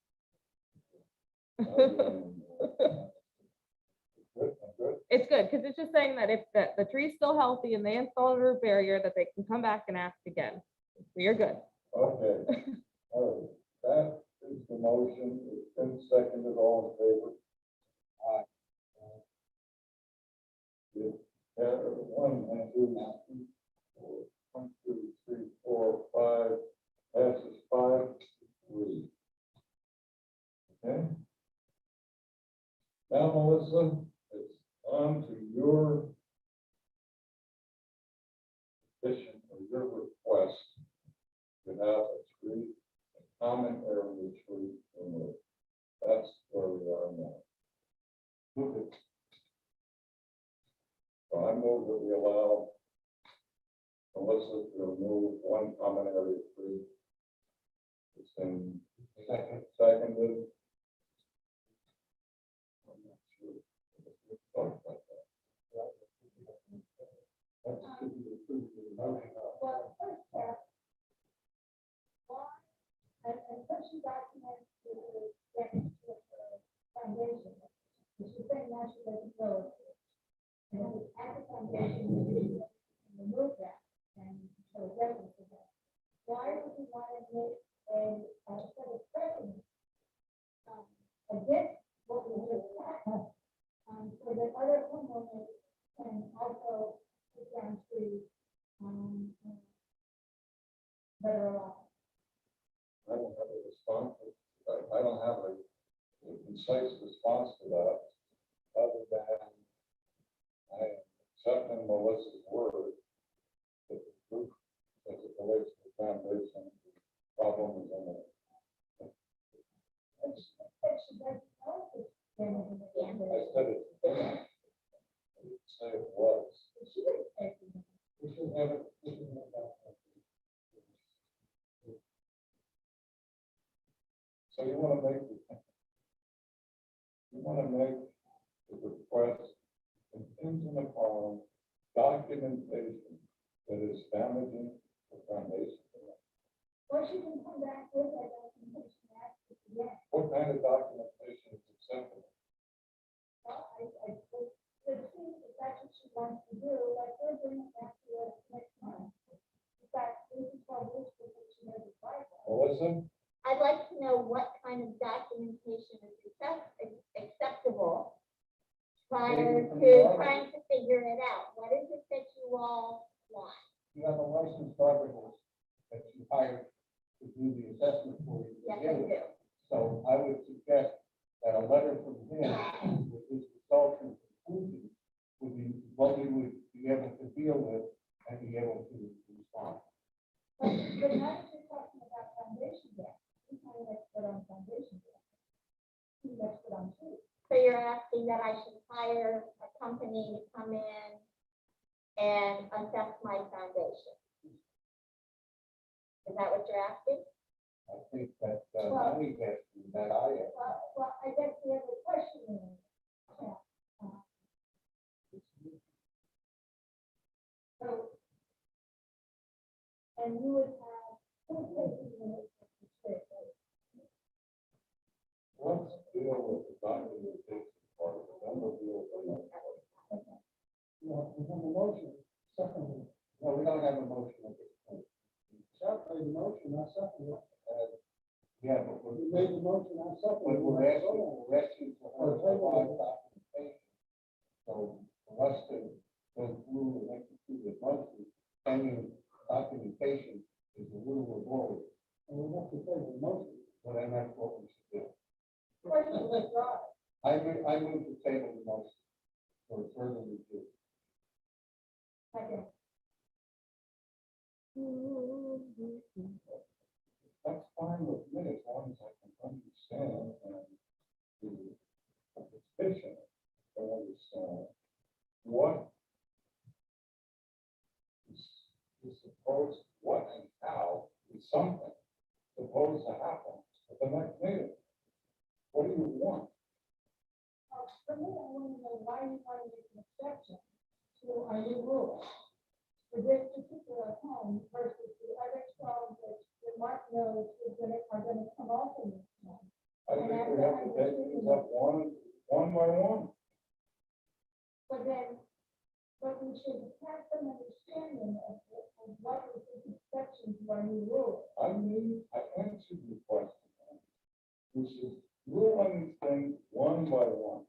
Good, good. It's good, because it's just saying that if the tree's still healthy and they install a root barrier, that they can come back and ask again. So you're good. Okay, all right, that is the motion, it's been seconded, all in favor? Aye. One, two, three, four, five, passes 5-3. Okay? Now, Melissa, it's on to your petition or your request to have a tree, a common area tree removed. That's where we are now. Move it. So I move that we allow Melissa to remove one common area tree. It's been seconded. I'm not sure. We'll talk about that. That's to be approved in the motion. Well, first step, why, and such a document to get to the foundation, you should say national road. And if it's at the foundation, you can remove that and show reference to that. Why would you want to make a set of precedent against what we just had? So that other homeowners can also put down trees, that are allowed. I don't have a response. I don't have a concise response to that, other than I am accepting Melissa's word that the group, as it relates to the foundation, the problem is in it. But she doesn't know if it's damaging the I foundation. said it. I didn't say it was. She would say it. We should have it. We should have that. So you want to make the request contingent upon documentation that is damaging the foundation. Or she can come back with that documentation and ask it again. What kind of documentation is acceptable? Well, let's see if that's what she wants to do, like, we're bringing it back to us next month. In fact, this is what we're supposed to know the bylaw. Melissa? I'd like to know what kind of documentation is acceptable prior to trying to figure it out. What is it that small lot. You have a licensed arborist that you hired to do the assessment for you. to Yes, I begin with. do. So I would suggest that a letter from him with his results and conclusions would be what we would be able to deal with and be able to respond. But now that you're talking about foundation deck, he's not an expert on foundation deck. He's an expert on trees. So you're asking that I should hire a company to come in and assess my foundation? Is that what you're asking? I think that, money gets that I am. Well, I guess the other question is, so, and you would have two places in it. Let's deal with the documentation part of it, then we'll deal with the next part. Well, we have a motion, second. No, we don't have a motion at this point. Chuck made the motion, I second it. Yeah, but You made the motion, I second it. we're asking for her to provide documentation. So for us to go through and execute the motion, pending documentation is a little laborious. And we have to take the motion. But then that's what we should do. Question was brought. I move to table the motion for further review. Second. That's fine with me, as long as I can understand and the petition, I understand what is supposed, what and how is something supposed to happen at the next meeting. What do you want? For me, I want to know why you want to make an exception to our new rules for this particular home versus the other 12 that Mark knows are gonna come off in this home. I think we have to take these up one by one. But we should have some understanding of what is this exception to our new rules. I answered your question, which is ruling these things one by one.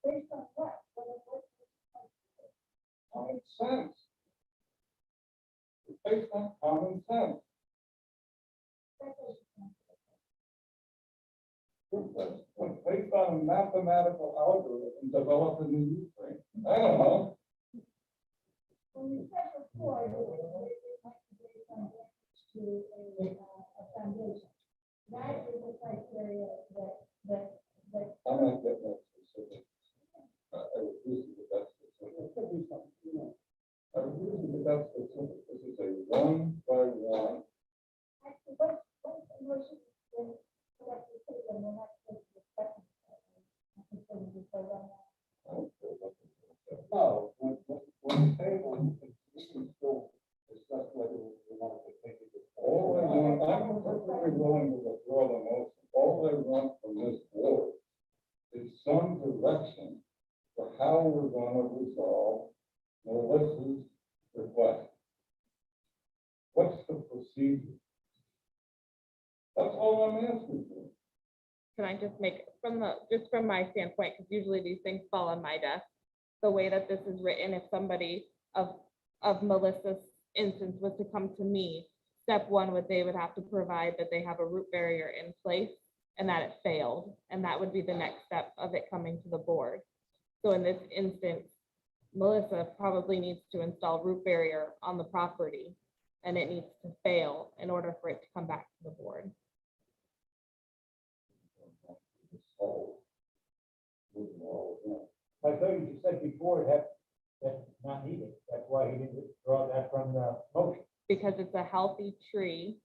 Based on what? Common sense. It's based on common sense. It's based on a mathematical algorithm developed in the Ukraine. I don't know. When you said before, that it might be based on to a foundation. That is the criteria that. I'm not getting that specific. I refuse to get that specific. There could be something, you know. I refuse to get that specific. This is a one by one. Actually, what's the motion? Then select the table and we'll have to take the second. I think so we just vote on that. I don't feel like it's- No, when the table, we can still discuss whether we want to take it. All I want, I'm perfectly willing to withdraw the motion. All I want from this board is some direction for how we're going to resolve Melissa's request. What's the procedure? That's all I'm asking for. Can I just make, just from my standpoint, because usually these things fall on my desk, the way that this is written, if somebody of Melissa's instance was to come to me, step one they would have to provide that they have a root barrier in place and that it failed, and that would be the next step of it coming to the board. So in this instance, Melissa probably needs to install root barrier on the property, and it needs to fail in order for it to come back to the board. I thought you just said before that's not needed. That's why he didn't withdraw that from the motion. Because it's a healthy tree.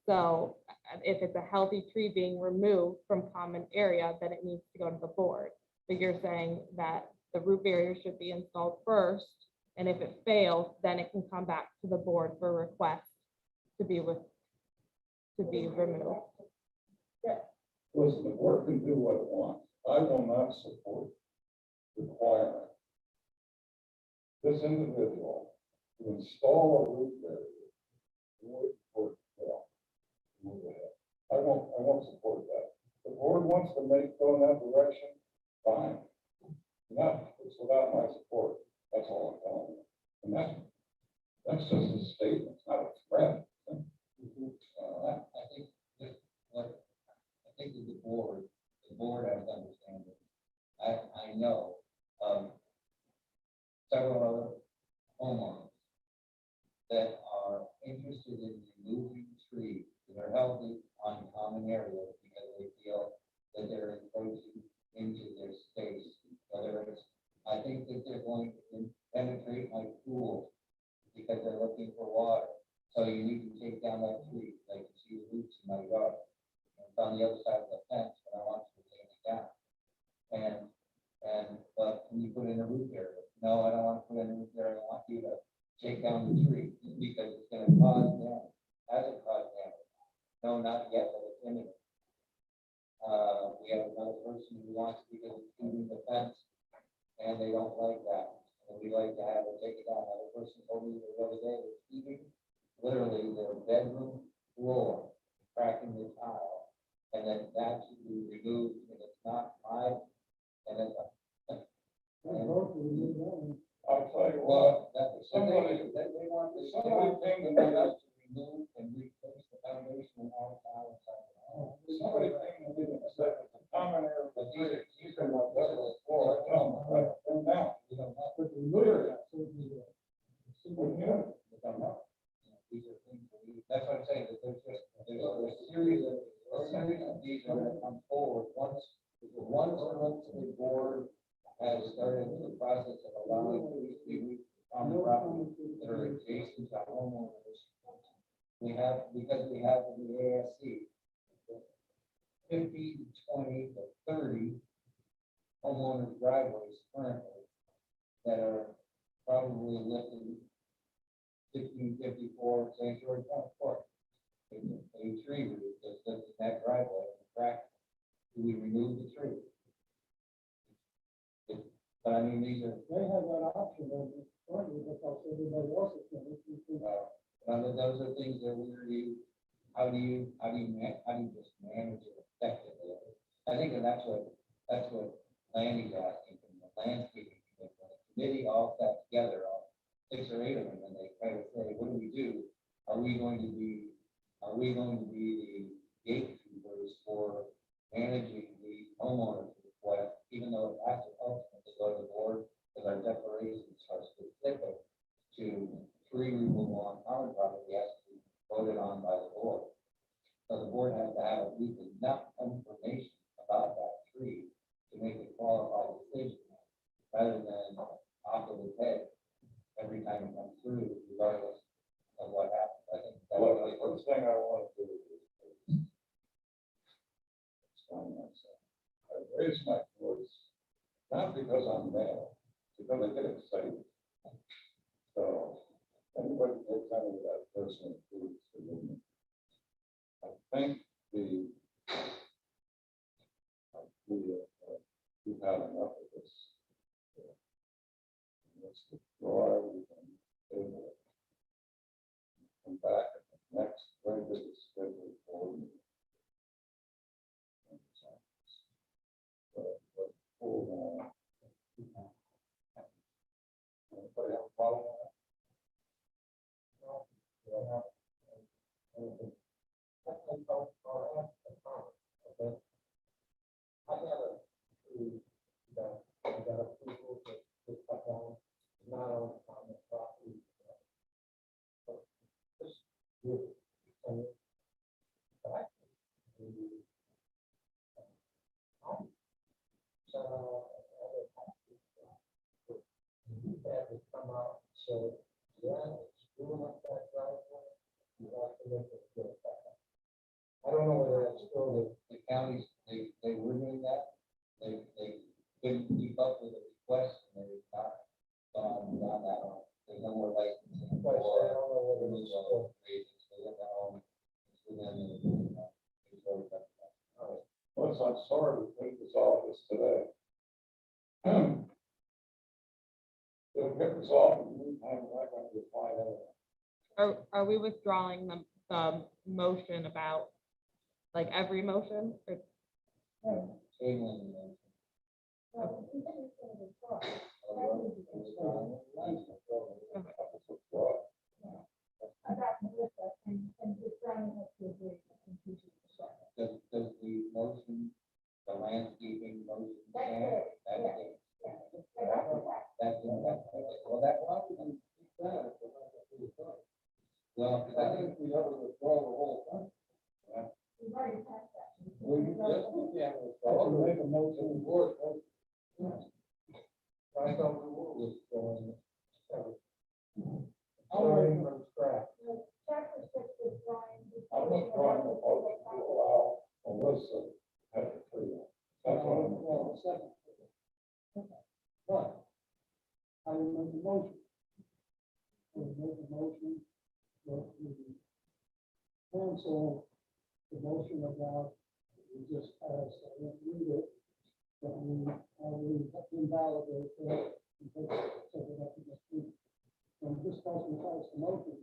So if it's a healthy tree being removed from common area, then it needs to go to the board. But you're saying that the root barrier should be installed first, and if it fails, then it can come back to the board for request to be removed. Listen, the board can do what it wants. I will not support requiring this individual to install a root barrier. Wait for it to fail. Move ahead. I won't support that. The board wants to go in that direction, fine. No, it's without my support. That's all I'm telling you. That's just a statement, it's not a threat. I think that, what, I think that the board has to understand it. I know of several other homeowners that are interested in removing trees that are healthy on common areas because they feel that they're encroaching into their space, whether it's, I think that they're going to penetrate my pool because they're looking for water. So you need to take down that tree, like you see the roots in my yard. It's on the other side of the fence, but I want you to take it down. But can you put in a root area? No, I don't want to put in a root area. I want you to take down the tree because it's gonna cause damage. Hasn't caused damage. No, not yet, but it's imminent. We have another person who wants to because it's moving the fence and they don't like that. And we like to have it take it down. Another person told me the other day, it's heating literally their bedroom floor, cracking the tile, and then that should be removed, and it's not my, and it's a. I'll tell you what, Well, that's somebody, they want to. somebody came to They me, want us to remove and replace the foundation and all tile inside the home. somebody came to me and said, it's a common area, but these are my bedroom floor, I tell them, I don't know. We don't have. But the removal, so the, Well, yeah. We don't know. These are things that we, that's what I'm saying, that there's a series of these are gonna come forward once the board has started the process of allowing trees to be moved on the property that are adjacent to homeowners. We have, because we have in the ASC, 50 to 20 to 30 homeowners driveways currently that are probably lifting 1654 St. George Court. A tree root that's lifting that driveway and crack. Do we remove the tree? But I mean, these are, they have that option, and it's currently because everybody else is doing it. those are things that how do you just manage it effectively? I think that that's what Lanny's asking from the landscaping committee all sat together, all 6 or 8 of them, and they try to say, what do we do? Are we going to be the gatekeepers for managing the homeowners request, even though it has to ultimately go to the board, because our declarations are specific to tree removal on common property has to be voted on by the board. So the board has to have at least enough information about that tree to make a qualified decision, rather than off of the head every time it comes through, regardless of what happens. I think that's Well, really the first thing I want to do is explain myself. I raise my voice, not because I'm mad, because I get excited. So, anybody takes any of that personal food for me. I think we've had enough of this. Let's withdraw everything, table it. Come back at the next regularly scheduled board meeting. But hold on. Anybody have a problem with that? No. You don't have anything? Okay. I got a tree that I got approval to cut down, not on the property. This year, but I think you had to come out, so, yeah, it's doing up that driveway, you have to make it good. I don't know whether that's still the counties, they were doing that. They couldn't keep up with the request, and they've not gone down that one. There's no more licensing. But I say, I don't know whether it's Removal of trees, it's within the home, it's within the, it's already done. Well, I'm sorry we couldn't resolve this today. It'll get resolved in the meantime, we're not going to reply anyway. Are we withdrawing the motion about, like, every motion? Or Tabling the motion. Okay. Well, I think we ought to withdraw the whole thing. We've already passed that. Yeah, I'll make a motion. the board. I thought the board was going. Starting from scratch. Chapter 6 is drawing. I'm not drawing a motion to allow Melissa to have a tree. That's what I'm. Well, second. But I will make a motion. I will make a motion that we cancel the motion about, we just passed, I didn't read it, but we invalidate that. And take it, so that I can just read. And this person passed the motion.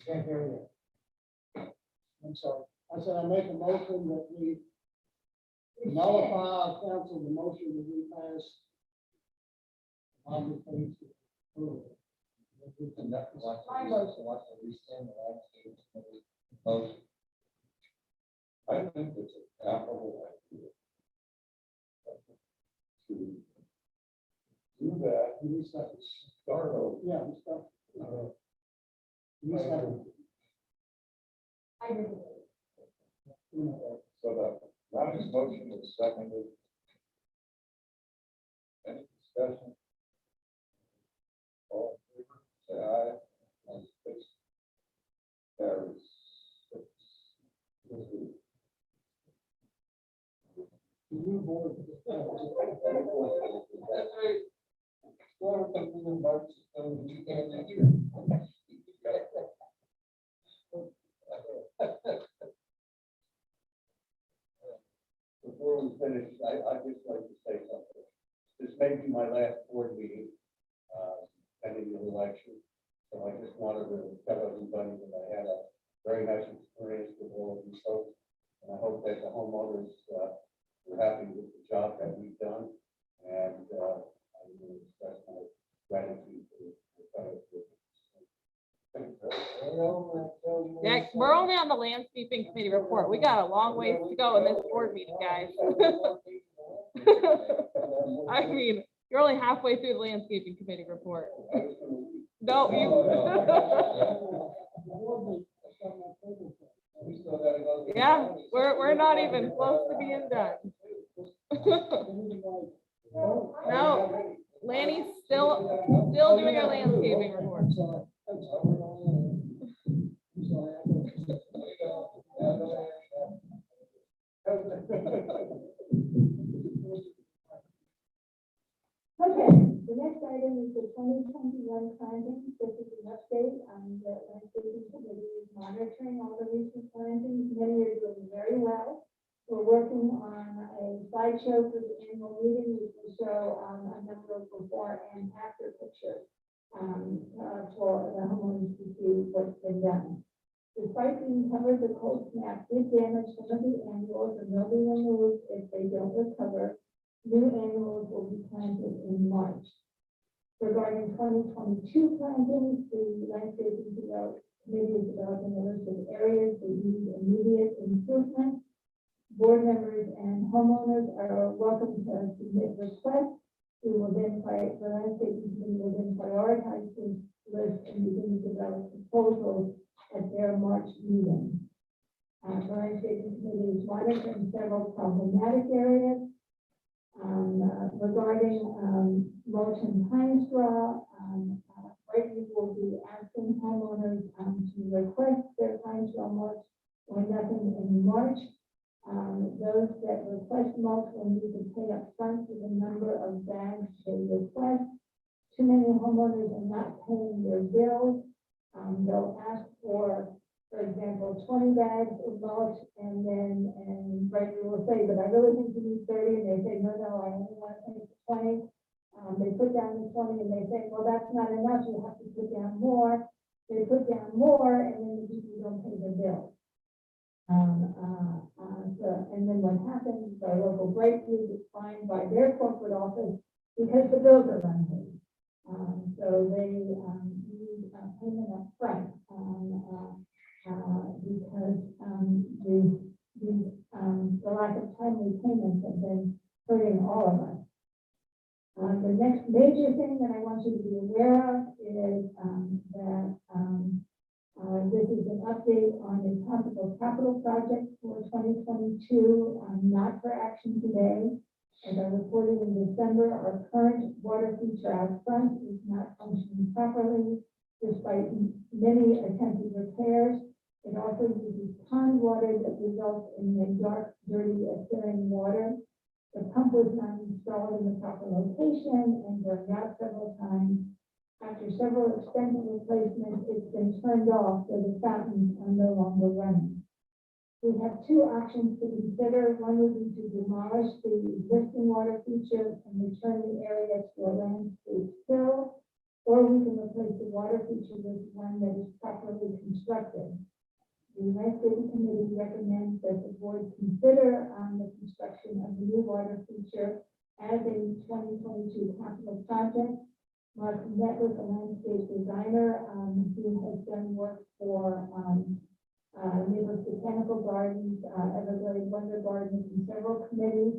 Can't hear you. I'm sorry. I said I make a motion that we nullify, cancel the motion that we passed on the page. My motion. Motion. I think it's a capital idea. To do that, We start, start over. yeah, we start. We start. I agree. So that Ronnie's motion is seconded. Any discussion? All in favor, say aye. And six carries. The new board. Before we finish, I'd just like to say something. This may be my last board meeting, pending the election. So I just wanted to tell everybody that I had a very nice experience with all of you folks. And I hope that the homeowners, were happy with the job that we've done. And, I will express my gratitude for the fellowship. Yeah, we're only on the landscaping committee report. We got a long ways to go in this board meeting, guys. I mean, you're only halfway through the landscaping committee report. No, yeah, we're not even close to being done. No, Lanny's still doing our landscaping report. Okay, the next item is the 2021 plantings. This is an update on the landscaping committee monitoring all the recent plantings. Many are doing very well. We're working on a slideshow for the annual meeting, which will show a number of before and after pictures for the homeowners to see what's been done. Despite being covered, the cold snap did damage some of the annuals and they'll be removed if they don't recover. New annuals will be planted in March. Regarding 2022 plantings, the landscaping committee is developing a list of areas that need immediate improvement. Board members and homeowners are welcome to submit requests. We will then the landscaping committee will then prioritize this list and begin to develop proposals at their March meeting. The landscaping committee is monitoring several problematic areas. Regarding mulch and pine straw, Brighton will be asking homeowners to request their pine straw mulch or nothing in March. Those that request mulch will need to pay up front for the number of bags they request. Too many homeowners are not paying their bills. They'll ask for example, 20 bags of mulch, and Brighton will say, but I really think you need 30, and they say, no, I only want to take 20. They put down the 20, and they say, well, that's not enough, you have to put down more. They put down more, and then the people don't pay their bill. And then what happens, the local Brighton is fined by their corporate office because the bills are unpaid. So they need payment up front. Because the lack of timely payments have been hurting all of us. The next major thing that I want you to be aware of is that this is update on a possible capital project for 2022, not for action today. As I reported in December, our current water feature out front is not functioning properly despite many attempted repairs. It also uses pond water that results in a dark, dirty, appearing water. The pump was not installed in the proper location and burned out several times. After several extensive replacements, it's been turned off, so the fountains are no longer running. We have two options to consider. One would be to demolish the existing water feature and return the area to a landscape fill, or we can replace the water feature with one that is properly constructed. The landscaping committee recommends that the board consider the construction of the new water feature as a 2022 capital project. Mark met with a landscape designer who has done work for Neighbors Botanical Gardens, Everglades Wonder Gardens, and several committees.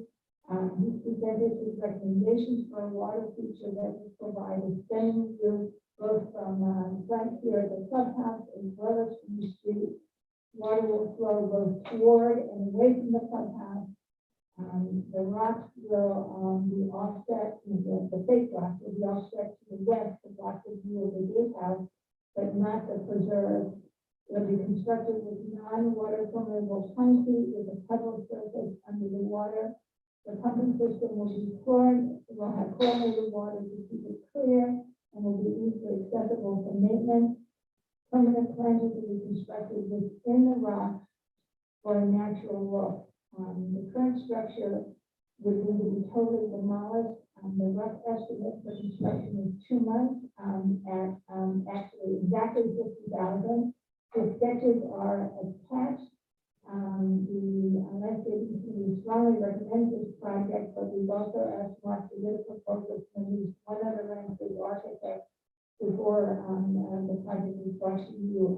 He presented his recommendations for a water feature that would provide a stunning view both from front here at the clubhouse as well as from the street. Water will flow both toward and away from the clubhouse. The rocks will be offset, the fake rocks will be offset to the west to block the view of the gatehouse, but not the preserve. It'll be constructed with non-water permeable concrete with a pebble surface under the water. The pumping system will be will have chlorinated water to keep it clear and will be easily accessible for maintenance. Permanent planters will be constructed within the rock for a natural look. The current structure would need to be totally demolished. The rough estimate for construction is 2 months at actually exactly 50,000. The sketches are attached. The landscaping committee strongly recommends this project, but we've also asked Mark to get a proposal from at least one other landscape architect before the project is brought to you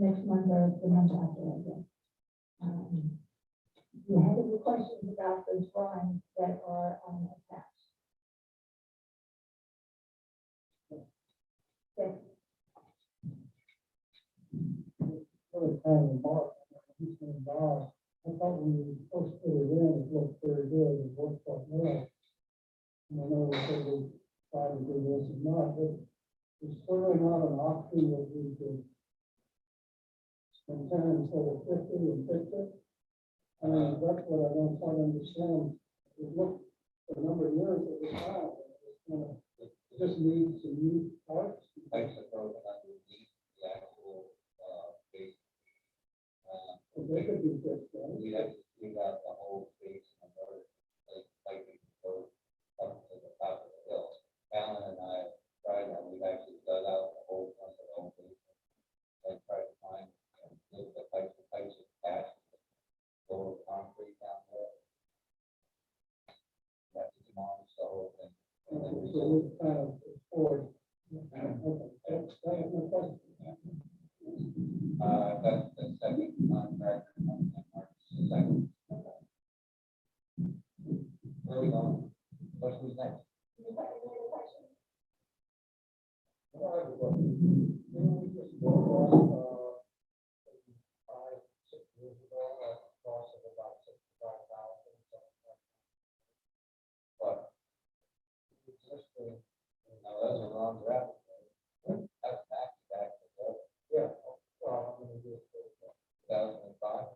next month or the month after, I guess. Do you have any questions about those drawings that are attached? Yes. Really kind of remark, I thought when we first put it in, it looked very good, it worked quite well. And I know that they tried to do this and not, but it's certainly not an option that we could spend 10 instead of 50 and fix it. I mean, that's what I don't quite understand. It looked for a number of years at the time, it just needs some new parts. I suppose underneath the actual base. They could be fixed, right? We'd have to dig out the whole base and another like we can go up to the top of the hill. Alan and I tried that. We've actually dug out the whole front of the whole base and tried to find the pipes of patch, lower concrete down there. That's to demolish the whole thing. And then So we kind of explored. Okay, that's my question. that's the second contract on March 2nd. Where are we going? What's next? Didn't we just go on, 5, 6 years ago, at a cost of about 65,000, something like that? What? Existing, No, those are wrong draft. That's back to back to yeah, well, I'm gonna do it. 2005.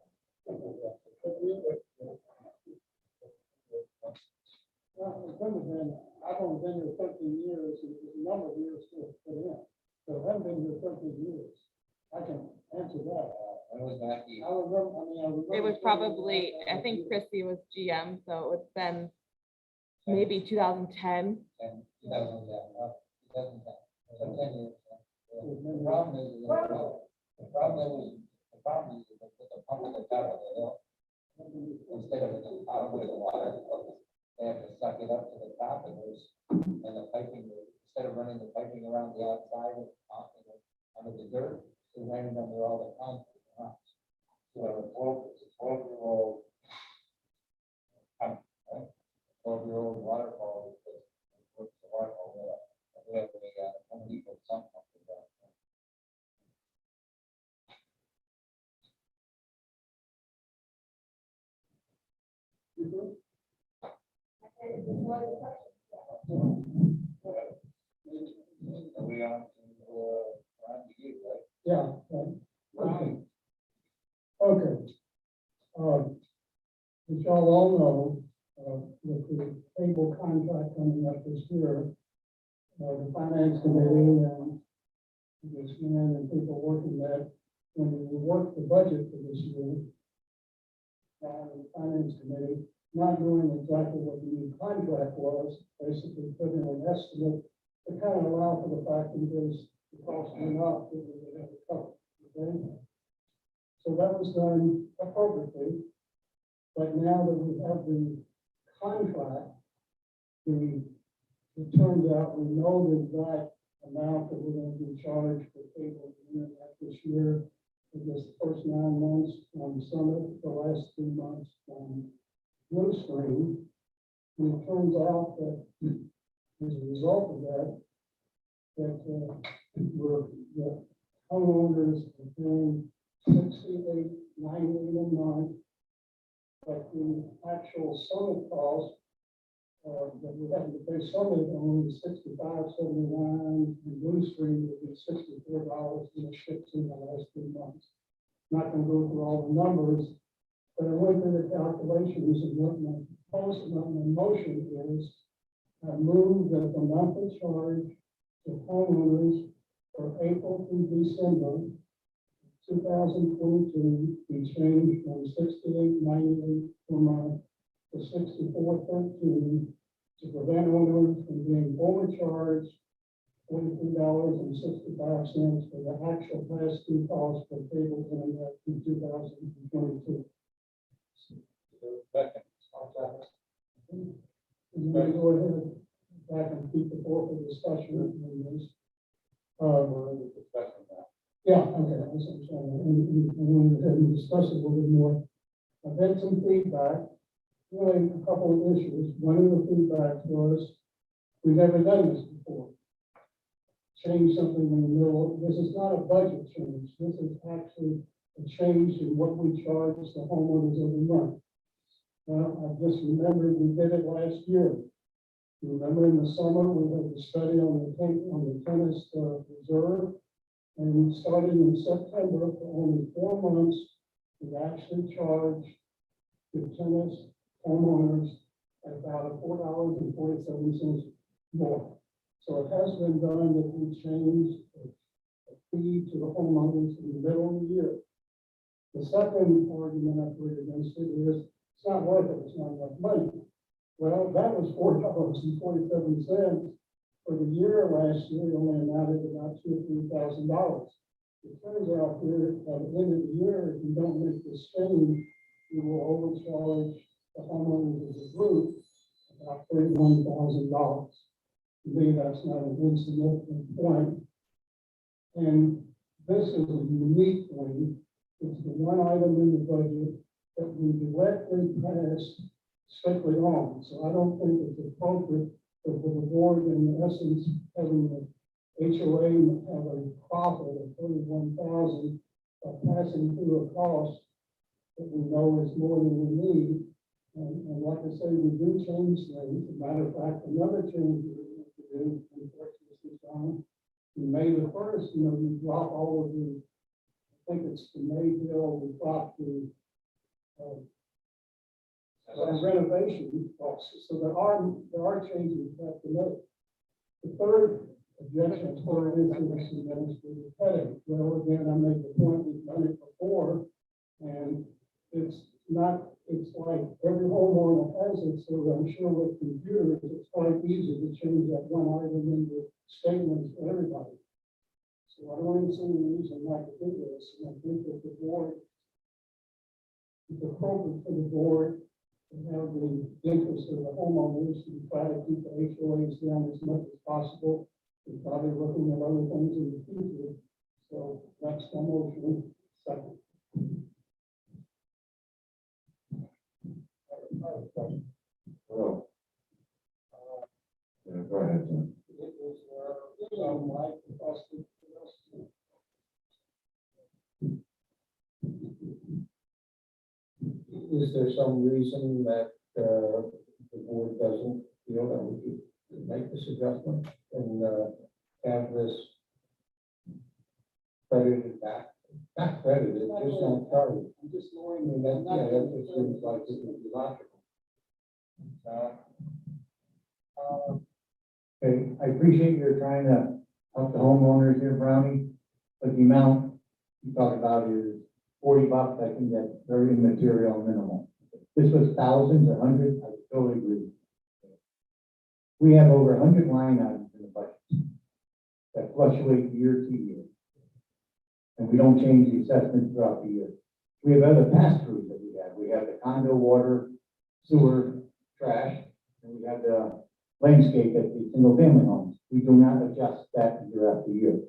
Well, it's only been, I've only been here 13 years, and there's a number of years to put in. So I haven't been here 13 years. I can answer that. When was Mackie? I remember. It was probably, I think Christie was GM, so it's been maybe 2010. 2010, 2010, so 10 years. The problem is, the problem is that they put the pump at the top of the hill instead of at the bottom where the water goes. They have to suck it up to the top and the piping, instead of running the piping around the outside and under the dirt, they ran it under all the concrete rocks. So it's a 12-year-old, Right? 12-year-old waterfall, because it's the waterfall, we got a Home Depot sump pump. Are we on to, Ron, you, right? Yeah. Okay. Okay. As y'all all know, with the cable contract coming up this year, the finance committee and this man and people working that, when we work the budget for this year, the finance committee, not knowing exactly what the new contract was, basically putting an estimate to kind of allow for the fact in case the cost went up, that we would have to cover, okay? So that was done appropriately, but now that we have the contract, it turns out we know the exact amount that we're going to be charged for cable internet this year. For just the first 9 months on Summit, the last 3 months on Blue Stream. And it turns out that as a result of that, the homeowners are paying $68.98 a month, but the actual Summit cost that we have to pay Summit only $65.79, and Blue Stream would be $64 in the ships in the last 3 months. Not going to go through all the numbers, but I went through the calculations and what my motion is. I move that the monthly charge to homeowners for April through December 2022 be changed from $68.98 per month to $64.13 to prevent owners from being overcharged $43.65 for the actual pass-through cost for cable internet in 2022. Second. And then go ahead back and keep the floor for discussion on this. We're discussing that. Yeah, okay, that's what I'm saying. And we'll go ahead and discuss it a little bit more. I've had some feedback, really a couple of issues. One of the feedbacks was, we've never done this before. Change something in the middle. This is not a budget change. This is actually a change in what we charge the homeowners every month. Well, I just remembered we did it last year. You remember in the summer, we had the study on the tennis reserve, and we started in September for only 4 months. We actually charged the tennis homeowners at about $4.47 more. So it has been done that we changed a fee to the homeowners in the middle of the year. The second argument I've heard against it is it's not worth it, it's not enough money. Well, that was $4.47. For the year last year, it only amounted to about $2,000 or $3,000. It turns out here at the end of the year, if you don't make this change, you will overcharge the homeowners as a group about $31,000. To me, that's not an insignificant point. And this is a unique thing. It's the one item in the budget that we directly passed strictly on. So I don't think it's appropriate for the board, in essence, having the HOA have a profit of $31,000 by passing through a cost that we know is more than we need. And like I say, we do change things. As a matter of fact, another change we have to do, unfortunately, John, May the 1st, we drop all of the, I think it's the May bill, we drop the renovation costs. So there are changes we have to make. The third objection to our incidents is administrative headache. Well, again, I make the point, we've done it before, and it's like every homeowner has it, so I'm sure with computers, it's quite easy to change that one item into statements for everybody. So I don't even see any reason not to do this, and I think that the board, it's appropriate for the board to have the interest of the homeowners and try to keep the HOAs down as much as possible. We're probably looking at other things in the future. So that's the motion. Second. Well, yeah, go ahead, Tim. It was, like the cost of Is there some reason that the board doesn't feel that we could make this adjustment and, have this credited back, not credited, just not charged. I'm just lowering. I mean, that, yeah, that just seems like it would be logical. Okay, I appreciate you're trying to help the homeowners here, Brownie, but the amount you talk about is $40. I think that's very immaterial, minimal. If this was thousands or hundreds, I totally agree. We have over 100 line items in the budget that fluctuate year to year. And we don't change the assessments throughout the year. We have other pass-throughs that we have. We have the condo, water, sewer, trash, and we have the landscape at the single-family homes. We do not adjust that year after year.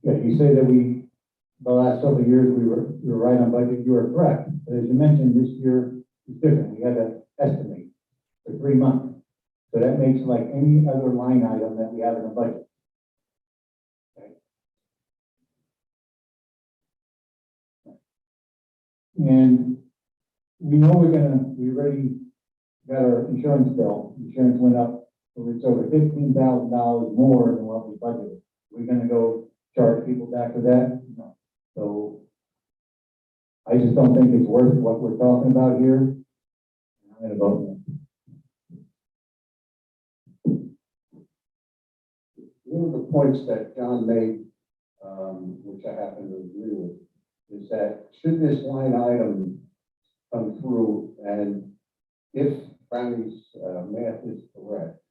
Yeah, you say that the last several years, we were right on budget. You are correct. But as you mentioned, this year is different. We had to estimate for 3 months. So that makes it like any other line item that we have in the budget. Okay. And we know we already got our insurance bill. Insurance went up, so it's over $15,000 more than what we budgeted. We're gonna go charge people back for that? No. So I just don't think it's worth what we're talking about here. I'm gonna vote no. One of the points that John made, which I happen to agree with, is that should this line item come through, and if Brownie's math is correct,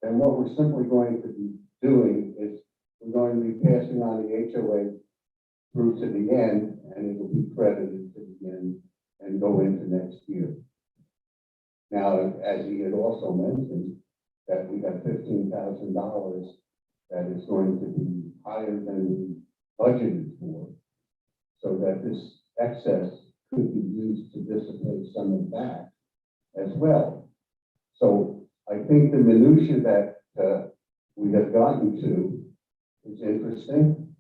then what we're simply going to be doing is we're going to be passing on the HOA through to the end, and it will be credited to the end and go into next year. Now, as he had also mentioned, that we have $15,000 that is going to be higher than we budgeted for, so that this excess could be used to dissipate some of that as well. So I think the minutia that we have gotten to is interesting,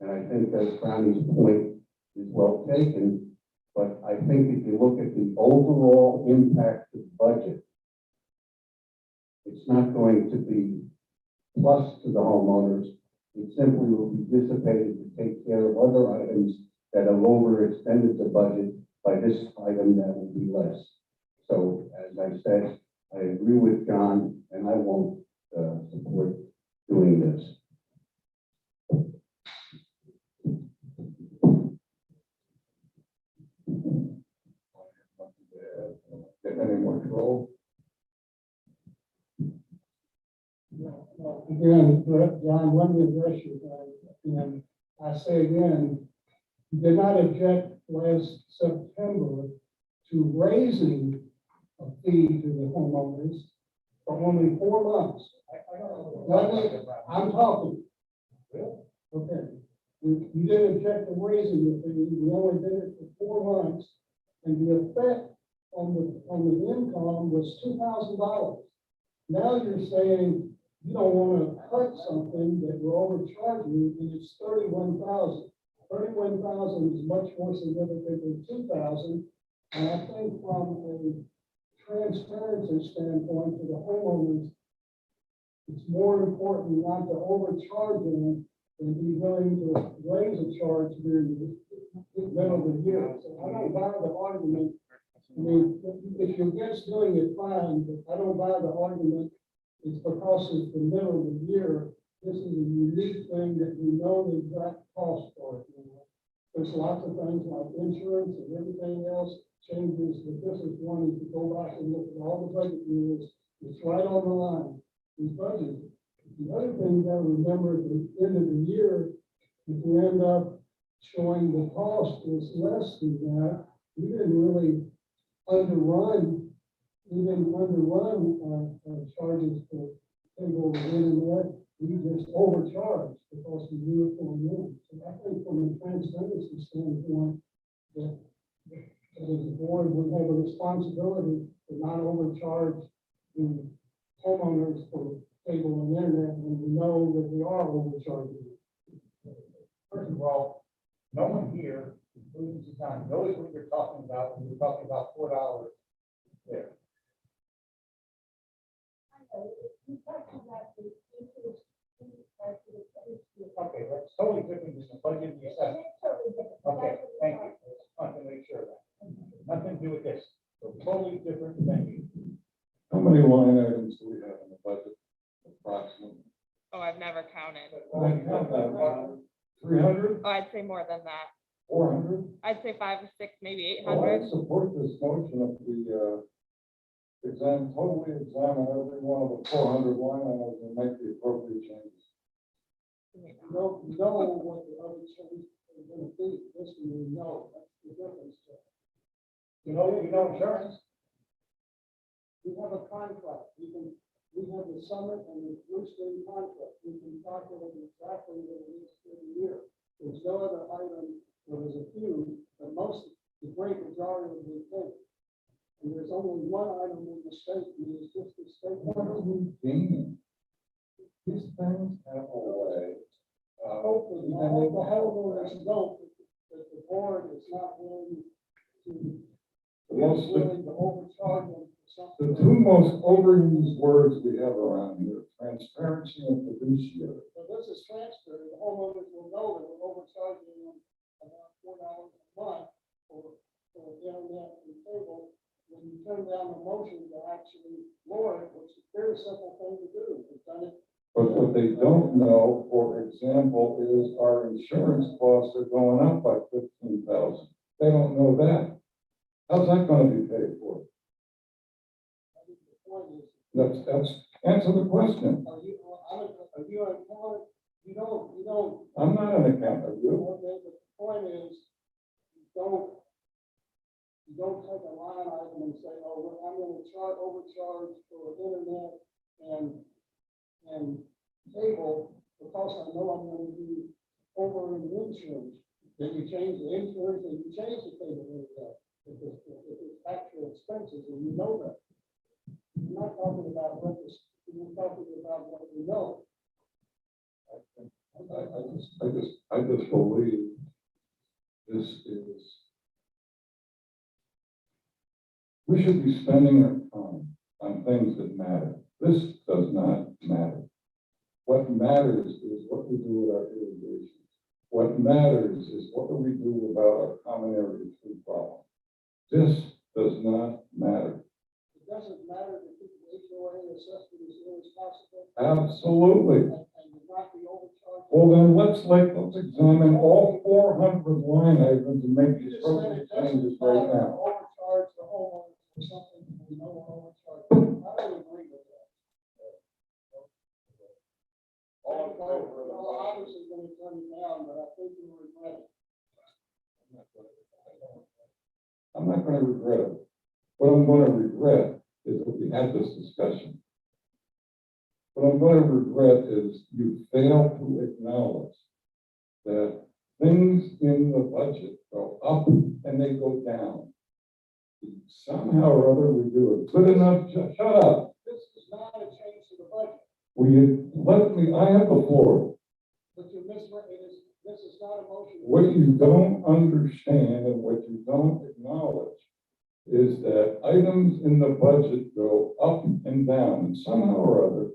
and I think that Brownie's point is well taken. But I think if you look at the overall impact of the budget, it's not going to be plus to the homeowners. It simply will be dissipated to take care of other items that have overextended the budget by this item that will be less. So as I said, I agree with John, and I won't support doing this. Get any more trouble? Well, again, John, let me address you, and I say again, you did not object last September to raising a fee to the homeowners for only 4 months. I'm talking. Okay. You didn't object to raising the fee, we only did it for 4 months, and the effect on the income was $2,000. Now you're saying you don't want to cut something that we're overcharging, and it's $31,000. $31,000 is much more significant than $2,000, and I think from a transparency standpoint to the homeowners, it's more important not to overcharge them than be willing to raise a charge during the middle of the year. So I don't buy the argument. I mean, if you're against doing it, fine, but I don't buy the argument. It's because it's the middle of the year. This is a unique thing that we know the exact cost for it. You know? There's lots of things like insurance and everything else changes, but this is one, if you go back and look at all the budget years, it's right on the line. It's budgeted. The other thing you gotta remember at the end of the year, if we end up showing the cost is less than that, we didn't really underrun charges for cable and internet. We just overcharged because we knew it going in. So I think from a transparency standpoint, that as a board, we have a responsibility to not overcharge the homeowners for cable and internet, and we know that we are overcharging. First of all, no one here, including Suzanne, knows what you're talking about when you're talking about $4 there. Okay, that's totally different than the budget and the assessment. Okay, thank you. Just wanted to make sure of that. Nothing to do with this. So totally different, thank you. How many line items do we have in the budget approximately? Oh, I've never counted. 300, Oh, I'd say more than that. 400? I'd say 5 or 6, maybe Well, 800. I support this motion of the, totally examine every one of the 400 line items and make the appropriate changes. You know what the other changes are gonna be, this one you know, that's the difference. You know insurance? We have a contract, we have the summit and the blue stream contract, we can calculate exactly what it is for the year. There's no other item, well, there's a few, but most, the great majority of the things. And there's only one item in the state, and it's just the state. What are we gaining? These things have a way. Hopefully, I hope the homeowners don't, that the board is not willing to, willing to overcharge them for something. The two most overused words we have around here, transparency and fiduciary. So this is transferred, the homeowners will know that we're overcharging them about $4 a month for internet and cable. When you turn down the motion to actually lower it, which is a very simple thing to do, we've done it. But what they don't know, for example, is our insurance costs are going up by 15,000. They don't know that. How's that gonna be paid for? I think the point is, That's, answer the question. are you an accountant? You don't, I'm not an accountant, you? okay, but the point is, you don't take a line item and say, oh, well, I'm gonna overcharge for internet and cable, because I know I'm gonna be over in insurance. Then you change the insurance and you change the cable internet, if it's actual expenses, and you know that. I'm not talking about what this, we're talking about what we know. I just believe this is, we should be spending our time on things that matter. This does not matter. What matters is what we do with our irrigation. What matters is what do we do about our common area food problem. This does not matter. It doesn't matter if the HOA assessment is irresponsible. Absolutely. And not be overcharged. Well, then let's examine all 400 line items and make these appropriate changes right now. Overcharge the homeowner for something we know we're overcharged. I don't agree with that. Well, obviously going to turn it down, but I think you regret it. I'm not going to regret it. What I'm going to regret is that we had this discussion. What I'm going to regret is you fail to acknowledge that things in the budget go up and they go down. Somehow or other we do it. Good enough, shut up. This is not a change to the budget, I have the floor. but you're misreading it. This is not a motion. What you don't understand and what you don't acknowledge is that items in the budget go up and down, and somehow or other,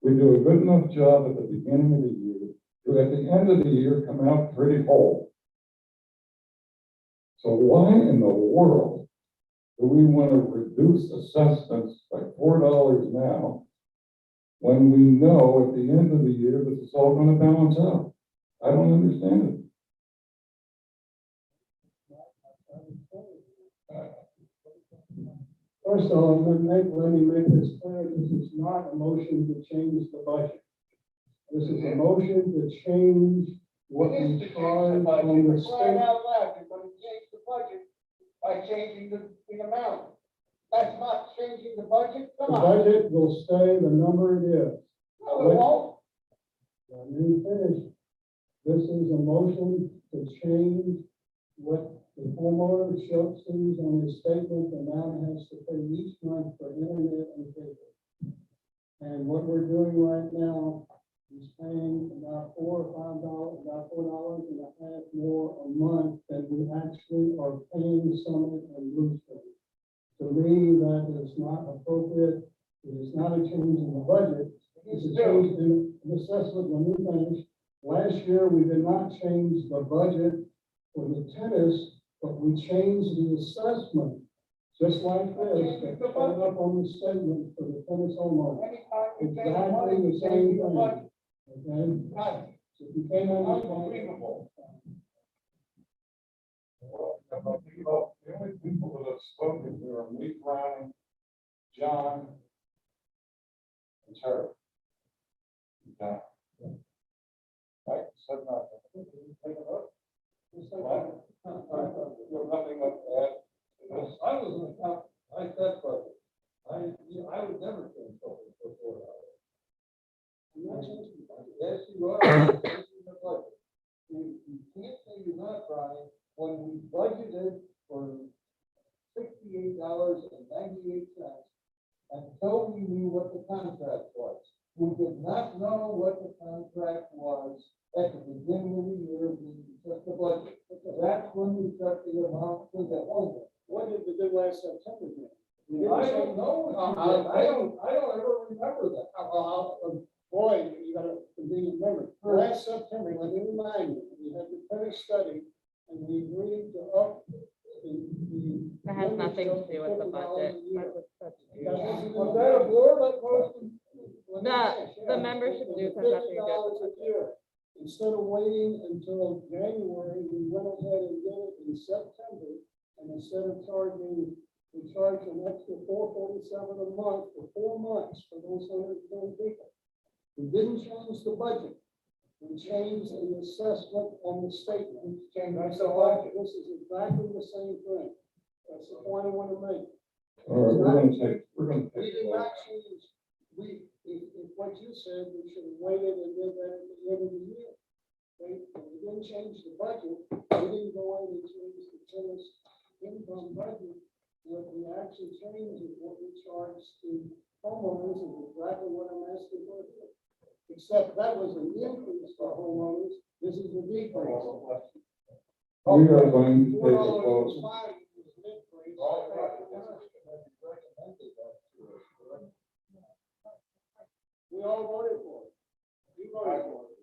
we do a good enough job at the beginning of the year, to at the end of the year come out pretty whole. So why in the world do we want to reduce assessments by $4 now, when we know at the end of the year this is all going to balance out? I don't understand it. First of all, let me make this clear. This is not a motion to change the budget. This is a motion to change what we charge on the state. Out loud, you're going to change the budget by changing the amount. That's not changing the budget. The Come on. budget will stay the number it is. No, it won't. Let me finish. This is a motion to change what the homeowner shows on his statement, the amount he has to pay each month for internet and cable. And what we're doing right now is paying about $4 and a half more a month than we actually are paying Summit and Blue Stream. To me, that is not appropriate. The It's not a change in the budget, it's a change in the assessment when we finish. Last year, we did not change the budget for the tennis, but we changed the assessment, just like this, that's coming up on the statement for the tennis homeowner. Exactly the same thing, okay? So if you came on this one, Unbelievable. Well, the only people that have spoken here are me, Brian, John, and Terry. Okay. Right, said nothing. Take a vote. What? You have nothing to add to this? I was an account, I said, but I would never change something before that. Yes, you are. Yes, you are budget. You can't say you're not trying when we budgeted for $68.98 until we knew what the contract was. We did not know what the contract was at the beginning of the year when we set the budget. That's when we set the amount for the homeowner. what did we do last September then? I don't know. I don't ever remember that. Boy, you got a convenient memory. Last September, let me remind you, we had the tennis study and we agreed to up the. That has nothing to do with the budget. Was that a board that was? The membership dues has nothing to do with the $50 a year. Instead of waiting until January, we went ahead and did it in September. And instead of charging, we charged an extra $447 a month for 4 months for those 110 people. We didn't change the budget. We changed the assessment on the statement. That's the budget. This is exactly the same thing. That's the point I want to make. All right, we're gonna We take. did not change, if what you said, we should have waited and did that at the end of the year. We didn't change the budget. We didn't go in and change the tennis income budget. What we actually changed is what we charge to homeowners is exactly what I'm asking for here. Except that was an increase for homeowners, this is a decrease. We are going to take a vote. $4.05 was an increase. We all voted for it. You voted for it.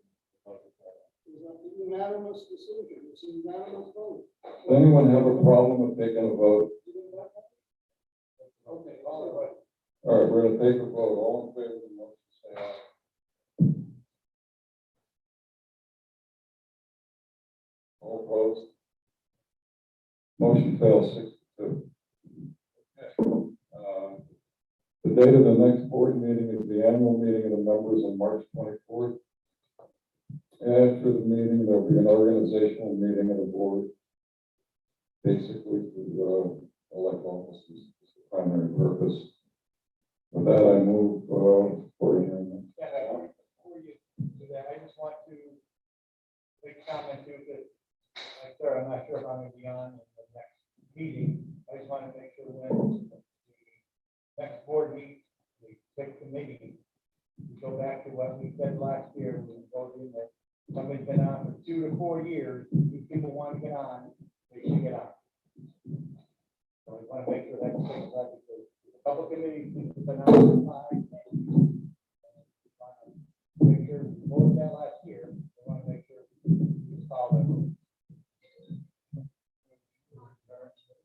It was a unanimous decision, it's a unanimous vote. Does anyone have a problem with taking a vote? You didn't like that? Okay, all right. All right, we're gonna take a vote. All in favor of the motion, say aye. All opposed? Motion fails 6-2. Okay. The date of the next board meeting is the annual meeting of the members on March 24th. After the meeting, there'll be an organizational meeting of the board. Basically, to elect officers, is the primary purpose. With that, I move for adjournment. Before you do that, I just want to make a comment too, that, like, sir, I'm not sure if I'm gonna be on in the next meeting. I just want to make sure when the next board meets, we pick committee, we go back to what we said last year, we voted that somebody's been on for 2 to 4 years, these people want to get on, they should get on. So we want to make sure that's taken up, because a couple committees, have been on for 5, 10 years. Make sure we voted that last year, we want to make sure we follow that.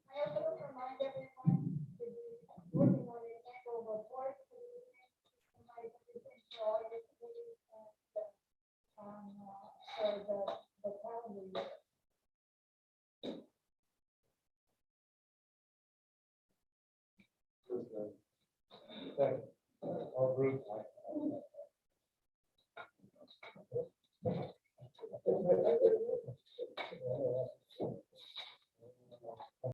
I also want to remind everyone to be working on an annual report for the evening. Somebody put this in for all your committees and for the calendar year. Second. All groups,